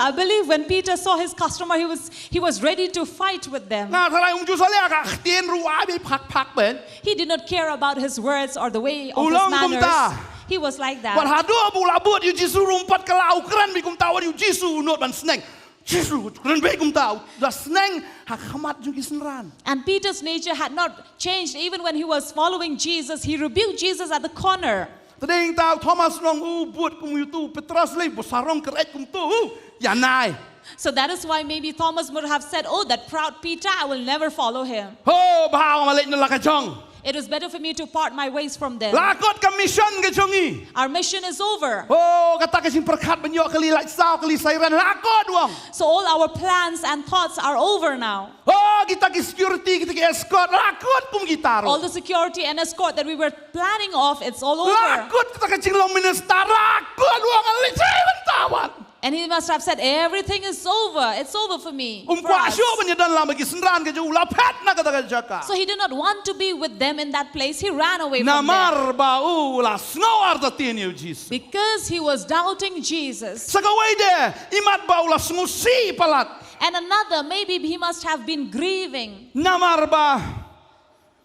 I believe when Peter saw his customer, he was ready to fight with them. He did not care about his words or the way of his manners. He was like that. And Peter's nature had not changed. Even when he was following Jesus, he rebuked Jesus at the corner. So that is why maybe Thomas would have said, oh, that proud Peter, I will never follow him. It is better for me to part my ways from them. Our mission is over. So all our plans and thoughts are over now. All the security and escort that we were planning off, it's all over. And he must have said, everything is over. It's over for me. For Kwa us. syo banya dan lam gi sendran ke ju la pet na kata jaka. So he did not want to be with them in that place. He ran away from them. Namar ba la sngo arta tin you Jesus. Because he was doubting Jesus. Sagaway de imat ba la sngo si palat. And another, maybe he must have been grieving. Namar ba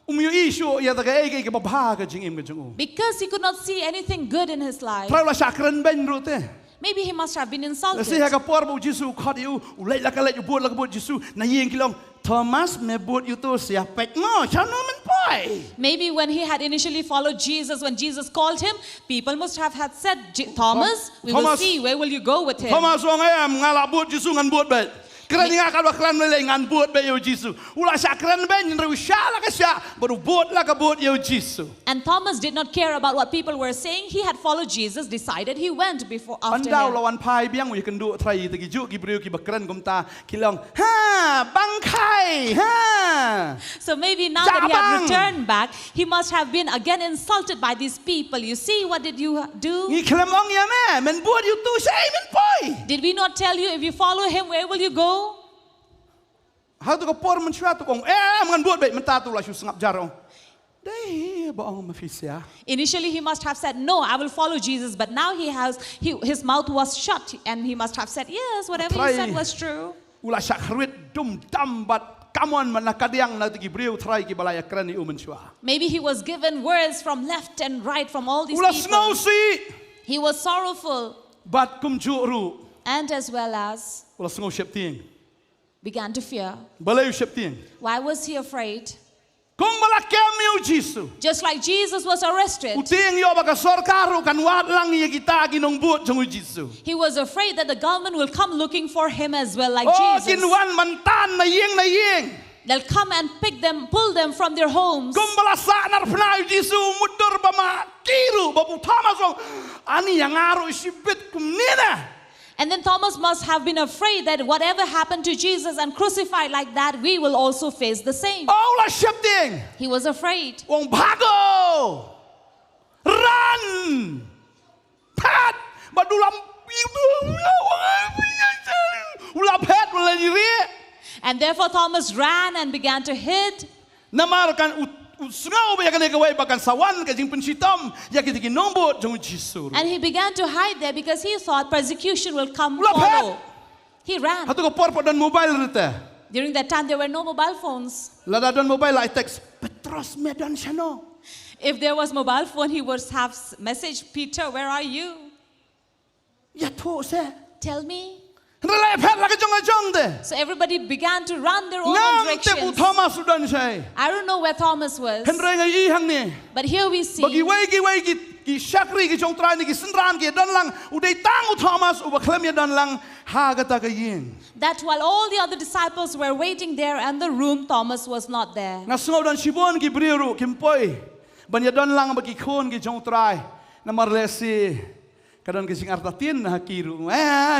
umyo isyo ya ta ke ke babha ka jing im ke jung. Because he could not see anything good in his life. Trai la sakran ben rute. Maybe he must have been insulted. Kasi haka por bu Jesus khot you ulai la ka le buat la buat Jesus na yeng kilong Thomas me buat you to sia pek ngo chano men poi. Maybe when he had initially followed Jesus, when Jesus called him, people must have had said, Thomas, we will see, where will you go with him? Thomas wong em ngala buat Jesus ngan buat bet. Kran nga ka kran le ngan buat be yo Jesus. Ula sa kran ben ru sha la ka sha baru buat la ka buat yo Jesus. And Thomas did not care about what people were saying. He had followed Jesus, decided he went before after Andau him. lawan pai biang we can do try te gi ju gi brio ki bakran gumta kilong ha Bantei ha. So maybe now that he had returned back, he must have been again insulted by these people. You see, what did you do? Ni klemong ya me men buat you tu sai men poi. Did we not tell you, if you follow him, where will you go? How to go por men chua tu kong ngan buat bet men ta tu la shu sngap jarong. Dei baong mafisia. Initially, he must have said, no, I will follow Jesus. But now his mouth was shut. And he must have said, yes, whatever he said was true. Ula sakrit dum dam bat kamon man nakadiang na gi brio try ki balaya krani umen chua. Maybe he was given words from left and right from all these Ula people. snow si. He was sorrowful. Bat kum ru. And as well as Ula snow shep ting. began to fear. Balay shep ting. Why was he afraid? Kung malakem yo Jesus. Just like Jesus was arrested, Uting yo baka sorkaru kan wat lang ye kita ginong buot jong Jesus. he was afraid that the government will come looking for him as well, like Oh Jesus. kinwan mantan na yeng. They'll come and pull them from their homes. Kung balasa nar pnai Jesus mudur ba ma kiru ba Thomas ani yang aro isibit kum nina. And then Thomas must have been afraid that whatever happened to Jesus and crucified like that, we will also face the same. Oh la shep ting. He was afraid. Wong bago. Run. Pat. Badulam. Ula pet ula diri. And therefore Thomas ran and began to hid. Namar kan Sngewbha ya kan ekawai bakan sawan ka jing pensitom ya kita ginombo jong Jesus. And he began to hide there because he thought persecution will come Ula follow. He ran. Hatu ko por dan mobile rete. During that time, there were no mobile phones. Lada dan mobile I text Petros medan shano. If there was mobile phone, he would have messaged Peter, where are you? Ya to se. Tell me. Relay pet la ka jong de. So everybody began to run their own Nang te directions. Thomas sudan sai. I don't know where Thomas was. Henry ngai hang ni. But here we see Bagi wei ki shakri ki jong trai ni ki sendran ki dan lang udai tang Thomas uba klem ya dan lang ha ka ta ka yin. that while all the other disciples were waiting there in the room, Thomas was not there. Nga sngau dan sibon ki briru kimpoi. Ban ya dan lang bagi khon ki jong trai. Na marlesi kadon ki sing artatin na hakiru.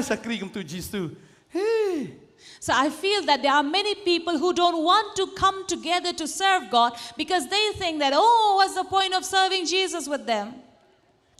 Sakri kum tu jisu. Hey. So I feel that there are many people who don't want to come together to serve God because they think that, oh, what's the point of serving Jesus with them?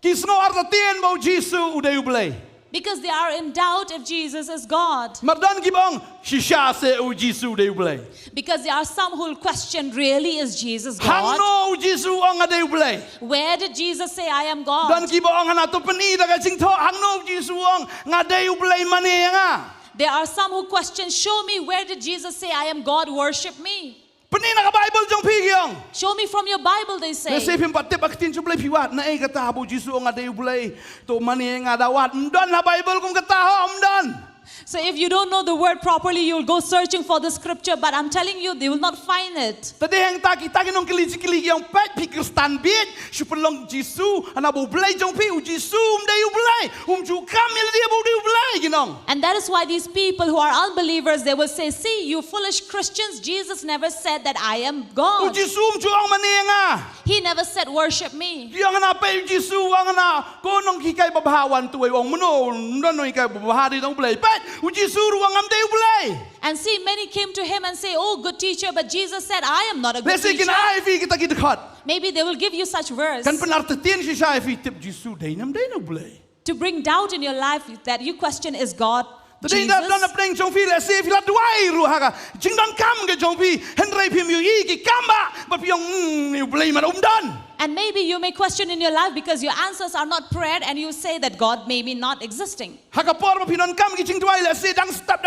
Ki sngau artatin bau jisu udai Blei. Because they are in doubt if Jesus is God. Mardan ki bang shisha se u jisu udai Blei. Because there are some who will question, really, is Jesus Hang God? no jisu ang adai Blei. Where did Jesus say, I am Dan God? ki bang ana to peni daga sing tho hang no jisu ang ngadai Blei mane nga. There are some who question, show me, where did Jesus say, I am God, worship me? Peni na ka Bible jong pigyong. Show me from your Bible, they say. Nasi pim patip akitin su Blei piwat na kata habu jisu ang adai Blei to mane nga dawat. Mdan na Bible kum kata ho mdan. So if you don't know the word properly, you'll go searching for the scripture, but I'm telling you, they will not find it. Tadi hang taki nong kiliji yang pet pikir stand bit supelong jisu anabu Blei jong pi u jisu dai Blei ju kamil dia bu dai Blei ginong. And that is why these people who are unbelievers, they will say, see, you foolish Christians, Jesus never said that I am U God. jisu ju ang mane nga. He never said, worship me. Yang na pe jisu ang na ko nong kikai babawan tu wong meno nonoi kai babahari dong Blei pet u jisu ruang am dai Blei. And see, many came to him and say, oh, good teacher, but Jesus said, I am not a good Lesi teacher. kin ai fi kita dekat. Maybe they will give you such verse Kan penartian si sai fi tip jisu dai nam Blei. to bring doubt in your life that you question, is God Tadi Jesus? dah playing jong fi le se fi la duai ru ha jing don kam ke jong fi henry phim yu i ki kamba but pyong you blame man don. And maybe you may question in your life because your answers are not prayer and you say that God may be not existing. Haka por ma pinon kam ki jing duai le se dang step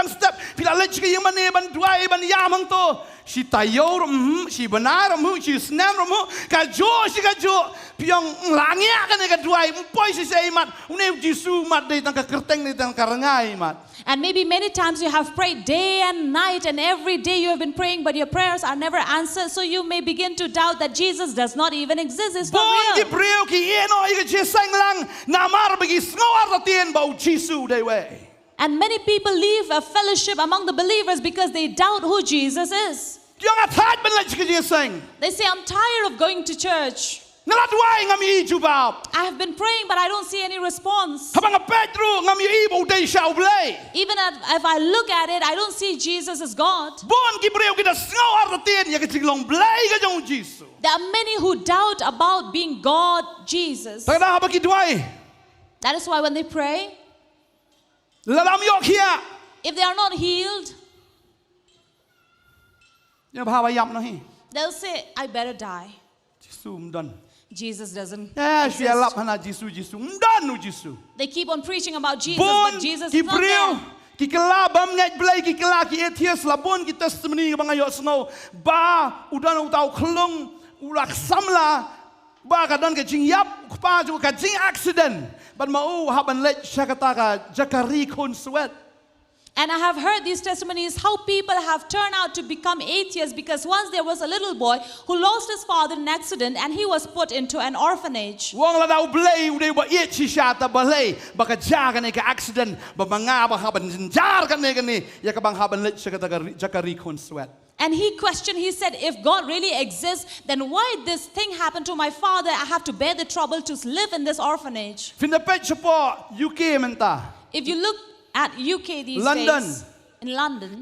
pi la lech ki yang mane ban duai ban ya mang to si tayo rum si benar rum si snam rum ka jo pyong langya kan ka duai poi si sei mat une jisu mat dei tang ka kerteng dei tang ka rangai mat. And maybe many times you have prayed day and night and every day you have been praying but your prayers are never answered, so you may begin to doubt that Jesus does not even exist. It's not real. Bon ki eno i ke sang lang na mar bagi snowar ta tien bau jisu dei we. And many people leave a fellowship among the believers because they doubt who Jesus is. They say, I'm tired of going to church. I have been praying, but I don't see any response. Even if I look at it, I don't see Jesus as God. There are many who doubt about being God, Jesus. That is why when they pray, if they are not healed, they'll say, I better die. Jesus doesn't exist. They keep on preaching about Jesus, but Jesus is not there. Ki kala bam ngai blai ki kala ki atheist labon ki testimony bang ayo snow ba udan utau khlong ulak samla ba ka don ke jing yap pa ju ka jing accident but mau haban let shakata ka jakari khon sweat. And I have heard these testimonies how people have turned out to become atheists because once there was a little boy who lost his father in an accident and he was put into an orphanage. Wong la dau Blei ude ba ye chi sha ta Blei ba ka ja ka ne ka accident ba manga ba haban jar ka ne ya ka bang haban let shakata ka jakari khon sweat. And he questioned, he said, if God really exists, then why this thing happened to my father? I have to bear the trouble to live in this orphanage. Fin the page support UK menta. If you look at UK these London. days, in London,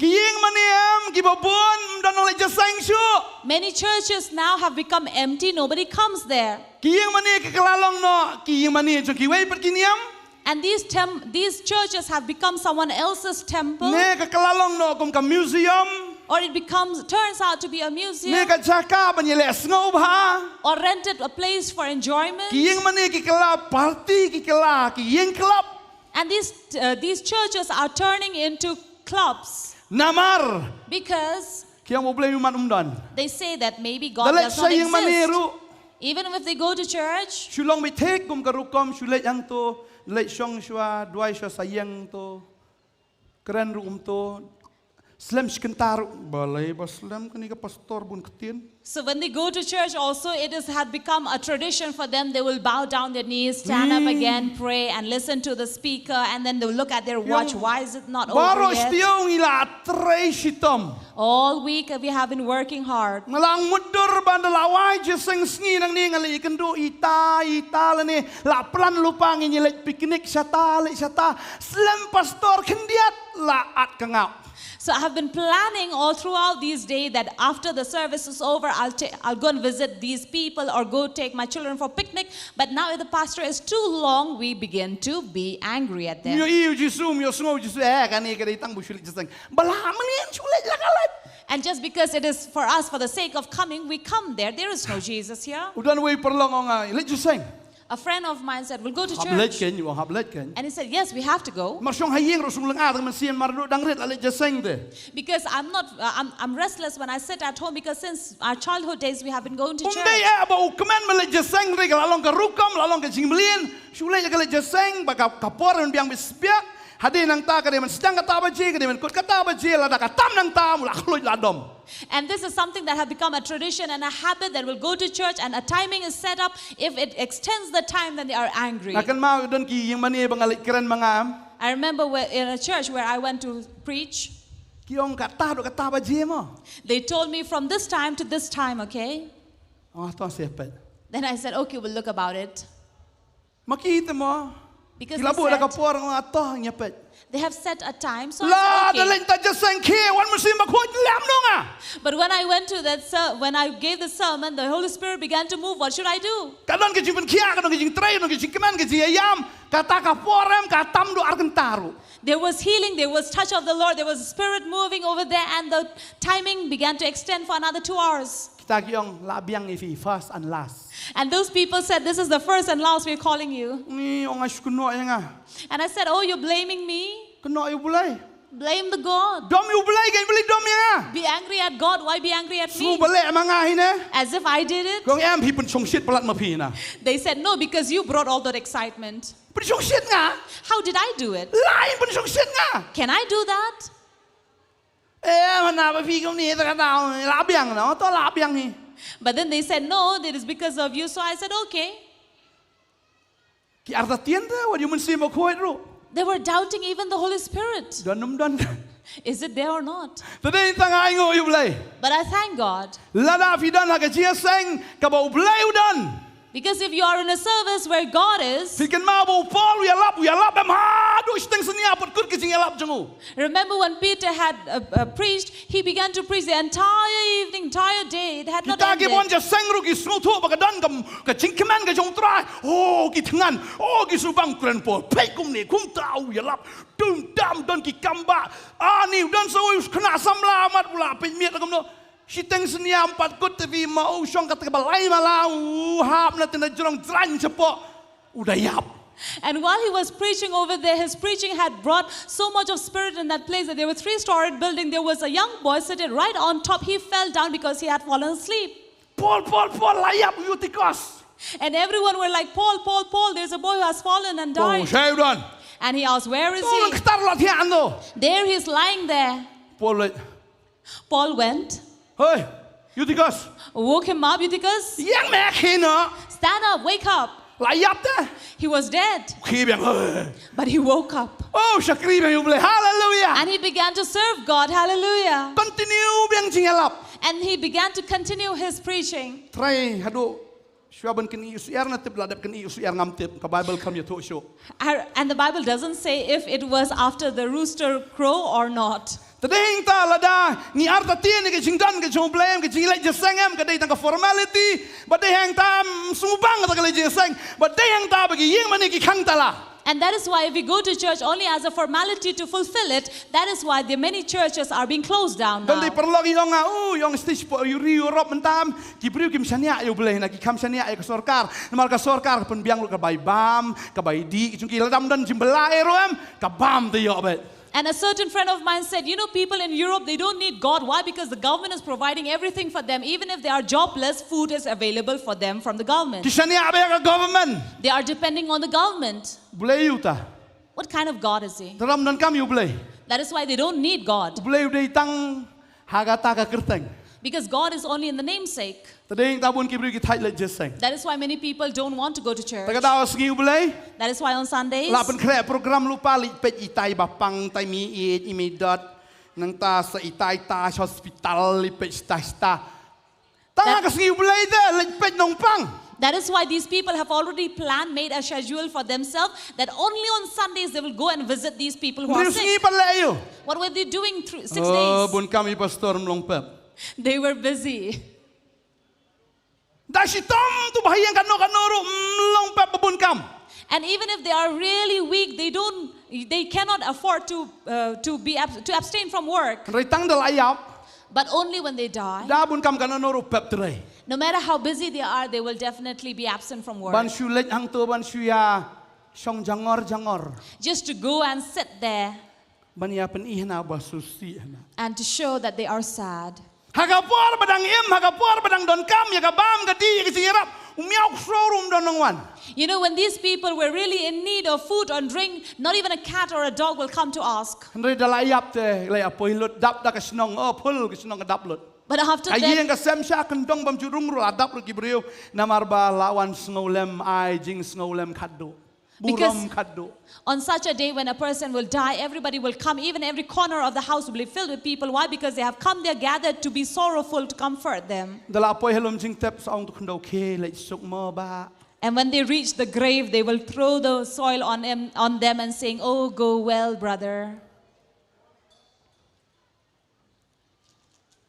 many churches now have become empty. Nobody comes there. And these churches have become someone else's temple. Or it turns out to be a museum. Or rented a place for enjoyment. And these churches are turning into clubs. Namar. Because they say that maybe God does not exist. Even if they go to church, Shillong mi take kum karukom shulet yang to let shong shua duai shua sayang to keren rum to slam shkentar balai ba slam kani ka pastor bun ketien. So when they go to church also, had become a tradition for them. They will bow down their knees, stand up again, pray and listen to the speaker, and then they will look at their watch. Why is it not over yet? All week we have been working hard. Malang mudur bandalawai jeseng sngi nang ni ngali ikan do ita la ni la plan lupang ini lek piknik syata slam pastor kendiat la at kengau. So I have been planning all throughout these days that after the service is over, I'll go and visit these people or go take my children for picnic. But now if the pastor is too long, we begin to be angry at them. And just because it is for us, for the sake of coming, we come there. There is no Jesus here. A friend of mine said, we'll go to church. And he said, yes, we have to go. Because I'm restless when I sit at home because since our childhood days we have been going to church. And this is something that has become a tradition and a habit that will go to church and a timing is set up. If it extends the time, then they are angry. I remember in a church where I went to preach, they told me from this time to this time, okay? Then I said, okay, we'll look about it. Because Kila bu dah kapor ngah toh nyepet. they have set a time. So La I said, dalam tak jaseng ke wan musim bakut lam nonga. But when I went to that, when I gave the sermon, the Holy Spirit began to move. What should I do? Kadang kecing kia, kadang kecing tray, kadang kecing keman, kecing ayam. Kata kaporem, katam do arkentaru. There was healing, there was touch of the Lord, there was a spirit moving over there, and the timing began to extend for another 2 hours. Kita kiong labiang ifi first and last. And those people said, this is the first and last we're calling you. Ni orang askuno yang ah. And I said, oh, you're blaming me? Kena you boleh. Blame the God. Dom you boleh, kan boleh dom yang. Be angry at God. Why be angry at Semua me? boleh mangah ini. As if I did it. Kong em pun chong shit pelat mapi na. They said, no, because you brought all that excitement. Pun chong shit nga. How did I do it? Lain pun chong shit nga. Can I do that? Mana mapi kong ni tak tahu labiang na, to labiang ni. But then they said, no, it is because of you. So I said, okay. Ki arta tienda, what you mesti mau kuat ru. They were doubting even the Holy Spirit. Don. Is it there or not? Tadi tengah ingo you boleh. But I thank God. Lada fidan haga cia seng kabau boleh udan. Because if you are in a service where God is, Fikan mau bau Paul we alap em hadu isteng seni apa kut kecing alap jengu. remember when Peter had preached, he began to preach the entire evening, entire day. It had not Kita ki bon ended. ja seng ru ki snu tu bagadan kam kecing keman ke jong trai. Oh ki tengan, oh ki subang keren Paul. Pei kum ni kum tau ya lap. Dum dam don ki kamba. Ni dan so kena samla amat pula pe miet kam no. Siteng senia empat kut tapi mau syong kata balai malau hap na tena jurang tran cepo udah yap. And while he was preaching over there, his preaching had brought so much of spirit in that place that there were 3-storied building. There was a young boy sitting right on top. He fell down because he had fallen asleep. Paul layap Eutychus. And everyone were like, Paul, there's a boy who has fallen and Oh, died. saya udan. And he asked, where is Tolong he? ketar latihan tu. There he's lying there. Paul went, Hei, Eutychus. woke him up, Eutychus. Yang mek hina. Stand up, wake up. Layap dah. He was dead, Khi biang. but he woke up. Oh, syakri biang you boleh. Hallelujah. And he began to serve God. Hallelujah. Continue biang cingalap. And he began to continue his preaching. Try hadu. Syuaban kini usiar na tip ladap kini usiar ngam tip. Ka Bible kam ya tu show. And the Bible doesn't say if it was after the rooster crow or not. Tadeng ta lada ni arta tien ke jingdan ke jong blame ke jinglet jesengem ke dei tang formality but dei hang ta sumubang ta ke jeseng but dei hang ta bagi yeng mani ki khang ta la. And that is why if we go to church only as a formality to fulfill it, that is why the many churches are being closed down Dan dei now. perlu ki yong yong stage po Europe mentam ki priu kim sania yo bleh na ki kam sania ke sorkar namal ka sorkar pun biang lu ka bai bam ka bai di ki ladam dan jimbela eroem ka bam de yo bet. And a certain friend of mine said, you know, people in Europe, they don't need God. Why? Because the government is providing everything for them. Even if they are jobless, food is available for them from the government. Ki sania be ka government. They are depending on the government. Boleh you ta. What kind of God is he? Dalam dan kam you boleh. That is why they don't need God. Boleh dei tang hagata ka kerteng. Because God is only in the namesake. Tadeng ta bun ki priu ki thai le jeseng. That is why many people don't want to go to church. Tak ada segi boleh. That is why on Sundays, Lapan krep program lupa li pet itai bapang tai mi imidot nang ta sa itai ta hospital li pet sta. Ta ka segi boleh de li pet nong pang. that is why these people have already planned, made a schedule for themselves that only on Sundays they will go and visit these people who are Riu segi sick. pale yo. What were they doing through 6 Oh, days? bun kami pastor mlong pep. They were busy. Da si tom tu bahayang kano ru mlong pep bun kam. And even if they are really weak, they cannot afford to abstain from work. Retang de layap. But only when they die, Da bun kam kano ru pep trai. no matter how busy they are, they will definitely be absent from work. Ban shu lek hang tu ban shu ya song jangor. Just to go and sit there Ban ya pen ihna basusi na. and to show that they are sad. Hagapor badang hagapor badang don kam ya kabam gadi ki sirap umiaw showroom don nongwan. You know, when these people were really in need of food or drink, not even a cat or a dog will come to ask. Andre dalayap te lay apoy lut dap da ka snong pul ka snong ka dap lut. But after Ayeng that, ka sem sya kendong bam jurung ru adap lut kibriu namarba lawan Sngewbha ai jing Sngewbha khaddo. Buram khaddo. on such a day when a person will die, everybody will come. Even every corner of the house will be filled with people. Why? Because they have come there gathered to be sorrowful, to comfort them. Dala apoy helom jing tep saong tu kendo ke lay suk mo ba. And when they reach the grave, they will throw the soil on them and saying, "Oh, go well, brother."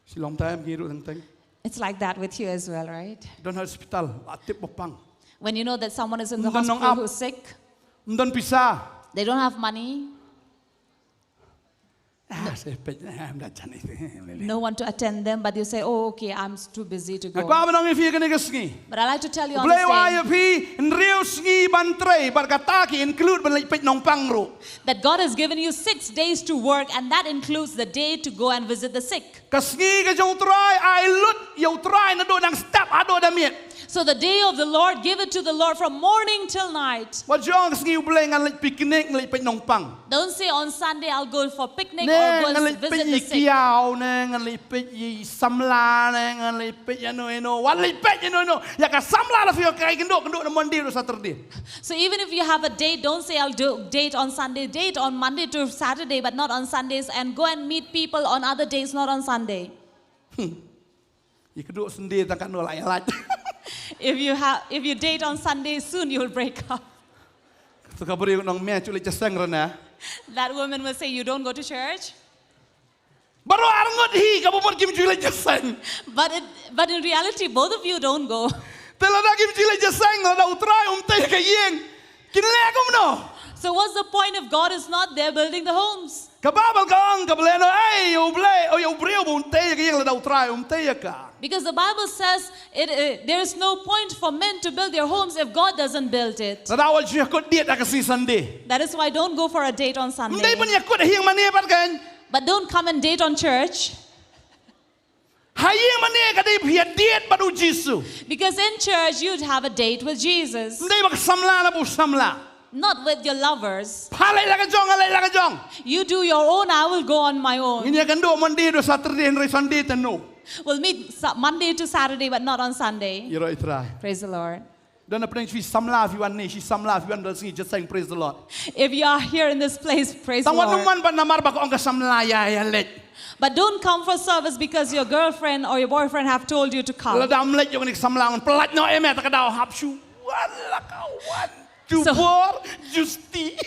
Shillong time giru tentang. It's like that with you as well, right? Don hospital atip bopang. When you know that someone is in the Mdan nong hospital ap. who's sick, Don pisah. they don't have money, no one to attend them, but you say, "Oh, okay, I'm too busy to go." Nagpa manong ifi ka nigasngi. But I like to tell you on Blei this wa day ya pi nriu sngi bantei barkata ki include ban lipit nong pangro. that God has given you 6 days to work, and that includes the day to go and visit the sick. Kasngi ka jong try ai lut yo try na do nang step ado da miet. So the day of the Lord, give it to the Lord from morning till night. Wa jong kasngi blei ngan lip picnic lipit nong pang. Don't say on Sunday I'll go for picnic Ne or go ngan and lipit visit yi the sick. kiao ne ngan lipit yi samla ne ngan lipit ya no wan lipit ya no ya ka samla la fio kai kendo na mandir Saturday. So even if you have a date, don't say I'll do date on Sunday, date on Monday to Saturday, but not on Sundays, and go and meet people on other days, not on Sunday. Yi keduk sendi tangkat no lai lai. If you date on Sunday, soon you'll break up. Tu ka beri nong me chuli jasang rana. That woman will say, "You don't go to church." Baru arangot hi ka bumur kim chuli jasang. But in reality, both of you don't go. Telada kim chuli jasang la utrai tei ka yeng. Kinle kum no. So what's the point if God is not there building the homes? Kababal ka ang kableno ay yo blei o yo brio tei ka yeng la utrai tei ka. Because the Bible says there is no point for men to build their homes if God doesn't build it. La awal siya ko diet ka si Sunday. That is why don't go for a date on Sunday. Ndai pan yakut hiyang mani pat kan. But don't come and date on church. Hayang mani ka dai pia diet padu Jisu. Because in church you'd have a date with Jesus, Ndai bak samla na bu samla. not with your lovers. Halai la ka jong halai la ka jong. You do your own, I will go on my own. Ini akan do Monday do Saturday and Sunday tenu. We'll meet Monday to Saturday, but not on Sunday. Iro itrai. Praise the Lord. Dan apa yang si samla fi wan ni si samla fi wan do singi just saying praise the Lord. If you are here in this place, praise the Tawat Lord. numan pan namar bak ong ka samla ya let. But don't come for service because your girlfriend or your boyfriend have told you to La come. dam let yung ni samla on pelat no emet ka daw hapsu. Wala kawan. So- Jubor justi.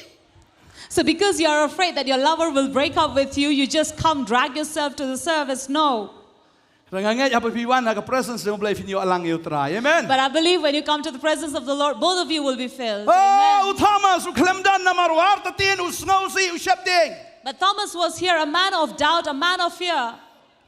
So because you are afraid that your lover will break up with you, you just come drag yourself to the service. No. Ranganget apa fi wan ka presence mo blai fi yo alang yo try. Amen. But I believe when you come to the presence of the Lord, both of you will be filled. Oh, Amen. Thomas, u klemdan na marwar tatin u snowsi u shapding. But Thomas was here, a man of doubt, a man of fear.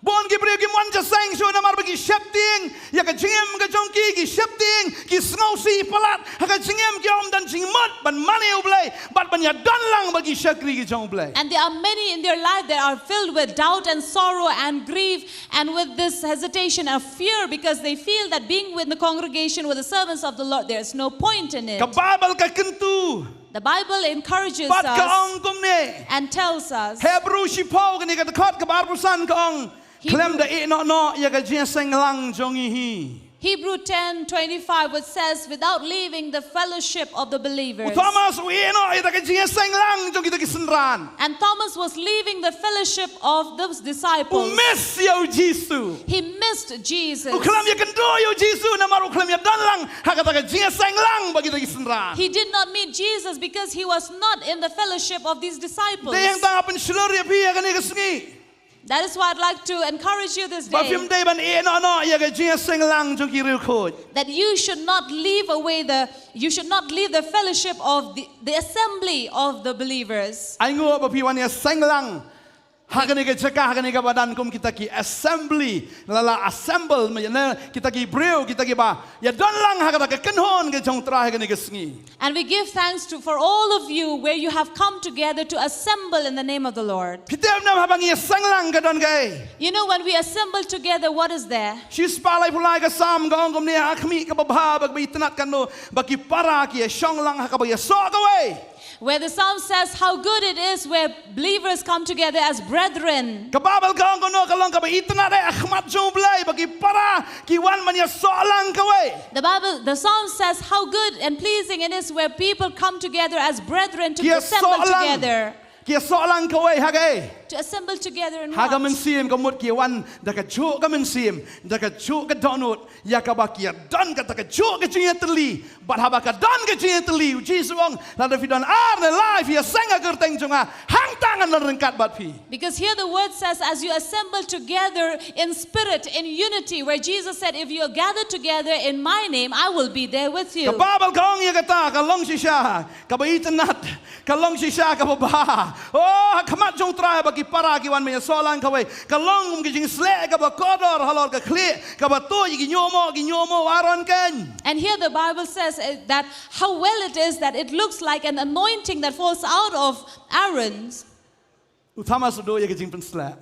Bon gibriyo ki mon ja sang so na mar bagi shapding ya ka jingem ka jongki ki shapding ki snowsi palat ha ka jingem ki om dan jingmat ban mani u blai bat ban ya dan lang bagi shakri ki jong blai. And there are many in their life that are filled with doubt and sorrow and grief and with this hesitation and fear because they feel that being with the congregation, with the servants of the Lord, there is no point in it. Ka babal ka kentu The Bible encourages bat ka us ong kum ne. and tells us. Hebrew shipau ni ka dekat ka barpusan ka ong klem da e no ya ka jing sang lang jong hi. Hebrew 10:25, which says, without leaving the fellowship of the believers. Thomas u e no ita ka jing sang lang jong kita ki senran. And Thomas was leaving the fellowship of the U disciples. miss yo Jisu. He missed Jesus. U klam ya kendo yo Jisu na maru klam ya dan lang ha ka ta jing sang lang bagi ta ki senran. He did not meet Jesus because he was not in the fellowship of these disciples. Dai yang tang apen slur ya pi ya ka ni ka sengi. That is why I'd like to encourage you this Ba day film dai ban e no ya ka jing sang lang jong ki ru khoj. that you should not leave the fellowship of the assembly of the believers. Ai ngo ba pi wan ya sang lang. Ha ka ni ka jaka ha ka ni ka badan kum kita ki assembly lala assemble na kita ki breu kita ki ba ya dan lang ha ka ta ka kenhon ka jong tra ha ka ni ka sengi. And we give thanks for all of you where you have come together to assemble in the name of the Lord. Kita na habang ya sang lang ka don kai. You know, when we assemble together, what is there? She's palay pulay ka sam ka ong kum ni akmi ka babha bag bitanat ka no baki para ki shong lang ha ka ba ya so ka way. Where the psalm says how good it is where believers come together as brethren. Kababal ka ong no ka lang ka ba itanat ay akhmat jong blay bagi para ki wan man ya so lang ka way. The psalm says how good and pleasing it is where people come together as brethren to Yes, assemble so lang. together. kia solang kawai hagai. To assemble together and Haga watch. mensim kamut kia wan daka juk ka mensim daka juk ka donut ya ka bakia don ka taka juk ka jinga teli but haba ka don ka jinga teli Jesus wong la da fidan arne life ya senga kerteng junga hang tangan lan rengkat bat pi. Because here the word says, as you assemble together in spirit, in unity, where Jesus said, if you are gathered together in my name, I will be there with you. Ka babal kaong ya kata ka long shisha ka baitanat ka long shisha ka baba oh kamat jong trai bagi para ki wan me solang kawai ka long ki jing sle ka ba kodor halor ka kle ka ba to gi nyomo aron ken. And here the Bible says that how well it is that it looks like an anointing that falls out of Aaron's. Utama sudo ya ki jing pen sle.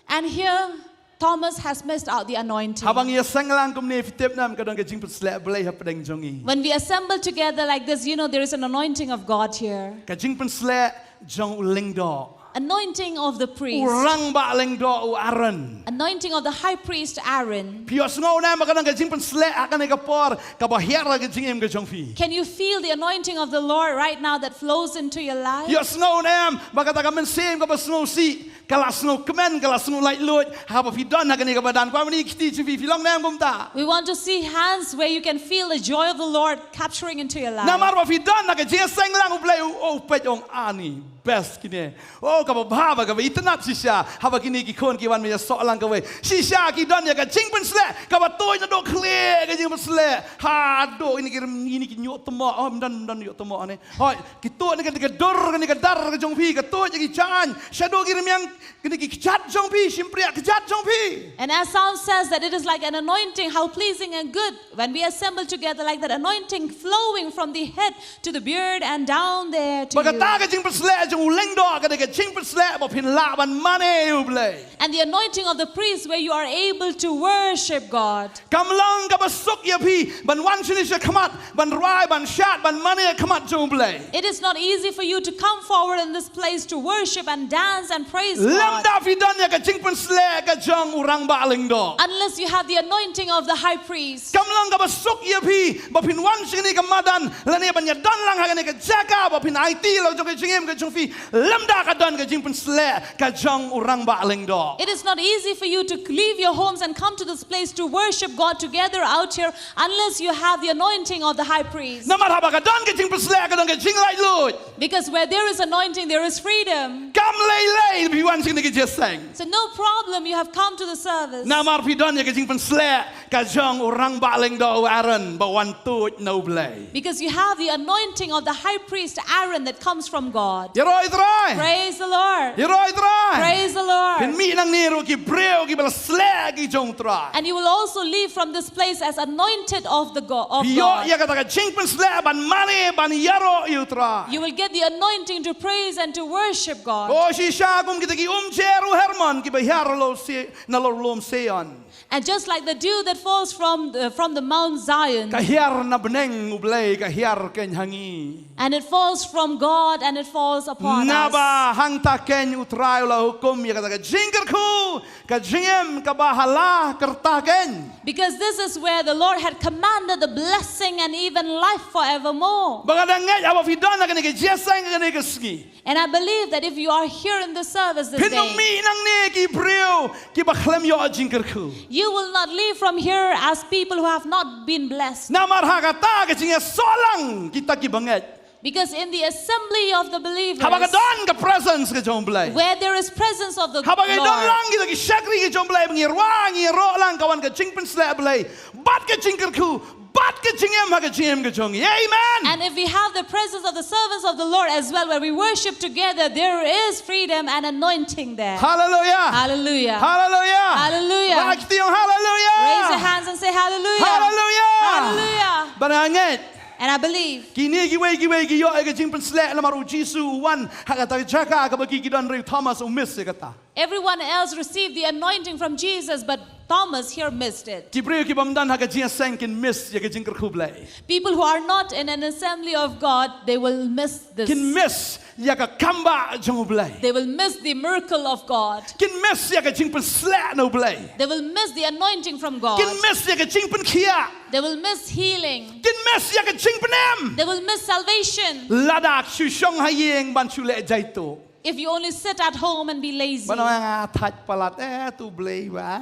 And here Thomas has missed out the anointing. Habang ya senglang kum ne fitep nam ka dong ka jing pen sle blei ha pedeng jongi. When we assemble together like this, you know there is an anointing of God here. Ka jing pen sle jong uling do. Anointing of the priest. Urang ba ling do u Aaron. Anointing of the high priest Aaron. Pios ngau na makadang ka jing pen sle akan ka por ka ba hiara ka jing em ka jong fi. Can you feel the anointing of the Lord right now that flows into your life? Pios ngau na makata ka men sem ka ba snow si kala snow kemen kala snow light load ha ba fi don ha ka ni ka badan kwa ni kiti chi fi long na kum ta. We want to see hands where you can feel the joy of the Lord capturing into your life. Na mar ba fi don na ka jing senglang u blei o pe ong ani best kini. Oh ka ba baba ka ba itanat sisha ha ba kini ki kon ki wan me so lang ka we. Sisha ki don ya ka jing pen sle ka ba toy na do clear ka jing pen sle ha do ini ki nyot tomo oh dan nyot tomo ane. Hoi ki to ni ka dor ni ka dar ka jong fi ka to ki chan shadow ki yang kini ki chat jong fi simpria ki chat jong fi. And as Psalm says that it is like an anointing, how pleasing and good when we assemble together like that, anointing flowing from the head to the beard and down there to Baka you. ta ka jing pen sle jong uling do ka jing pen sle ba pin la ban mane u blei. And the anointing of the priest where you are able to worship God. Kam lang ka ba suk ya pi ban wan sini sha kamat ban rai ban shat ban mane kamat jong blei. It is not easy for you to come forward in this place to worship and dance and praise God Lamda fidan ya ka jing pen sle ka jong urang ba ling do. unless you have the anointing of the high priest. Kam lang ka ba suk ya pi ba pin wan sini ka madan la ne ban ya dan lang ha ne ka jaka ba pin IT lo jong ka jing ka jong fi lamda ka dan ka jing pen sle ka jong urang ba ling do. It is not easy for you to leave your homes and come to this place to worship God together out here unless you have the anointing of the high priest. Na mar ha ba ka dan ka jing pen sle ka dan ka jing lai lut. Because where there is anointing, there is freedom. Kam lei bi wan sini ka just sang. So no problem, you have come to the service. Na mar fidan ya ka jing pen sle ka jong urang ba ling do Aaron ba wan tu no blei. Because you have the anointing of the high priest Aaron that comes from God. Ya roi trai. Praise the Lord. Ya roi trai. Praise the Lord. Pin mi nang niru ki breu ki bala sle ki jong trai. And you will also leave from this place as anointed of the God. Yo ya kata ka jing pen sle ban mane ban yaro yu trai. You will get the anointing to praise and to worship God. O si sha kum kita ki jeru herman ki ba yaro lo se na lo lom seon. And just like the dew that falls from the Mount Zion, Ka hiar na beneng ublei ka hiar ken hangi. and it falls from God and it falls upon us. Naba hang ta ken utrai la hukum ya kata ka jingker ku ka jingem ka bahala kerta ken. Because this is where the Lord had commanded the blessing and even life forevermore. Baka ngai aba fidan na ka ni ka jesang ka ni ka ski. And I believe that if you are here in the service this Pinong day, mi nang ne ki breu ki ba khlem yo jingker ku. you will not leave from here as people who have not been blessed. Na marha ta ka jinge solang kita ki banget. Because in the assembly of the believers, Habang don ka presence ka jong blai. where there is presence of the Habang don Lord, lang kita ki shakri ki jong blai ngiro lang kawan ka jing pen sla blai. Bat ka jingker ku. Bat ka jingem ha ka jingem ka jong. Amen. and if we have the presence of the servants of the Lord as well, where we worship together, there is freedom and anointing there. Hallelujah. Hallelujah. Hallelujah. Hallelujah. Bakti yung hallelujah. Raise your hands and say hallelujah. Hallelujah. Hallelujah. Bananget. And I believe Kini giwe yo ka jing pen sla na maru Jisu wan ha ka ta jaka ka ba ki don re Thomas o miss ka ta. everyone else received the anointing from Jesus, but Thomas here missed it. Ki breu ki bamdan ha ka jing sang kin miss ya ka jing ku blai. People who are not in an assembly of God, they will miss this. Kin miss ya ka kamba jong blai. They will miss the miracle of God. Kin miss ya ka jing pen sla no blai. They will miss the anointing from God. Kin miss ya ka jing pen kia. They will miss healing. Kin miss ya ka jing pen em. They will miss salvation. Ladak shu shong ha yeng ban chu le jaito. If you only sit at home and be lazy. Ba na thach palat tu Blei ba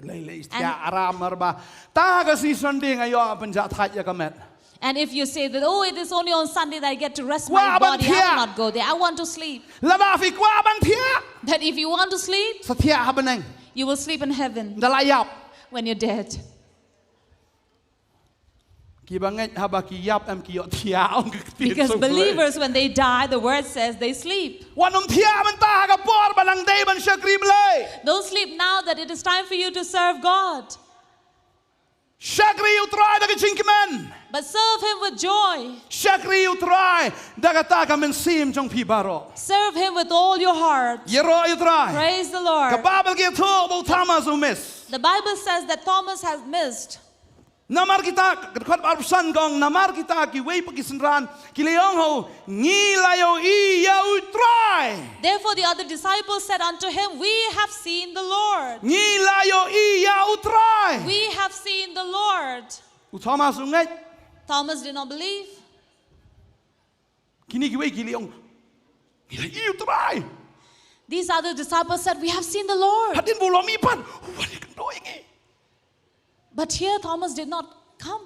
lei tia aram marba ta ka si Sunday ngayo penja thach ya kamet. And if you say that, oh, it is only on Sunday that I get to rest my body, I will not go there. I want to sleep. Labafi kwa bantia. That if you want to sleep, Satia habeneng. you will sleep in heaven Dalayap. when you're dead. Because believers, when they die, the word says they sleep. Don't sleep now that it is time for you to serve God. But serve Him with joy. Serve Him with all your heart. Praise the Lord. The Bible says that Thomas has missed. Namar kita dekat arusan gong namar kita ki wei pakisenran ki leong ho ngi layo I ya utrai. Therefore the other disciples said unto him, we have seen the Lord. Ngi layo I ya utrai. We have seen the Lord. Thomas ungai. Thomas did not believe. Kini ki wei ki leong ngi I utrai. These other disciples said, we have seen the Lord. Hadin bulomi pan. Wani kendo ingi. But here Thomas did not come.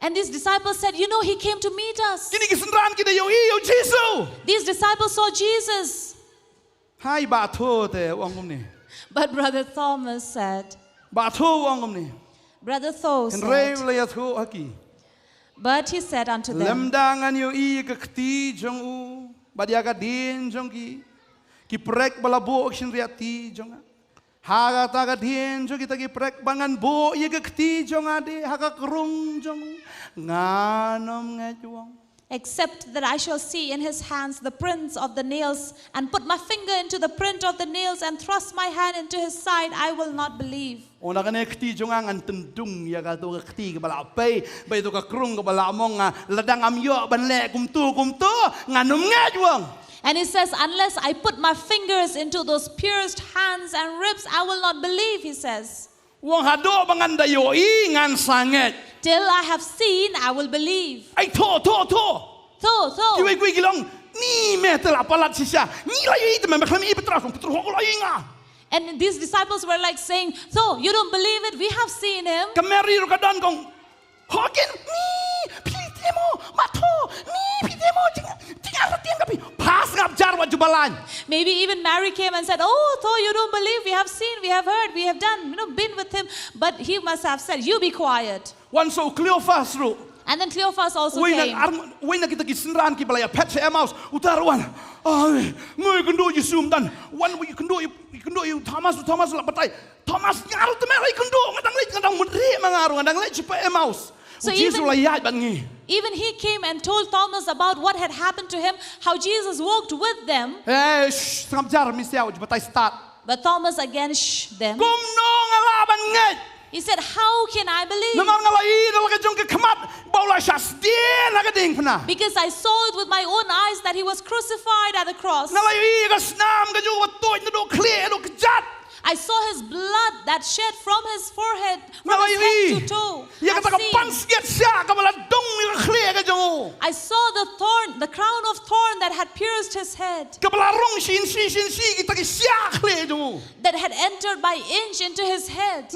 And these disciples said, you know, he came to meet us. These disciples saw Jesus. But Brother Thomas said, Brother Tho said, but he said unto them, ki prek balabo action riati jonga haga taga dien jo kita ki prek bangan bo ye gekti jonga de haga krung jong nganom ngajuang. Except that I shall see in his hands the prints of the nails, and put my finger into the print of the nails, and thrust my hand into his side, I will not believe. Ona kane kti jonga ngan tendung ya ka to kti ka bala pe be to ka krung ka bala mong ladang am yo ban le kum tu nganom ngajuang. And he says, unless I put my fingers into those pierced hands and ribs, I will not believe, he says. Till I have seen, I will believe. And these disciples were like saying, so you don't believe it? We have seen him. Maybe even Mary came and said, oh, Tho, you don't believe, we have seen, we have heard, we have done, been with him. But he must have said, you be quiet. And then Cleophas also came. So even he came and told Thomas about what had happened to him, how Jesus walked with them. But Thomas again shushed them. He said, how can I believe? Because I saw it with my own eyes that he was crucified at the cross. I saw his blood that shed from his forehead, from his head to toe. I saw the thorn, the crown of thorn that had pierced his head, that had entered by inch into his head.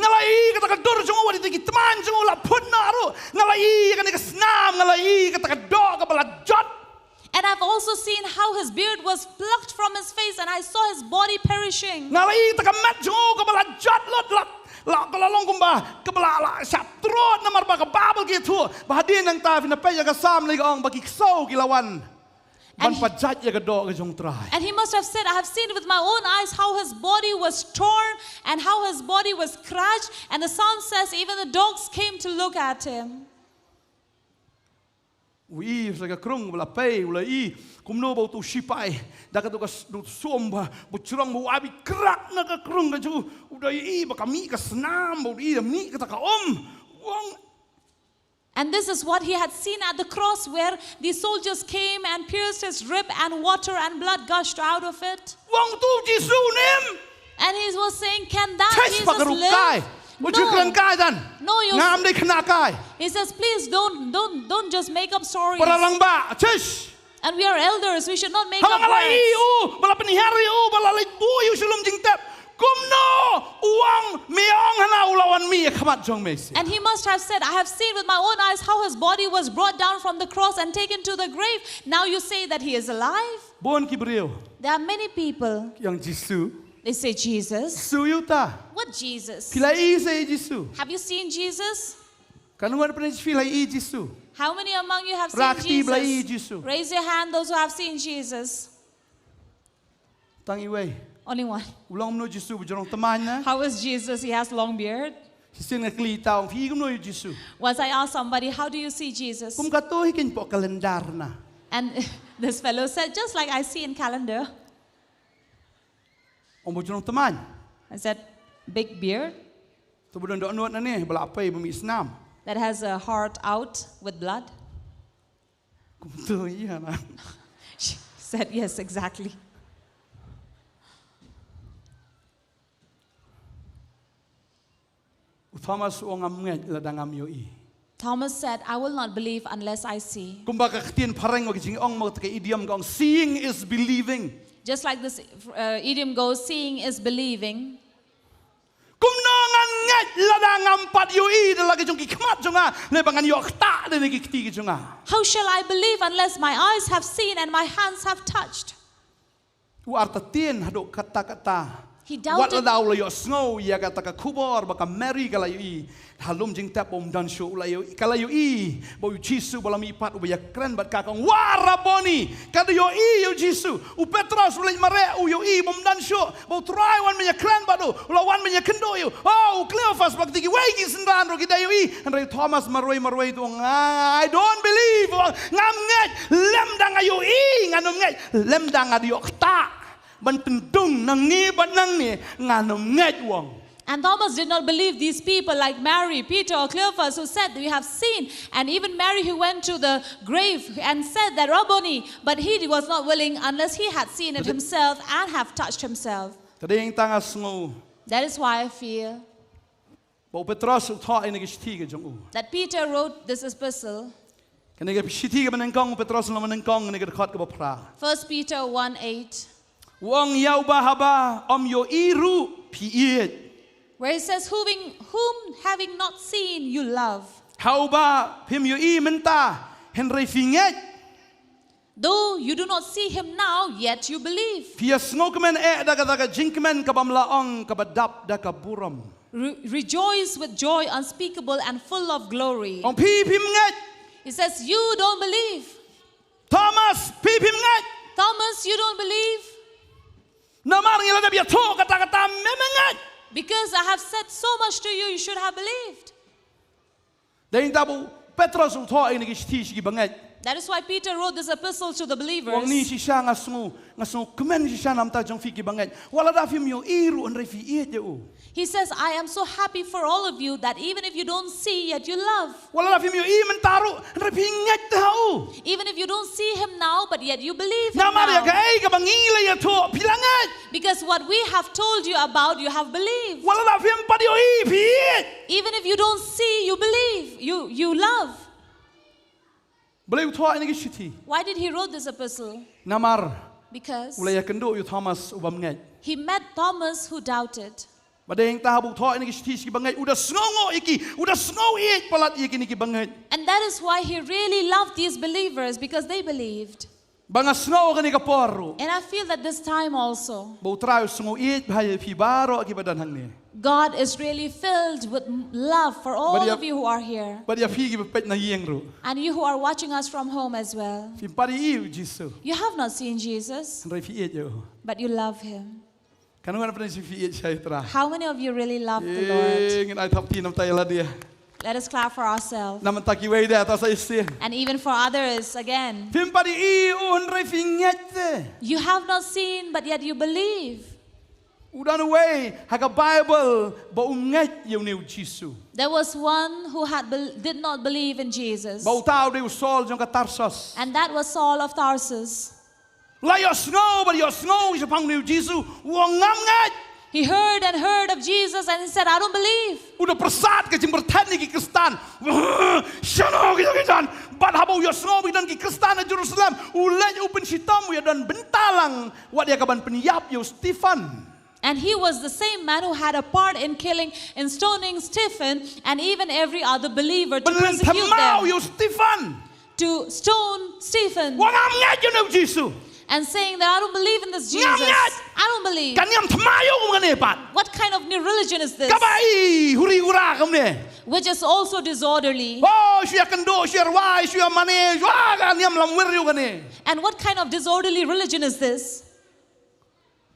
And I've also seen how his beard was plucked from his face, and I saw his body perishing. And he must have said, I have seen with my own eyes how his body was torn and how his body was scratched. And the psalm says even the dogs came to look at him. We like a krung will pay will kumno to shipai dakatuka somba buchurang wabi crack naga krunga ju udai bakamika snam mi kataka And this is what he had seen at the cross, where the soldiers came and pierced his rib, and water and blood gushed out of it. And he was saying, can that Jesus live? Wo chu kran kai dan. No, you. Ngam dei khna kai. He says, please don't just make up stories. Para lang ba? Chish. And we are elders. We should not make up Halang alai words. bala penihari bala lai tu yu sulum jing tap. Kumno uang meong hana ulawan mi khamat jong mesi. And he must have said, I have seen with my own eyes how his body was brought down from the cross and taken to the grave. Now you say that he is alive? Bon ki brio. There are many people. Yang Jisu. They say Jesus. Suyuta. What Jesus? Kilai say Jisu. Have you seen Jesus? Kanuan pernah filai Jisu. How many among you have Rakti seen Blei Jesus? Jisu. Raise your hand, those who have seen Jesus. Tangi wei. Only one. Ulang mno Jisu berjorong teman na. How is Jesus? He has long beard. Sisin ngakli tau fi kumno Jisu. Once I asked somebody, how do you see Jesus? Kum kato hikin po kalendar na. And this fellow said, just like I see in calendar. Om berjorong teman. I said, big beard Tu budan dok nuat na ni belapai bumi Islam. that has a heart out with blood. Kum tu iya na. She said, yes, exactly. Thomas ongam ngai ladangam yo I. Thomas said, I will not believe unless I see. Kum baka ketian pareng wak jing ong mo ke idiom gong seeing is believing. Just like this idiom goes, seeing is believing. Kum nongan ngai ladangam pat yo I dalagi jong ki khamat jonga le bangan yo khta de ki kti ki jonga. How shall I believe unless my eyes have seen and my hands have touched? U arta tien hadok kata-kata. He Wat doubted. la daw yo snow ya kata ka kubor baka Mary kala yo I. Halum jing tap om dan show la yo kala yo I. Bo yu Jisu bala mi pat u ya kren bat ka kong waraboni. Kada yo I yo Jisu. U Petros ulai mare u yo I bom dan show. Bo try wan me ya kren bat u. La wan me ya kendo yo. Oh Cleophas bak tiki wegi sendan ro kita yo I. And Thomas maroi tu I don't believe. Ngam ngai lem dang yo I ngam ngai lem dang yo kta. Bantendung nangi banang ni nganom ngai wong. And Thomas did not believe these people like Mary, Peter, or Cleophas who said, we have seen. And even Mary who went to the grave and said that Rabboni, but he was not willing unless he had seen it himself and have touched himself. Tading tanga sngo. That is why I feel Bo Petros utha ini kishti ke jong u. that Peter wrote this epistle. Kene ke kishti ke menengkong Petros lo menengkong ini ke dekat ke bapra. 1 Peter 1:8, Wong Sngewbha haba om yo iru piit. where it says, whom having not seen you love. Hauba pim yo I menta Henry finget. Though you do not see him now, yet you believe. Pia snokmen daga jinkmen kabamla ong kabadap da kaburam. Rejoice with joy unspeakable and full of glory. Om pi pimnget. He says, you don't believe. Thomas pi pimnget. Thomas, you don't believe. Namar ngila biya to kata memenget. Because I have said so much to you, you should have believed. Ding tabu Petros utha ini kishti shi banget. That is why Peter wrote this epistle to the believers. Wong ni si siya ngasungu kemen si siya namta jong fiki banget. Wala da film yo iru on refi iet yo. He says, I am so happy for all of you that even if you don't see, yet you love. Wala da film yo i mentaru on refi nget tau. Even if you don't see him now, but yet you believe him Namar ya now. Kaei ka bangila ya to pilanget. Because what we have told you about, you have believed. Wala da film pa yo i piet. Even if you don't see, you believe. You love. Blei utha ini kishti. Why did he wrote this epistle? Namar Because ulai kendo yo Thomas ubam nget. he met Thomas who doubted. Badeng tahabu utha ini kishti shi banget. Udah snongo iki, udah snongo iet palat iki ni ki banget. And that is why he really loved these believers, because they believed. Banga snongo kani ka poru. And I feel that this time also, Bau trayo snongo iet bahaya pi baro aki badan hang ni. God is really filled with love for all But of you who are here. Badia pi ki bepet na yeng ru. And you who are watching us from home as well. Fi pari iu Jisu. You have not seen Jesus, Rai fi iet yo. but you love him. Kanu kan pernah si fi iet saya tra. How many of you really love the Lord? Ingin ai tap ti nam tay la dia. Let us clap for ourselves. Nam taki wei dia atas isi. And even for others, again. Fi pari iu on rai fi nget. You have not seen, but yet you believe. Udan away haga Bible ba unget yo neu Jisu. There was one who did not believe in Jesus. Ba utau de usol jong ka Tarsus. And that was Saul of Tarsus. La yo snow ba yo snow is pang neu Jisu. Wong ngam nget. He heard and heard of Jesus and he said, I don't believe. Udah persat ke jeng bertan ni Kristan. Shillong kita. But habau ya Sngewbha dan Kristan di Jerusalem. Ulai upin sitam ya dan bentalang. Wat dia kaban penyap ya Stephen. And he was the same man who had a part in killing and stoning Stephen and even every other believer to persecute them. To stone Stephen. And saying that I don't believe in this Jesus. I don't believe. What kind of new religion is this? Which is also disorderly. And what kind of disorderly religion is this?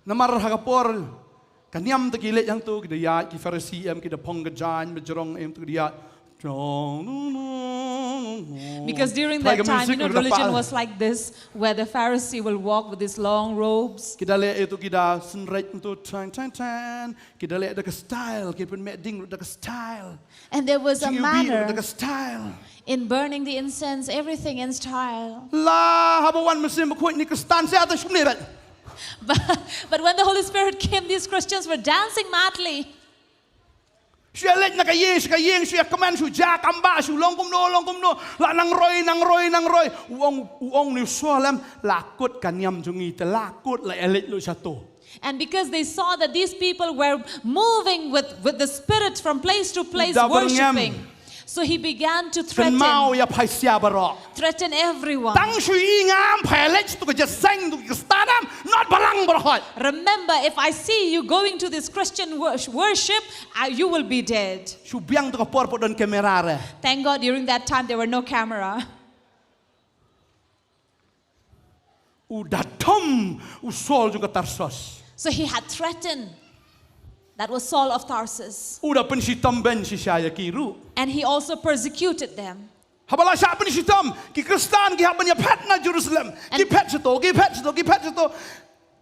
Namar hagapor kanyam tegilet yang tu kita ya ki Farisi em kita pong kejan berjerong em tu dia. Because during that time, religion was like this, where the Pharisee will walk with his long robes. Kita lihat itu kita senret untuk tan. Kita lihat ada style, kita pun meeting ada style. And there was a manner style in burning the incense, everything in style. Lah, habawan mesin berkuat ni kestan saya atas sumber. But when the Holy Spirit came, these Christians were dancing madly. Siya let na kayeng siya kaman siya kamba siya long kumno la nang roy uong ni solam lakot kanyam jungi te lakot la elit lo siya to. And because they saw that these people were moving with the Spirit from place to place worshiping, so he began to threaten everyone. Remember, if I see you going to this Christian worship, you will be dead. Thank God during that time there were no camera. So he had threatened. That was Saul of Tarsus. And he also persecuted them. Habala siya penisitam ki Kristan ki habanya pet na Jerusalem ki pet seto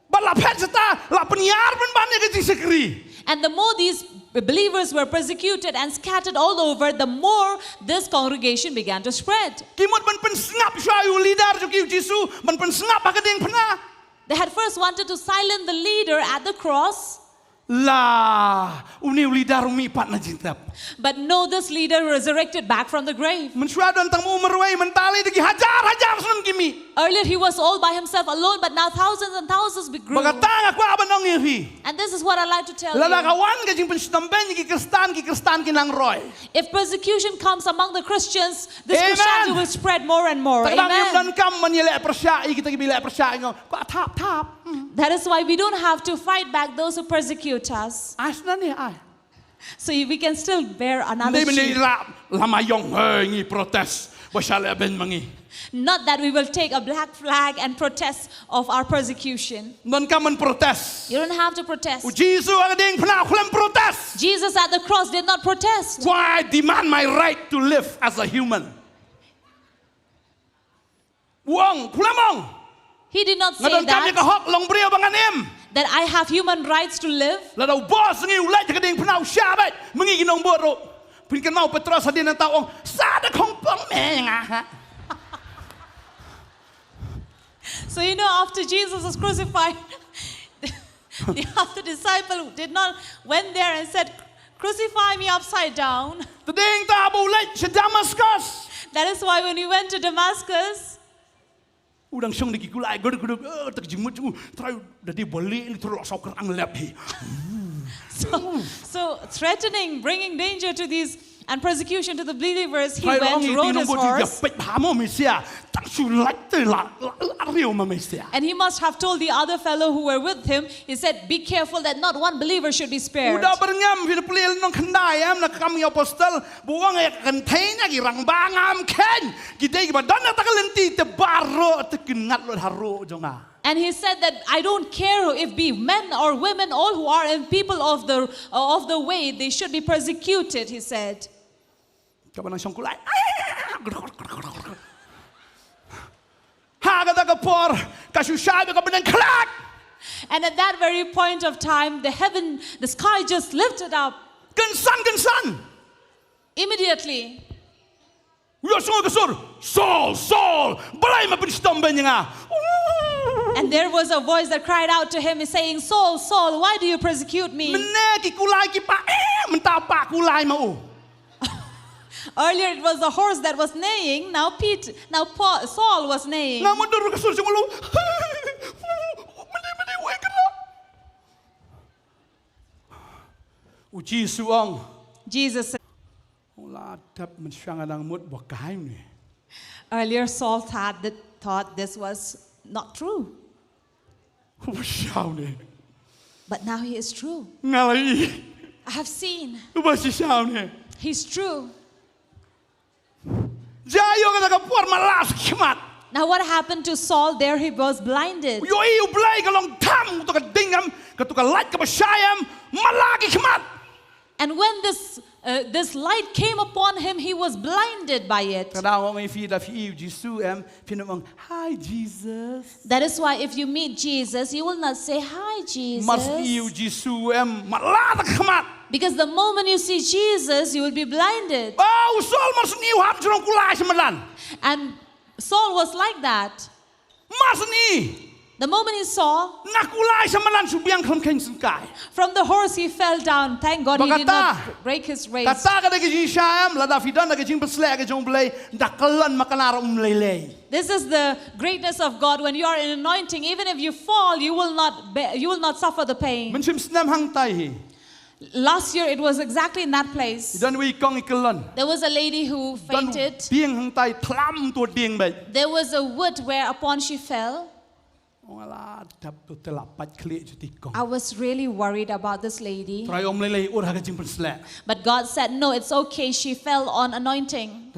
bala pet seta la peniar ben bane ke sekri. And the more these believers were persecuted and scattered all over, the more this congregation began to spread. Kimot ben pen sngap siya yu leader jo ki Jesu ben pen sngap akading pena. They had first wanted to silence the leader at the cross. La, uni leader umi pat na jintap. But no, this leader resurrected back from the grave. Earlier he was all by himself alone, but now thousands and thousands grew. And this is what I like to tell you. If persecution comes among the Christians, this Christianity will spread more and more. Amen. That is why we don't have to fight back those who persecute us. So we can still bear another shield. Not that we will take a black flag and protest of our persecution. You don't have to protest. Jesus at the cross did not protest. Why demand my right to live as a human? He did not say that I have human rights to live. So you know, after Jesus was crucified, the other disciple went there and said, "Crucify me upside down." That is why when we went to Damascus, so threatening, bringing danger to these and persecution to the believers, he went, rode his horse. And he must have told the other fellow who were with him, he said, be careful that not one believer should be spared. And he said that I don't care if be men or women, all who are in people of the way, they should be persecuted, he said. And at that very point of time, the sky just lifted up. Immediately. And there was a voice that cried out to him, saying, Saul, Saul, why do you persecute me? Earlier it was the horse that was neighing. Now Saul was neighing. Jesus said, earlier Saul thought this was not true. But now he is true. I have seen. He's true. Now what happened to Saul? There he was blinded. And when this light came upon him, he was blinded by it. Hi, Jesus. That is why if you meet Jesus, you will not say, Hi, Jesus. Because the moment you see Jesus, you will be blinded. And Saul was like that. The moment he saw, from the horse he fell down. Thank God he did not break his race. This is the greatness of God. When you are in anointing, even if you fall, you will not suffer the pain. Last year it was exactly in that place. There was a lady who fainted. There was a wood whereupon she fell. I was really worried about this lady. But God said, no, it's okay. She fell on anointing.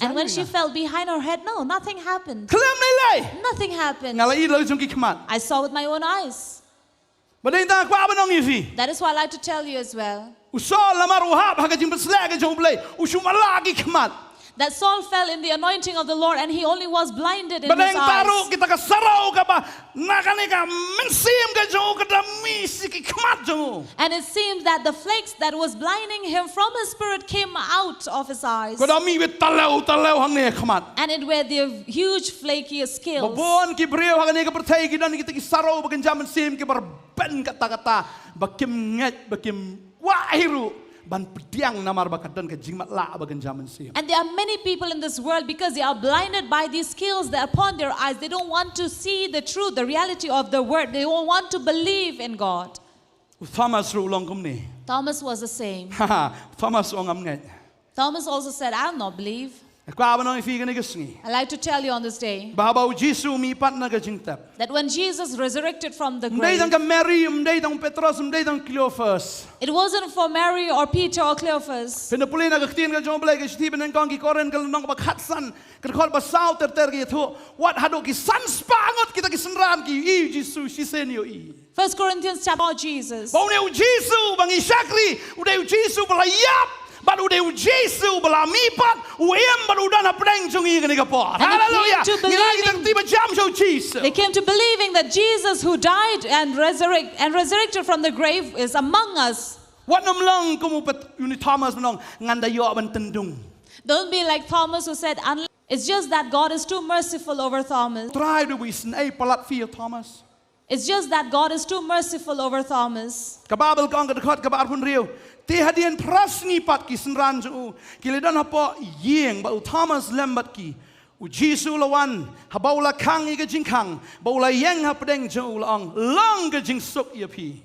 And when she fell behind her head, no, nothing happened. Nothing happened. I saw with my own eyes. That is why I like to tell you as well. That Saul fell in the anointing of the Lord and he only was blinded in his eyes. And it seemed that the flakes that was blinding him from his spirit came out of his eyes. And it were the huge flaky scales. And there are many people in this world, because they are blinded by these scales that upon their eyes. They don't want to see the truth, the reality of the word. They don't want to believe in God. Thomas was the same. Thomas also said, I'll not believe. I like to tell you on this day that when Jesus resurrected from the grave, it wasn't for Mary or Peter or Cleophas. First Corinthians chapter 4, Jesus. But they came to believing that Jesus, who died and resurrected from the grave, is among us. Don't be like Thomas, who said, it's just that God is too merciful over Thomas. It's just that God is too merciful over Thomas. Hadian prasni pat ki senran ju kiledan hapo yeng ba Thomas lembat ki u Jesu lawan habaula khang i ga jingkhang baula yeng hapdeng ju long ga jing suk yapi.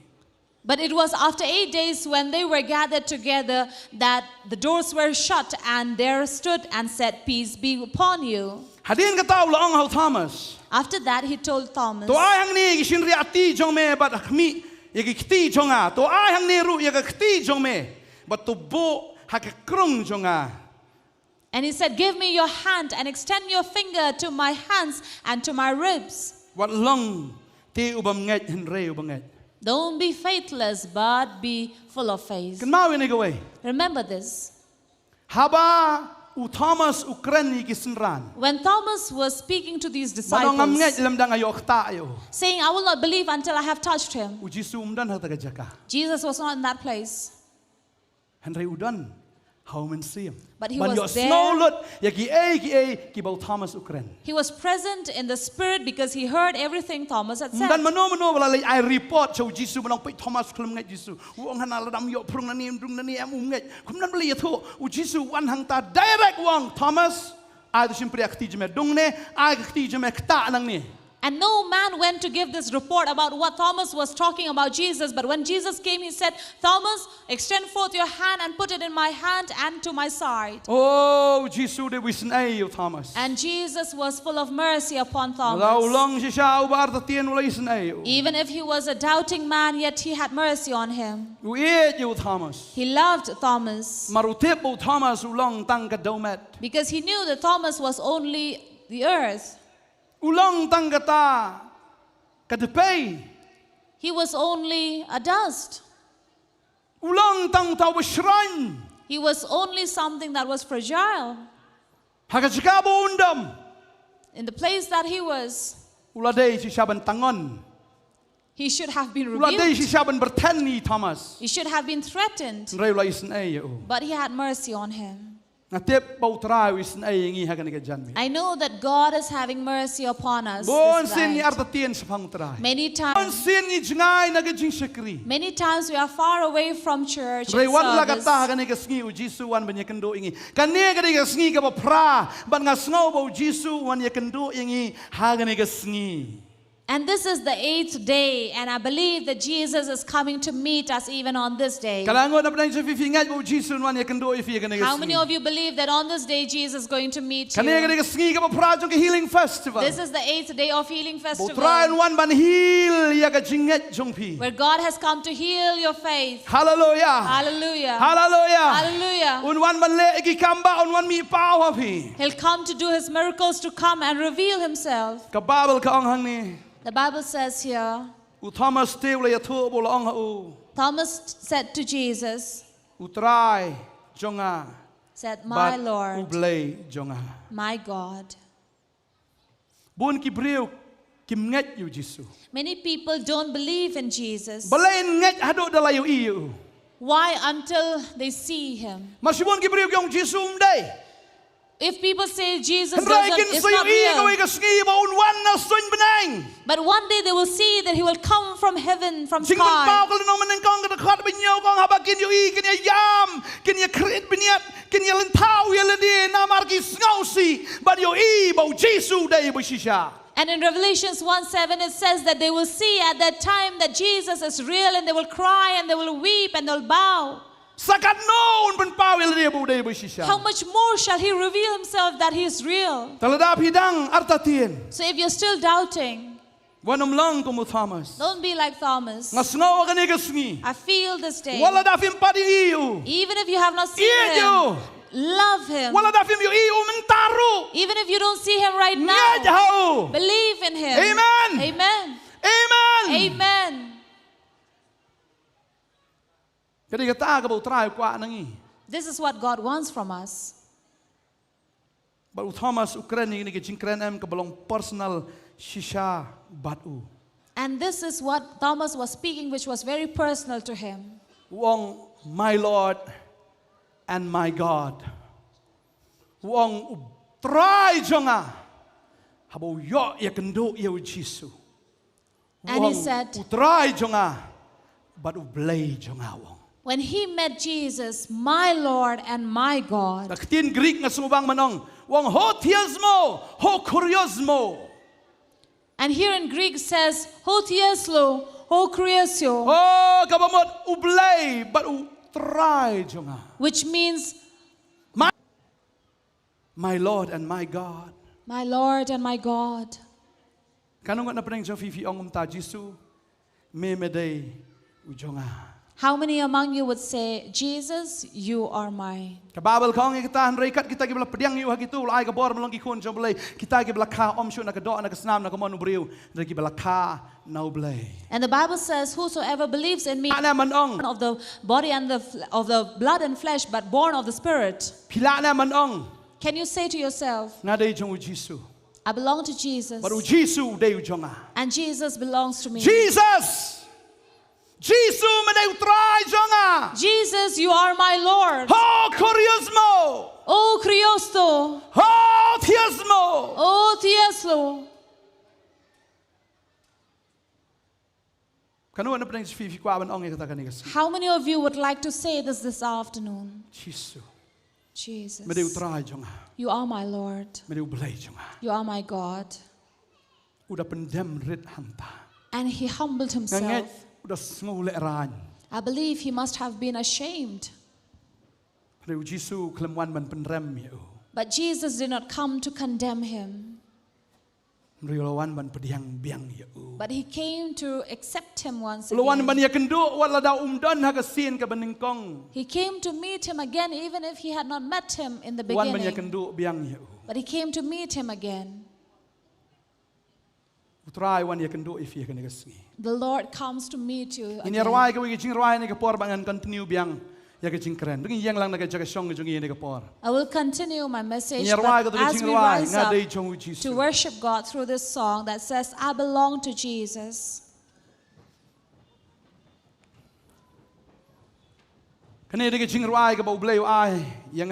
But it was after 8 days when they were gathered together that the doors were shut, and there stood and said, Peace be upon you. Hadian ka taw long how Thomas. After that he told Thomas, to ai hang ni gi sin ri ati jong me bat khmi yagikti jonga to ai hang neru yagakti jongme but to bo hakakrung jonga. And he said, give me your hand and extend your finger to my hands and to my ribs. What long te ubam nget henre ubam nget. Don't be faithless, but be full of faith. Remember this. Haba Thomas Ukraini kisenran. When Thomas was speaking to these disciples, saying, I will not believe until I have touched him. Jesus was not in that place. how men see him. But he Ban was yo there. snow lut ya ki bau Thomas Ukraine. He was present in the spirit because he heard everything Thomas had said. Dan mano wala lai I report chau Jisu manong pai Thomas klum ngai Jisu. Wong hana ladam yo prung nani drung nani am ngai. Kum nan beli tho u Jisu wan hang ta direct wang Thomas ai sim pri akti jeme dung ne ai akti jeme kta nang ni. And no man went to give this report about what Thomas was talking about Jesus. But when Jesus came, he said, Thomas, extend forth your hand and put it in my hand and to my side. Oh, Jisu de wisen ai Thomas. And Jesus was full of mercy upon Lau Thomas. long si siya ubar ta tien wala isen ai. Even if he was a doubting man, yet he had mercy on him. U you Thomas. He loved Thomas Marutip u Thomas ulong tang ka domet. because he knew that Thomas was only the earth. Ulong tang kata kadepay. He was only a dust. Ulong tang tau shrine. He was only something that was fragile. Hakachikabo undam. In the place that he was, Uladei si siya tangon. he should have been Uladei si rebuked. siya bertani Thomas. He should have been threatened. Ray ula isen ay o. But he had mercy on him. Natip bau trai isen ay ngi hagan ka janmi. I know that God is having mercy upon us. Bon this sin ni night. artatien sa pang trai. Many Bon times, sin ni jngay nagajing sekri. many times we are far away from church Ray and wan la service. kata hagan ka sngi u Jisu wan banya kendo ingi. Kani ka ka sngi ka ba pra ban nga sngaw bau Jisu wan ya kendo ingi hagan ka sngi. And this is the 8th day, and I believe that Jesus is coming to meet us even on this day. Kalangon na pnang sa fifingat bau Jisu wan ya kendo ifi ka How many of you believe that on this day Jesus is going to meet Kani you? ka sngi ka ba pra jong ka healing festival. This is the 8th day of Healing Bau Festival, trai wan ban heal ya ka jinget jong pi. where God has come to heal your faith. Hallelujah. Hallelujah. Hallelujah. Hallelujah. Unwan ban le iki kamba unwan mi pao hapi. He'll come to do his miracles to come and reveal himself. Ka babel ka ang hang ni. The Bible says here, U Thomas te ula ya thu bola ang u. Thomas said to Jesus, U trai jonga. said, My But u Lord, Blei jonga. my God. Bun ki briu kim nget yu Jisu. Many people don't believe in Jesus. Balain nget hado dalayu iu. Why? Until they see him. Masibun ki briu yong Jisu umday. If people say Jesus Henry doesn't, kin it's sayu not i ka real. ka sngi ba unwan na sun benang. But one day they will see that he will come from heaven, from Sing ban pao sky. ka no man kong ka khat bin yo kong haba kin yu i kin ya yam kin ya krit binyat kin ya lentau ya ledi na mar ki snausi but yo i ba Jisu dai ba shisha. And in Revelations 1:7 it says that they will see at that time that Jesus is real, and they will cry and they will weep and they'll bow. Sakat no ban pao ya ledi ba dai ba shisha. How much more shall he reveal himself that he is real? Taladap hidang artatien. So if you're still doubting, Wanam lang ko mo Thomas. don't be like Thomas. Ngasngaw ka ni kasngi. I feel this day. Wala dafim padi iu. Even if you have not seen Iyo. him, love him. Wala dafim yu iu mentaru. Even if you don't see him right Ngaj now, hau. believe in him. Amen. Amen. Amen. Amen. Kadi kata ka ba try kwa nangi. This is what God wants from us. But Thomas Ukraine ni ke jingkren em ka balong personal shisha batu. And this is what Thomas was speaking, which was very personal to him. Wong my Lord and my God. Wong try jonga. Habo yo ya kendo ya Jisu. And he said, try jonga but Blei jonga wong. when he met Jesus, my Lord and my God. Naktin Greek nga sumubang manong wong ho tiasmo ho kuriosmo. And here in Greek says, Ho tieslo, ho kriesio, Oh kabamot Blei but try jonga. which means, My Lord and my God. my Lord and my God. Kanong na prensa fifi ong ta Jisu me medei ujonga. How many among you would say, Jesus, you are mine? Kababel kong kita hanrei kat kita gibla pediang yu hagitu lai ka bor melong ki kun jom Blei kita gibla ka om shu na ka do na ka snam na ka monu briu na gibla ka na Blei. And the Bible says, whosoever believes in me, Ana manong of the body and of the blood and flesh, but born of the Spirit. pila na manong Can you say to yourself, na dei jong Jisu. I belong to Jesus, But Jisu dei ujonga. and Jesus belongs to me. Jesus Jisu meneu trai jonga. Jesus, you are my Lord. Ho Koryosmo. Oh, Kriosto. Ho Thiasmo. Oh, Tieslo. Kanu ana pneng fifi kwa ban ong e kata kanigas. How many of you would like to say this afternoon? Jisu Jesus, meneu trai jonga. you are my Lord. Meneu Blei jonga. You are my God. Udah pendem rit hanta. And he humbled Nganget himself. udah ngule ran. I believe he must have been ashamed. Meneu Jisu kelemwan ban penrem ya. But Jesus did not come to condemn him, Merilawan ban pediang biang ya. but he came to accept him once Lawan ban again. ya kendu wala da umdan hagasin ka benengkong. He came to meet him again, even if he had not met him in the Wan ban ya beginning. kendu biang ya. But he came to meet him again. Utrai wan ya kendu if ya kanigas. The Lord comes to meet you Ini again. rawai ka wigi jing rawai ni ka por bangan continue biang ya ka jing keren. Dungi yang lang na ka jaga song jung ni ka por. I will continue my message, Ini rawai ka but tu as jing we rawai rise nga up dei jong to Jisu. worship God through this song that says, I belong to Jesus. Kani de ka jing rawai ka bau Blei ai yang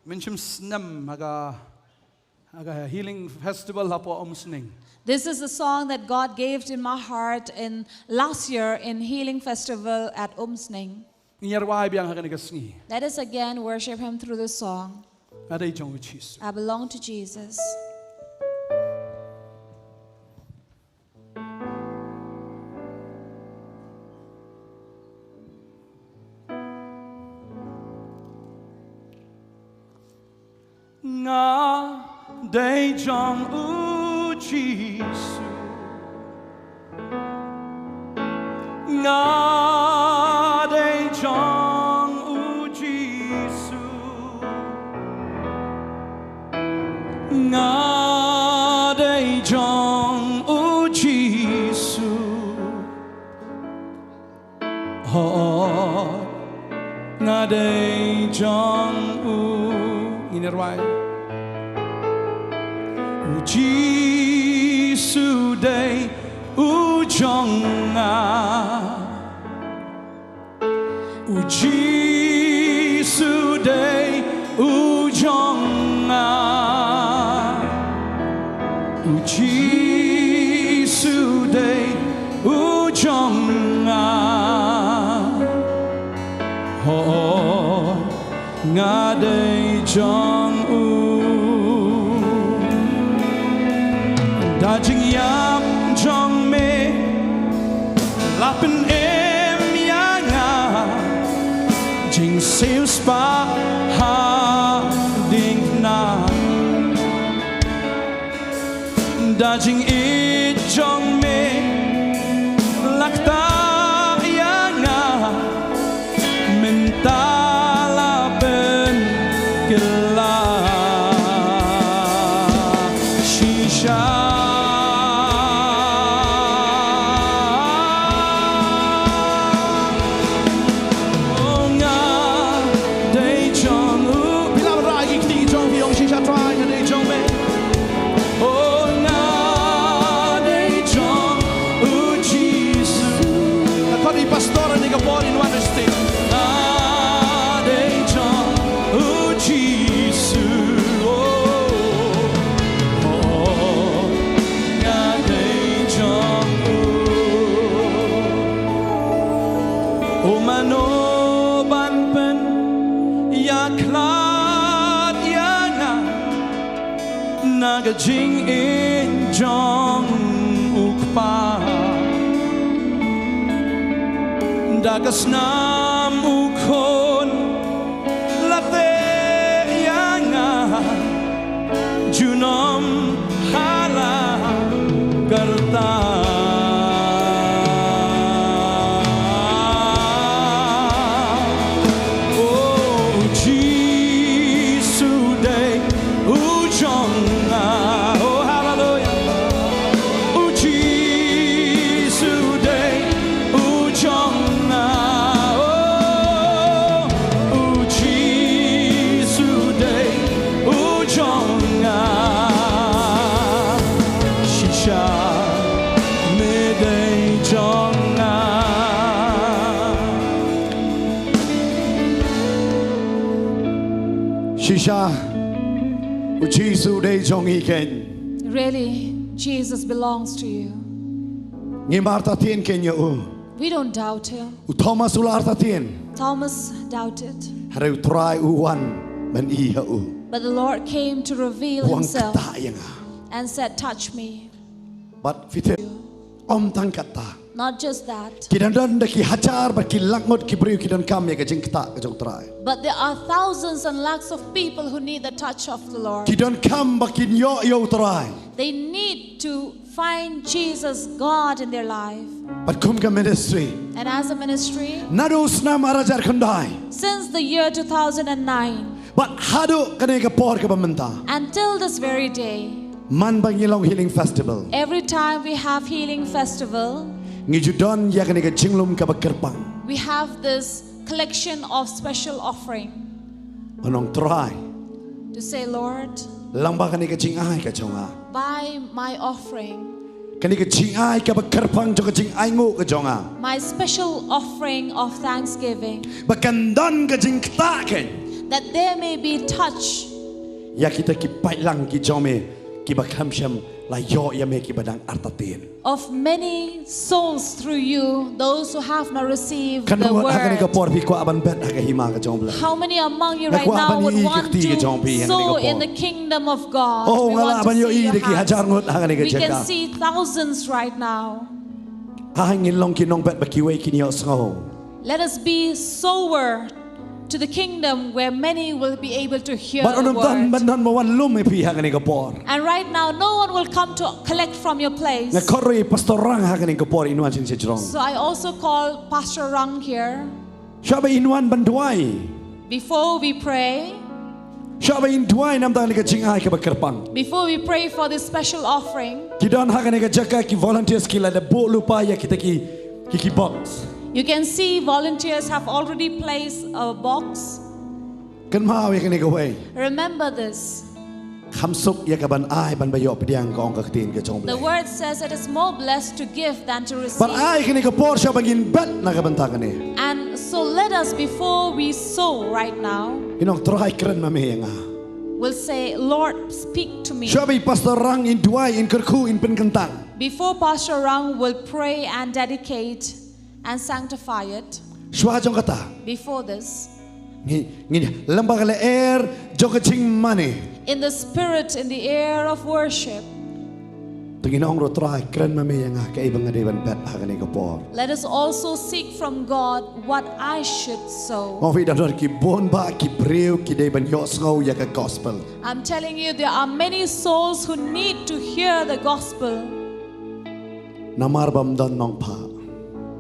menchim snam aga healing festival hapo omsning. This is a song that God gave in my heart in last year in Healing Festival at Umsning. Ini rawai biang haganigas ni. Let us again worship him through this song. Nga dei jong Jisu. I belong to Jesus. Nga dei jong Jisu. Nga dei jong Jisu. Nga dei jong Jisu. Oh, nga dei jong ini rawai. Jisu dei ujonga. Jisu dei ujonga. Jisu dei ujonga. Oh, nga dei jong Dajing yam jong me lapen em yanga jing seus pa ha ding na dajing it jong me lakta yanga mentala ben kila shisha Jing in jong ukpa dagas nam ukon late yanga junom hala karta Shisha. Ujisu de jongi ken. Really, Jesus belongs to you. Ngimarta tien kenya u. We don't doubt him. U Thomas ularta tien. Thomas doubted. Hareu try u wan men iha u. But the Lord came to reveal Wang himself kata yanga. and said, touch me. But fite om tang kata. Not just that, Kidan don daki hajar ba kilakngot kibriu kidan kam ya kajing kata kajong try. but there are thousands and lakhs of people who need the touch of the Lord. Kidan kam ba kin yo try. They need to find Jesus, God, in their life. But kum ka ministry. And as a ministry, Nadus na marajar kandai. since the year 2009, But hadu kanega por ka bamenta. until this very day, Man bangilong healing festival. every time we have healing festival, Ngijudon ya kanega jinglum ka bakerpang. we have this collection of special offering Anong try. to say, Lord, Lang ba kanega jingay ka jonga. by my offering, Kanega jingay ka bakerpang jo ka jingay ngo ka jonga. my special offering of thanksgiving, Bakandon ka jing kta ken. that there may be touch Ya kita ki pai lang ki jome ki bakam sham la yo ya me ki badang artatin. of many souls through you, those who have not received Kan the mo kanega word. por pi ko aban bet ka hima ka jom bla. How many among you Na right ko now aban would i want kikti ke jong pi to yang sow kanega in por. the kingdom of God? Oh We ngala want to aban yo see i your de ki hajar hands. ngot ha kanega We can jeka. see thousands right now. Ha ngin long ki nong bet ba ki we ki yo sngo. Let us be sower to the kingdom where many will be able to hear But the onam dan word. ban mo wan lum e pi ha kanega por. And right now, no one will come to collect from your place. Na koroi pastor rang ha kanega por inwan sin se jrong. So I also call Pastor Rang here. Shabe inwan ban duai. Before we pray, Shabe in duai nam dan ka jingay ka bakerpang. before we pray for this special offering, Kidan ha kanega jaka ki volunteers ki la de bo lupa ya kita ki box. you can see volunteers have already placed a box. Kan mau ya kanega way. Remember this. Khamsuk ya ka ban ai ban bayo pediang ka ong ka tin ka jong The bla. word says it is more blessed to give than to But receive. ai kanega por sha bangin bet na ka banta kani. And so let us, before we sow right now, Inong try kren ma me nga. we'll say, Lord, speak to me. Shabe pastor rang in duai in kerku in penkentang. Before Pastor Rang will pray and dedicate and sanctify it, Shwa jong kata. before this, Ngi lambang le air joga jing money. in the spirit, in the air of worship, Tungin ong ro try kren ma me nga ka ibang ade ban bet ha kanega por. let us also seek from God what I should sow. Mo vi dador ki bon ba ki breu ki de ban yo sngo ya ka gospel. I'm telling you, there are many souls who need to hear the gospel. Namar bam don nong pa.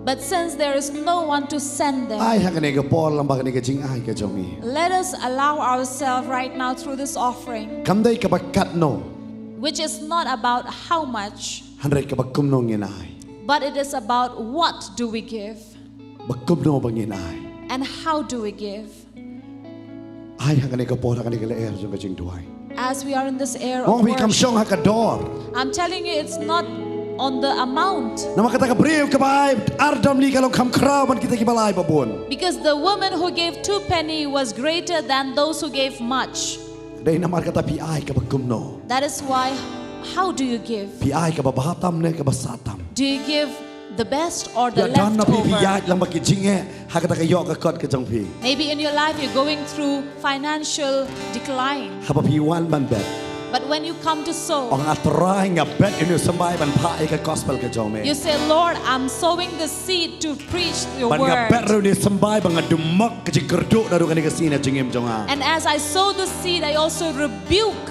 But since there is no one to send them, Ai ha kanega por lambang kanega jing ai ka jongi. let us allow ourselves right now through this offering, Kam dai ka bakat no. which is not about how much, Handre ka bakum no nginai. but it is about what do we give Bakum no banginai. and how do we give. Ai ha kanega por ha kanega le air joga jing duai. As we are in this air Mo of vi kam worship, shong ha ka dor. I'm telling you, it's not on the amount, Nama kata ka breu ka bai ardam li kalong kam kraw ban kita ki balai babon. because the woman who gave 2 penny was greater than those who gave much. Dai namar kata pi ai ka bakum no. That is why, how do you give? Pi ai ka babahatam ne ka basatam. Do you give the best or the Ya dan na pi leftover? ya lang baki jinge ha kata ka yo ka kot ka jong pi. Maybe in your life you're going through financial decline, Ha pa pi wan ban bet. but when you come to sow, Ong atrai nga bet inu sambai ban pa ai ka gospel ka jong me. you say, Lord, I'm sowing the seed to preach your Ban nga bet word. ru ni sambai ban nga dumak ka jing kerduk na ru ka ni ka sina jingim jong a. And as I sow the seed, I also rebuke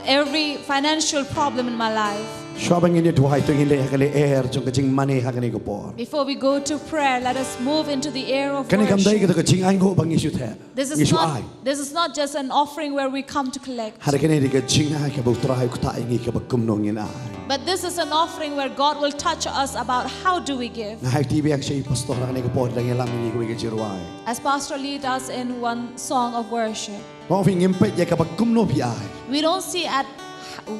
every financial problem in my life. Shwa bang ini duhai tu ngile ha ka le air jong ka jing money ha ka ni ko por. Before we go to prayer, let us move into the air of Kani kam dai worship. ka ka jing ai ngo bang isu the. This is Isu ai. not just an offering where we come to collect, Hari kini di ka jing ai ka bu trai ku ta ingi ka bakum no ngin ai. but this is an offering where God will touch us about how do we give. Na hai TV ang siya pastor ha ni ko por lang yalam ni ko ka jiruai. As Pastor lead us in one song of worship, Mo fi ngimpet ya ka bakum no pi ai. we don't see at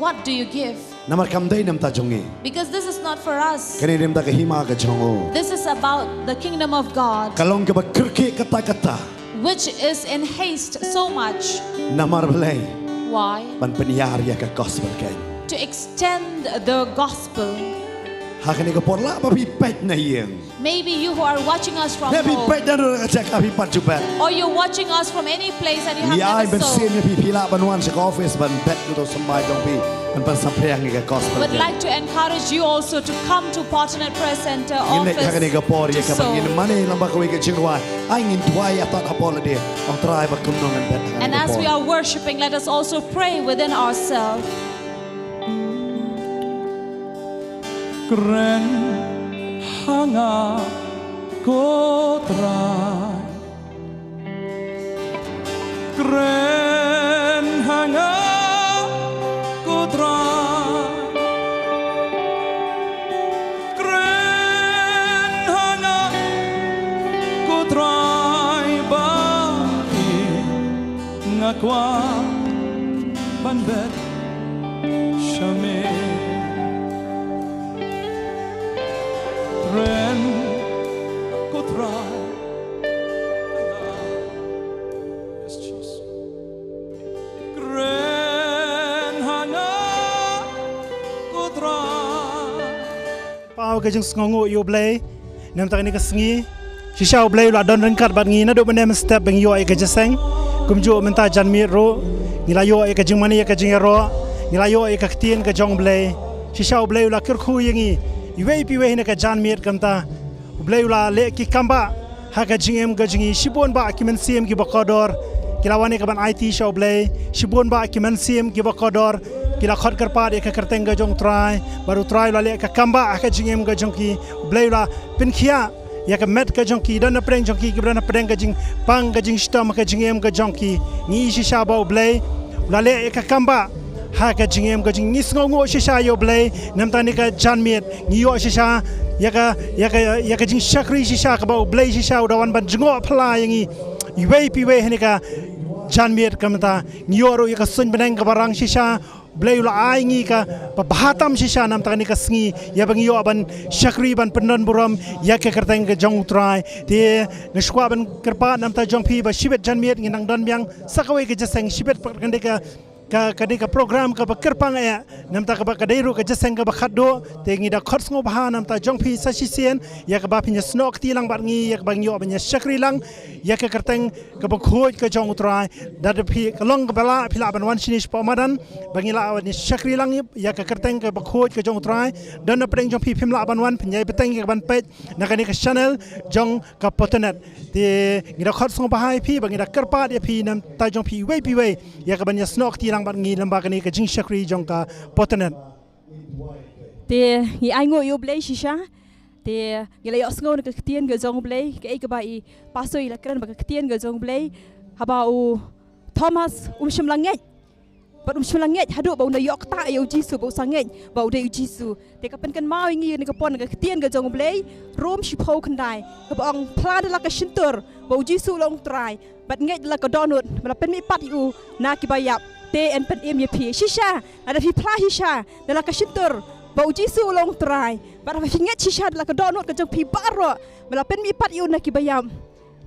what do you give, Namar kam dai nam ta jongi. because this is not for us. Kani rim ta ka hima ka jongo. This is about the kingdom of God. Kalong ka ba kirki kata kata. which is in haste so much. Namar Blei. Why? Ban penyiar ya ke gospel kan. To extend the gospel. Hakani ke porla papi pet na yang. Maybe you who are watching us from Nabi home, pet dan cek api pacubat. or you're watching us from any place and you have Ya never bersin sown. ya pila banuan sek office ban pet tu semai dong pi ban pensampaian ke gospel. Would like to encourage you also to come to Potternet Press Center Ini hakani ke por ya office ke to sow. bangin mana lambak kau ke cingwai. Angin tuai atau apa lagi. Ang try berkunungan pet. And as we are worshiping, let us also pray within ourselves. Keren hanga kotrai, keren hanga kotrai, keren hanga kotrai bagi ngakwa banbet shame. Keren kotrai. Yes, Jesus. Keren hanga kotrai. Pau ke jeng Sngewbha yo Blei nam tak ni ke sengi shisha Blei la don rengkat bat ngi na do benem step beng yo ke jeseng kumjo menta jan mi ro ngila yo ke jeng mani ke jeng ro ngila yo ke ktien ke jong Blei shisha Blei la kir khu yengi iwe pi we ne ke jan mi kamta Blei la le ki kamba ha ke jeng em ke jeng shibon ba ki men siem ki bakodor kilawane ke ban IT show Blei shibon ba ki men siem ki bakodor kila khot kerpa ke kerteng ke jong try baru try la le ke kamba ke jeng em ke jong ki Blei la pin khia ya ke met ke jong ki dan preng jong ki dan preng ke jing pang ke jing stom ke jing em ke jong ki ni shisha ba Blei la le ke kamba ha ke jing em ke jing ni Sngewbha shisha yo Blei nam ta ni ke jan miet ni yo shisha ya ke jing shakri shisha ke ba Blei shisha udawan ban jengo pla yangi iwe pi we ni ka jan miet kamta ni yo ro ya ke sun beneng ke barang shisha Blei la ai ngi ka bahatam shisha nam ta ni ka sngi ya bang yo ban shakri ban penan buram ya ke kerteng ke jong try te ngshwa ban kerpa nam ta jong pi ba shibet jan miet ngi nang don byang sakawe ke jaseng shibet kande ka program ka kerpang ya nam ta ka ba kadairu ka jaseng ka ba khaddo te ngi da khot Sngewbha nam ta jong pi sa shisien ya ka ba pinya snok ti lang bat ngi ya bang yo ban shakri lang ya ke kerteng ka ba khoj ka jong try da de pi ka long ka bala pila ban wan shinish pa madan bangi la wan shakri lang ya ka kerteng ka ba khoj ka jong try dan na preng jong pi phim la ban wan pinya beteng ka ban page na ka ni ka channel jong ka Potternet te ngi da khot Sngewbha pi bangi da kerpa ya pi nam ta jong pi we ya ka ban snok ti lang bat ngi lamba ka ni ka jing shakri jong ka Potternet te ngi ai ngo yo Blei shisha te ngi la yo Sngewbha ke ktien ke jong Blei ke ke ba I pasoi la kran ba ke ktien ke jong Blei haba u Thomas shimlanget but shimlanget hadu ba na yok ta yo Jisu ba sanget ba de Jisu te ka pen kan mau ngi ni ka pon ke ktien ke jong Blei rom shipho khandai ka ba ong plan la ka shintur ba Jisu long try but nget la ka donut ba pen mi pat u na ki ba yap te en pen em ye pi shisha ada fi pla hisha la ka shintur ba Jisu long try ba fi nget shisha la ka donut ka jong pi baro ba pen mi pat u na ki ba yap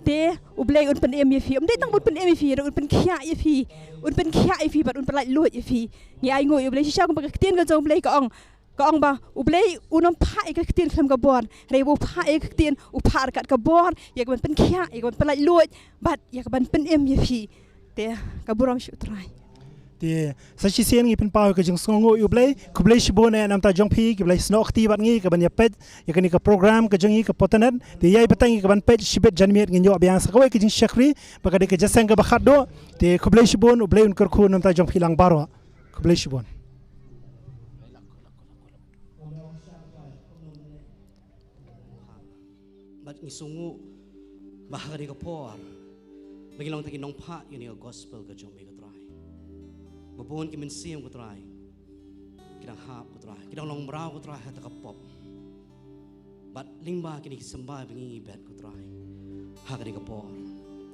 te u Blei un pen em ye fi de tang un pen em ye fi un pen khia ye fi un pen khia ye fi ba un pen lai lu ye fi ngi ai ngo u Blei shisha ko ba ka tien ka jong Blei ka ong ba u Blei unam pha ka tien khlem ka bon re bo pha ka tien u phar kat ka bon ye ka pen khia ye ka pen lai lu bat ye ka pen em ye fi te ka buram shu try te sa chi sen ngi pen pau ke jing Sngewbha yo Blei ku Blei shibone nam ta jong pi ke Blei snok ti bat ngi ke ban ya pet ya ke ni ka program ke jing ka Potternet te yai petang ke ban pet shibet jan miet ngi yo byang sa ka we ke jing shakri ba ka de ke jaseng ke ba khaddo te ku Blei shibon u Blei un kar khu nam ta jong pi lang baro ku Blei shibon bat ngisungu bahag ni ka por bagi long tagi nong pha yun yung gospel ka jong mi ka try babon ki min siem ka try kidang hap ka try kidang long brau ka try hata ka pop bat lingba kini sembah bengi bet ka try hag ni ka por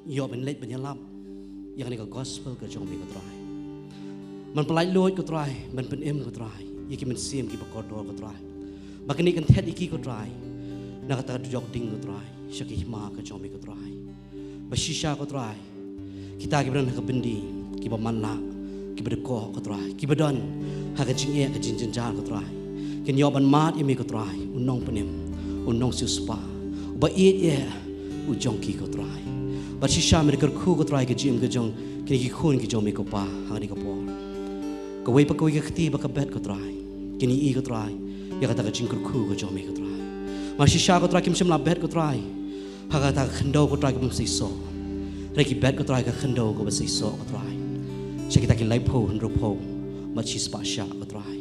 yo ben let ben yalap yang ni ka gospel ka jong mi ka try man pelai loy ka try man pen em ka try yiki min siem ki bakodor ka try bakini kan thet iki ka try nakata jog ding ka try shaki ma ka jong mi ka try Bashisha ko try. Kita kibaran hakabendi, kibamanla, kibadeko ko try. Kibadon hakajinge kajinjanjan ko try. Kinyoban mat imi ko try. Unong penim, unong suspa. Ba it ye ujongki ko try. Bashisha mereka ku ko try kajim kajong kini kikun kijong mi ko pa hangani ko po. Kawai pa kawai kakti ba kabet ko try. Kini I ko try. Ya kata kajing ku ko jong mi ko try. Bashisha ko try kim shim la bet ko try. Hakata khendo ko try ko msi so. Reki bet ko try ka khendo ko msi so ko try. Shakita ki lai po ro po ma chi spa sha ko try.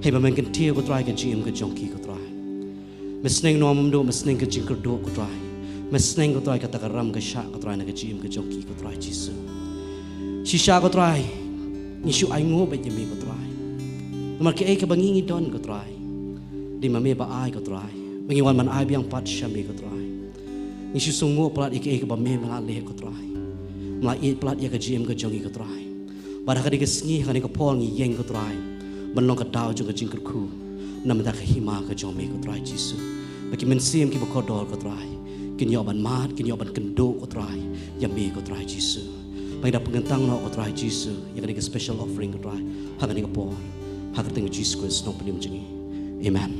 Hey ba men kan tie ko try ka jim ka jonki ko try. Mesneng no mum do mesneng ka jing ko do ko try. Mesneng ko try ka takaram ka sha ko try na ka jim ka jonki ko try jisu. Shisha ko try. Nishu ai ngo ba jemi ko try. Nomar ke ka bangingi don ko try. Di mame ba ai ko try. Mengiwan man ai biang pat shami ko try. Nishu sungu plat ike ba me mala le ko try. Mala it plat ya ka jim ka jongi ko try. Pada ka di ka sngi ka ni ka pol ngi yeng ko try. Ban long ka dau jong ka jing ku. Nam da ka hima ka jomi ko try jisu. Baki men sim ki ba ko dor ko try. Kin yoban mat kin yoban kendo ko try. Yami ko try jisu. Pai da pengentang no ko try jisu. Ya ka di ka special offering ko try. Ha ka ni ka pol. Ha ka tengu jisu ko snong penim jengi. Amen.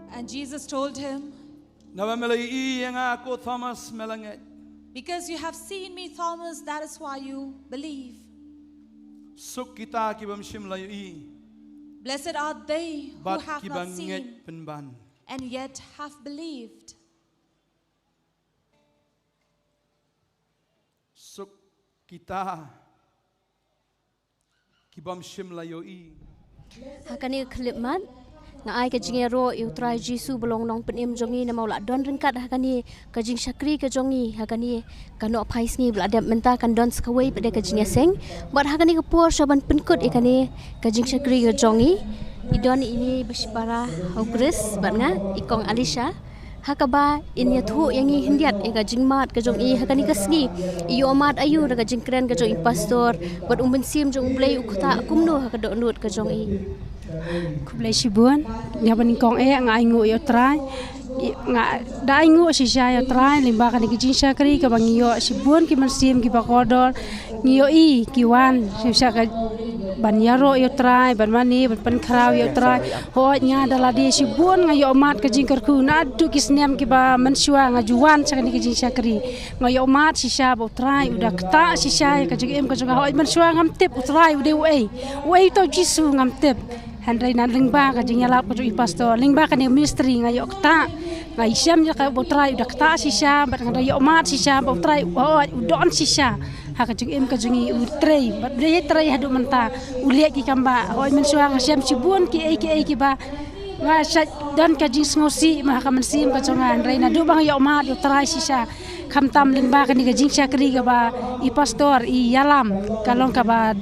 And Jesus told him, because you have seen me, Thomas, that is why you believe. Blessed are they who have not seen and yet have believed. kita kibam shim la yo I hakani klip mat ngai ka jing ro yu trai jisu belong nong penim jongi na maula don ringkat hakani ka jing syakri ka jongi hakani kano phais ngi bla dem menta kan don skawai pada ka jing seng bat hakani ka por shaban penkut ikani ka jing syakri ka jongi idon ini bersipara hogres bat nga ikong alisha hakaba inya thu yangi hindiat ega jingmat ka jong I hakani kasni iyo mat ayu daga jingkren ka jong pastor bat sim jong Blei ukta kumno hakado nut ka jong I Blei Shibun nya ban kong ngai ngu yo trai nga dai ngu si sha yo trai limba kan ki jing syakri ka bang yo Shibun ki sim ki bakodor ngiyo I ki wan sha ka ban yaro yo trai ban mani ban pen kraw yo trai ho nya dala di Shibun nga yo mat ka jing kerku na du ki snem ki ba mensua nga juan sa ni ki jing syakri nga yo mat si sha bo trai udah kta si sha ka jing em ka jong ho mensua ngam tip utrai ude wei to jisu ngam tip handai nan lingba ka jing yalap ka jong pastor lingba ka ni ministry nga yo kta nga isyam ya ka bo trai udah kta si sha bat nga yo mat si sha bo trai ho udon si sha haka jeng em ka jengi utrei bat de trai hadu menta uliak ki kamba hoi mensua nga syam Shibun ki ki ba nga sat dan ka jing ngosi ma ka mensim ka jongan reina du bang yo ma yo trai sisa kham tam lingba ka ni ka jing syakri ka ba I pastor I yalam kalong ka ba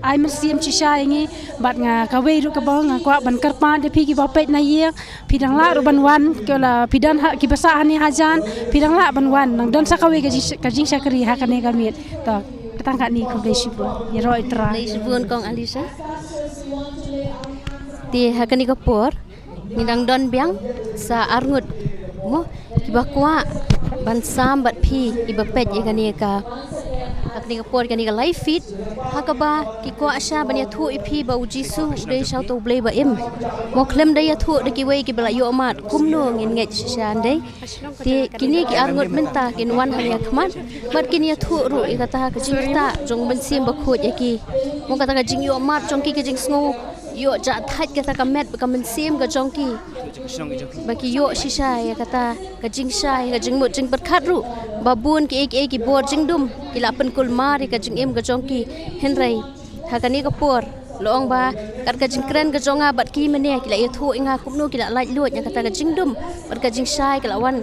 ai mensim sisa ingi bat nga ka wei ru ka ba nga kwa ban karpa de pi ki ba pet na ye pidang la ru ban wan ke la pidan ha ki basa ni hajan pidang la ban wan nang dan sa ka wei ka jing syakri ha ka ne ka mit to ketangka ni ku Blei Shibun ya roi tra Blei Shibun kong Alisa ti hakani ka por ngidang don biang sa arngut mo kiba kwa ban sam bat pi iba pet ikani ka hakani ka por kani ka live feed hakaba ki kwa sha ban ya thu ipi ba jisu de shau to Blei ba im mo klem da ya thu de ki wei ki bala yo mat kumno ngin nge sha ndai ti kini ki arngut menta kin wan hanya khmat bat kini ya thu ru ikata ka jingta jong ban sim ba khot yaki mo kata ka jing yo mat jong ki ka jing sngo yo ja thait kata ka met ka mensim ka jong ki baki yo shisha ya kata ka jing sha ka jing mut jing berkhat ru babun ki ki bor jing dum ki la pen kul mari ka jing em ka jong ki henrai hakani ka por loong ba kat ka jing kren ka jonga bat ki mene ki la ye thu inga kumno ki la lai lut ya kata ka jing dum bat ka jing sha ki la wan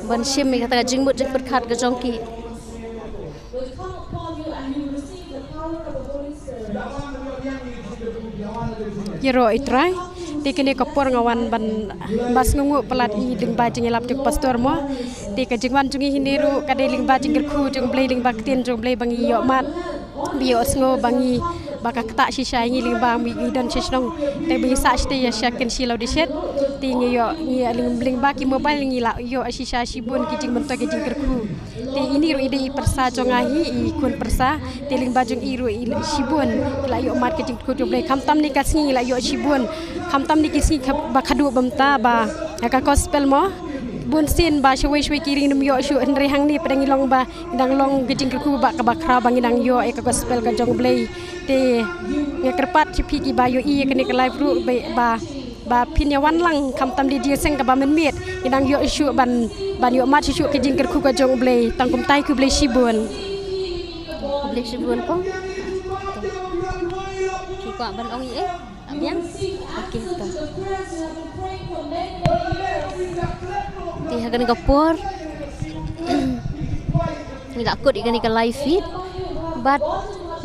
ban sim mi kata ka jing mut jing berkhat ka jong ki Yero itrai tikene kapor ngawan ban bas ngungu pelat I lingba jing yalap tuk pastor mo tik jingwan jungi hindiru kade lingba jing gerku jung Blei lingba tin jung Blei bangi yo mat bio sngo bangi baka kta sisa ngi lingba mi dan Shillong te bangi sa ste ya syakin silau di set tingi yo ngi lingba ki mobile ngi la yo sisa Shibun ki jing mentok ki jing gerku ti ini ru ide persa jongahi I kun persa ti lingba jung iru Shibun la yo mat ki jing ku Blei kam tam ni kas ngi la yo Shibun kam tam ni kisi ba khadu bamta ba ka gospel mo bun sin ba shwe kiring num yo shu andre hang ni pedang ilong ba indang long gijing ku ba ka bakra bang indang yo ka gospel ka jong Blei te ya kerpat chipi ki ba yo I ka ni ka live ru ba pin ya wan lang kam tam di dia seng ka ba men miet indang yo shu ban yo mat shu gijing ku ka jong Blei tangkum tai ku Blei Shibun ko ki kwa ban ong I biang okey to ti hagan ka por ni dak kut ikani ka live feed but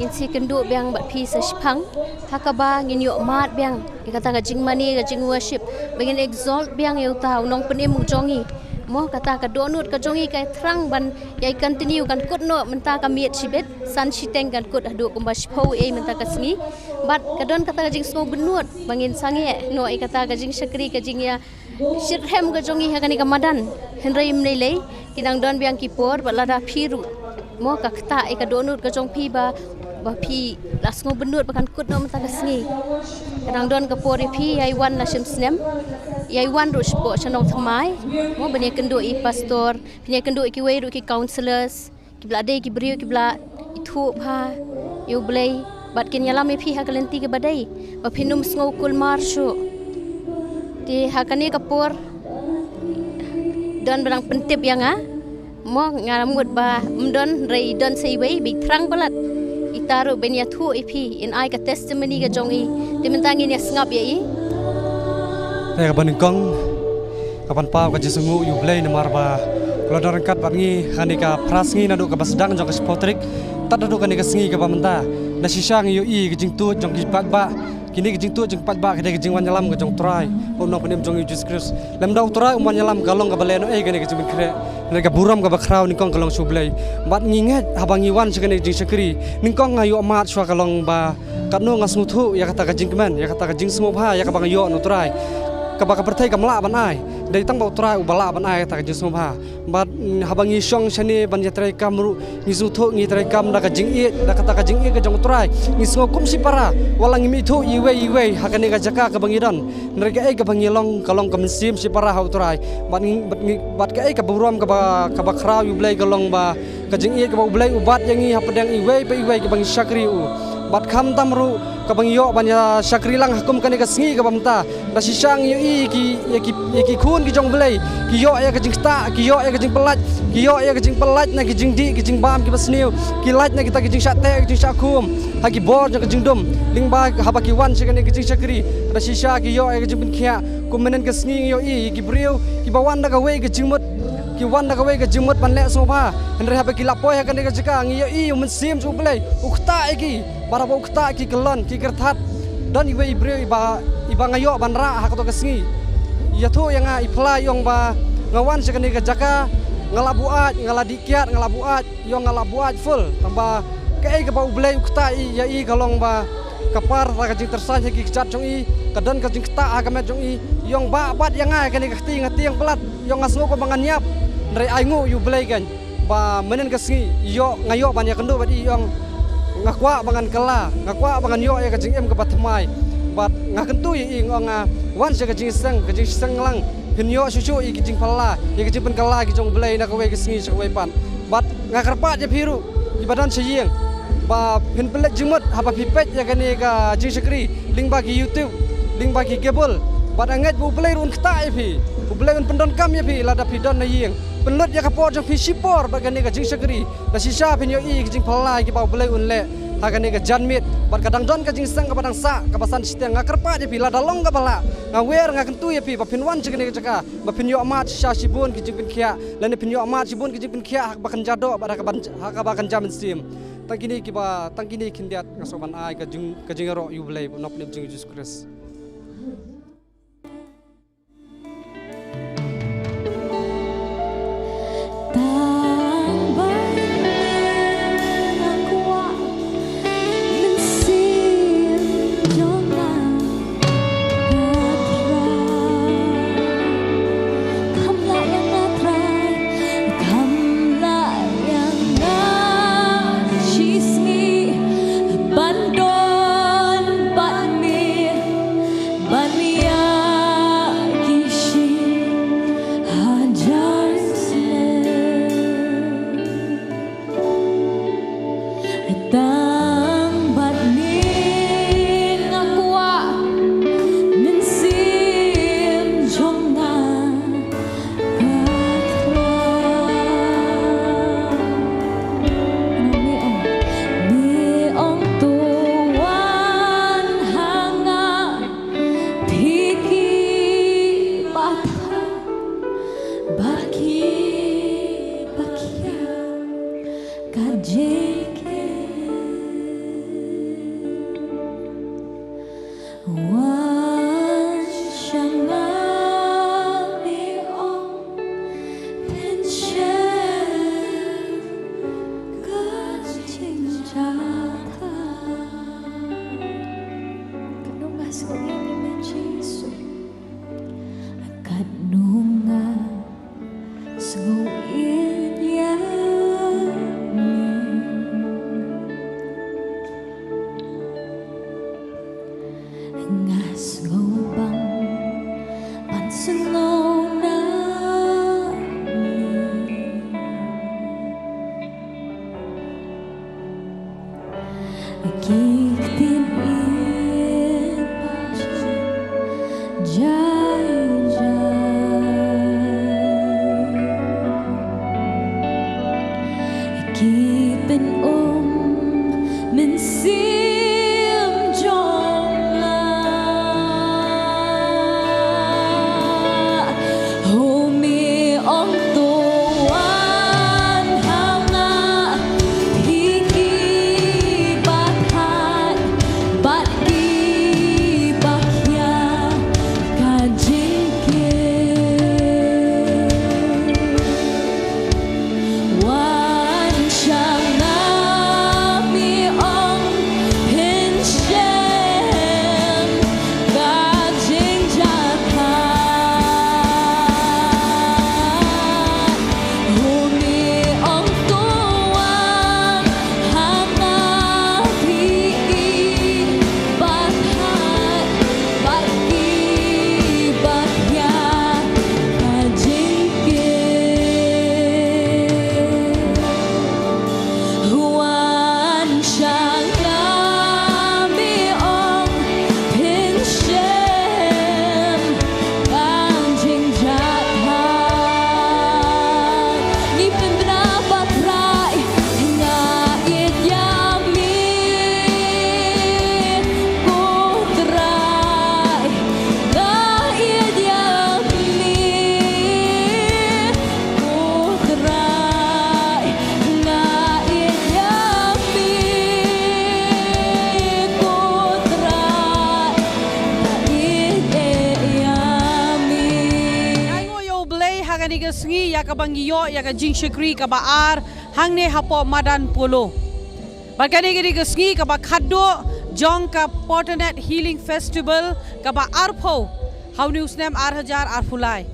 ngin si kendu biang bat pi sa shpang hakaba ngin yo mat biang ikata ka jing mani ka jing worship bangin exalt biang yo ta nong penim jongi mo kata ka donut ka jongi ka trang ban yai continue kan kut no menta ka miet sibet san siteng kan kut adu kumba shpo menta ka singi bat ka don kata ka jing so benut bangin sange no I kata ka jing syakri ka jing ya shirhem ka jongi hakani ka madan henrai mnei kinang don biang ki por balada phiru mo ka kta ka donut ka jong pi ba pi lasngo benut bakan kut no menta ka singi kinang don ka por pi yai wan la shim snem yai wan ru spo Nongthymmai mo bani kendo I pastor bani kendo ki wei ru ki counselors ki bla de ki brio ki bla ithu pha yo Blei bat kin yalam pi ha kalenti ke badai ba pinum sngo kul marshu ti hakani kapur dan barang pentip yang mo ngaramut ba mdon rei don sei wei big trang balat itaru benya thu ipi in ai ka testimony ka jongi timentangin ya ngap ya I Ka baningkong kapan pau ka jisungu yu Blei na marba kalau dorang kat bangi hanika prasngi nadu ka basdang jong ka spotrik tad nadu ka ni ka sngi ka pamenta na sisang yu I ka jingtu jong ki ba kini ka jingtu jong pat ba ka jing wan nyalam ka jong try ono panim jong Jesus Christ lam dau try wan nyalam galong ka baleno ka ni ka jing kre ni ka buram ka bakraw ningkong kalong su Blei bat nginget habangi wan sa ni jing sakri ningkong ngayu amat swa kalong ba katno ngasnguthu ya kata ka jing kemen ya kata ka jing Sngewbha ya ka bang yo no try kabaka pertai kamla ban ai dari tang bau trai ubala ban ai ta Sngewbha bat habangi syong shani ban yatrai kamru ngisu tho ngi trai kam da ka jing I da kata ka jing I ka jong trai ngisngo kum si para walang mi tho iwe hakani ka jaka ka bangidan nerga ai ka bangilong kalong ka mensim si para hau trai bat ka ai ka buram ka bakrau yu Blei kalong ba ka jing I ka bau Blei ubat yang I hapadang iwe ka bangi sakri u bat kham tamru kabang yo banya sakri lang hakum kani ka sngi ka bamta da sisang yo I ki khun ki jong Blei ki yo ya ka jing sta ki yo ya ka jing pelat ki yo ya ka jing pelat na ki jing di ki jing bam ki basniu ki lat na kita ki jing sate ki jing sakum ha ki bor ka jing dum ling ba haba ki wan sikani ki jing sakri da sisa ki yo ya ka jing pinkhia kumenen ka sngi yo I ki briu ki bawan da ka we ka jing mut ki wan da ka we ka jing mut ban le Sngewbha andre haba ki lapoi ha kani ka jika ngi yo I men sim su Blei ukta ki bara bau kta ki kelon ki kerthat dan iwe ibre iba ngayo banra ha ka sngi ya thu yang i pla yong ba ngawan sekani ka jaka ngalabuat ngaladikiat ngalabuat yong ngalabuat full tamba kai ka bau Blei ukta ya I kalong ba kapar ta ka jing tersan ki chat jong I kadan ka jing kta ha ka met jong I yong ba bat yang ai kani ka tiang pelat yong ngasngo ko bangan nyap ndai ai ngu yu Blei kan ba menen ka sngi yo ngayo ban ya kendo ba I yong ngakwa bangan kala ngakwa bangan yo ya ka jing em ka Batmai bat ngakentu I ngonga wan se ka jing sang lang pin yo susu I ki jing pala I ki jing pen kala ki jong Blei na ka we ka sngi sa we pan bat ngakarpa je phiru I badan seyeng ba pin pelet jimut haba pipet ya kani ka jing sakri ling ba ki YouTube ling ba ki cable bat anget bu Blei run kta phi bu Blei un pendon kam ya phi lada phi don na yeng penlut ya ka por jong phi sipor ba kani ka jing sakri da sisa pin yo I ki jing pala ki ba Blei un le hakani ka janmit bat kadang don ka jing sang ka badang sa ka basan siteng ngakarpa je phi lada long ka bala ngawer ngakentu ya phi ba pin wan jeng ka jaka ba pin yo amat sha sibun ki jing pin khia lan pin yo amat sibun ki jing pin khia hak ba kan jado ba ka ba kan jamin sim tangkini kindiat ngasoban ai ka jing ro yu Blei nop nim jing Jesus Christ ni ka sngi ya ka bangiyo ya ka jing shakri ka ba ar hang ne hapo madan polo bar ka ni ka sngi ka ba khaddo jong ka Potternet Healing Festival ka ba arpho how news nem ar hajar ar fulai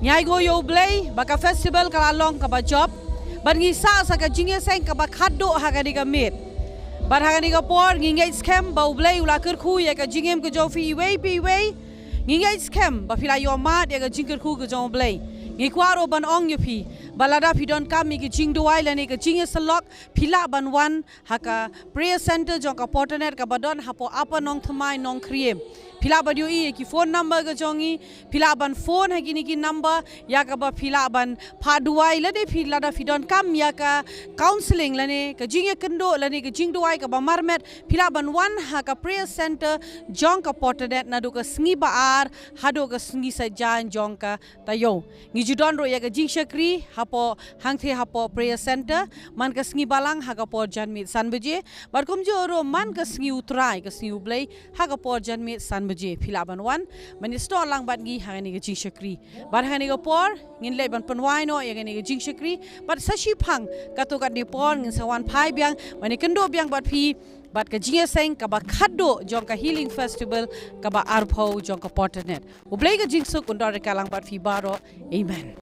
nyai go yo Blei ba ka festival ka long ka ba job bar ngi sa ka jinge seng ka ba khaddo ha ka ni ka mit bar ha ka ni ka por ngi ngai scam ba Blei ula ker khu ya ka jingem ka jo fi wei pi wei ngi ngai scam ba fila yo ma ya ka jing ker khu ka jo Blei ngi kwaro ban ong yo phi balada phi don kam mi ki jing duai la ni ka jing salok phila ban wan ha ka prayer center jo ka Potternet ka badon ha po apa Nongthymmai Nongkhryiem phila ba dio ki phone number ka jongi phila ban phone ha ki number ya ka ba phila ban pha duai la de phila da phi don kam ya ka counseling la ne ka jing kendo la ni ka jing duai ka ba marmet phila ban wan ha ka prayer center jong ka Potternet na do ka Sngewbha ar ha do ka sngi sa jan jong ka tayo ngi judon ro ya ka jing shakri hapo hangthe hapo prayer center man ka Sngewbha lang ha ka por janmit san baje bar kum jo ro man ka sngi utrai ka sngi Blei ha ka por janmit san baje phila ban wan mani store lang bat gi ha ni ka jing shakri bar ha ni ka por ngin le ban panwai no ya ni ka jing shakri bar sashi phang ka to ka ni por ngin sawan phai byang mani kendo byang bat phi bat ka jinge seng ka ba khaddo jong ka healing festival ka ba arpho jong ka Potternet u Blei ka jing suk undor ka lang bat phi baro amen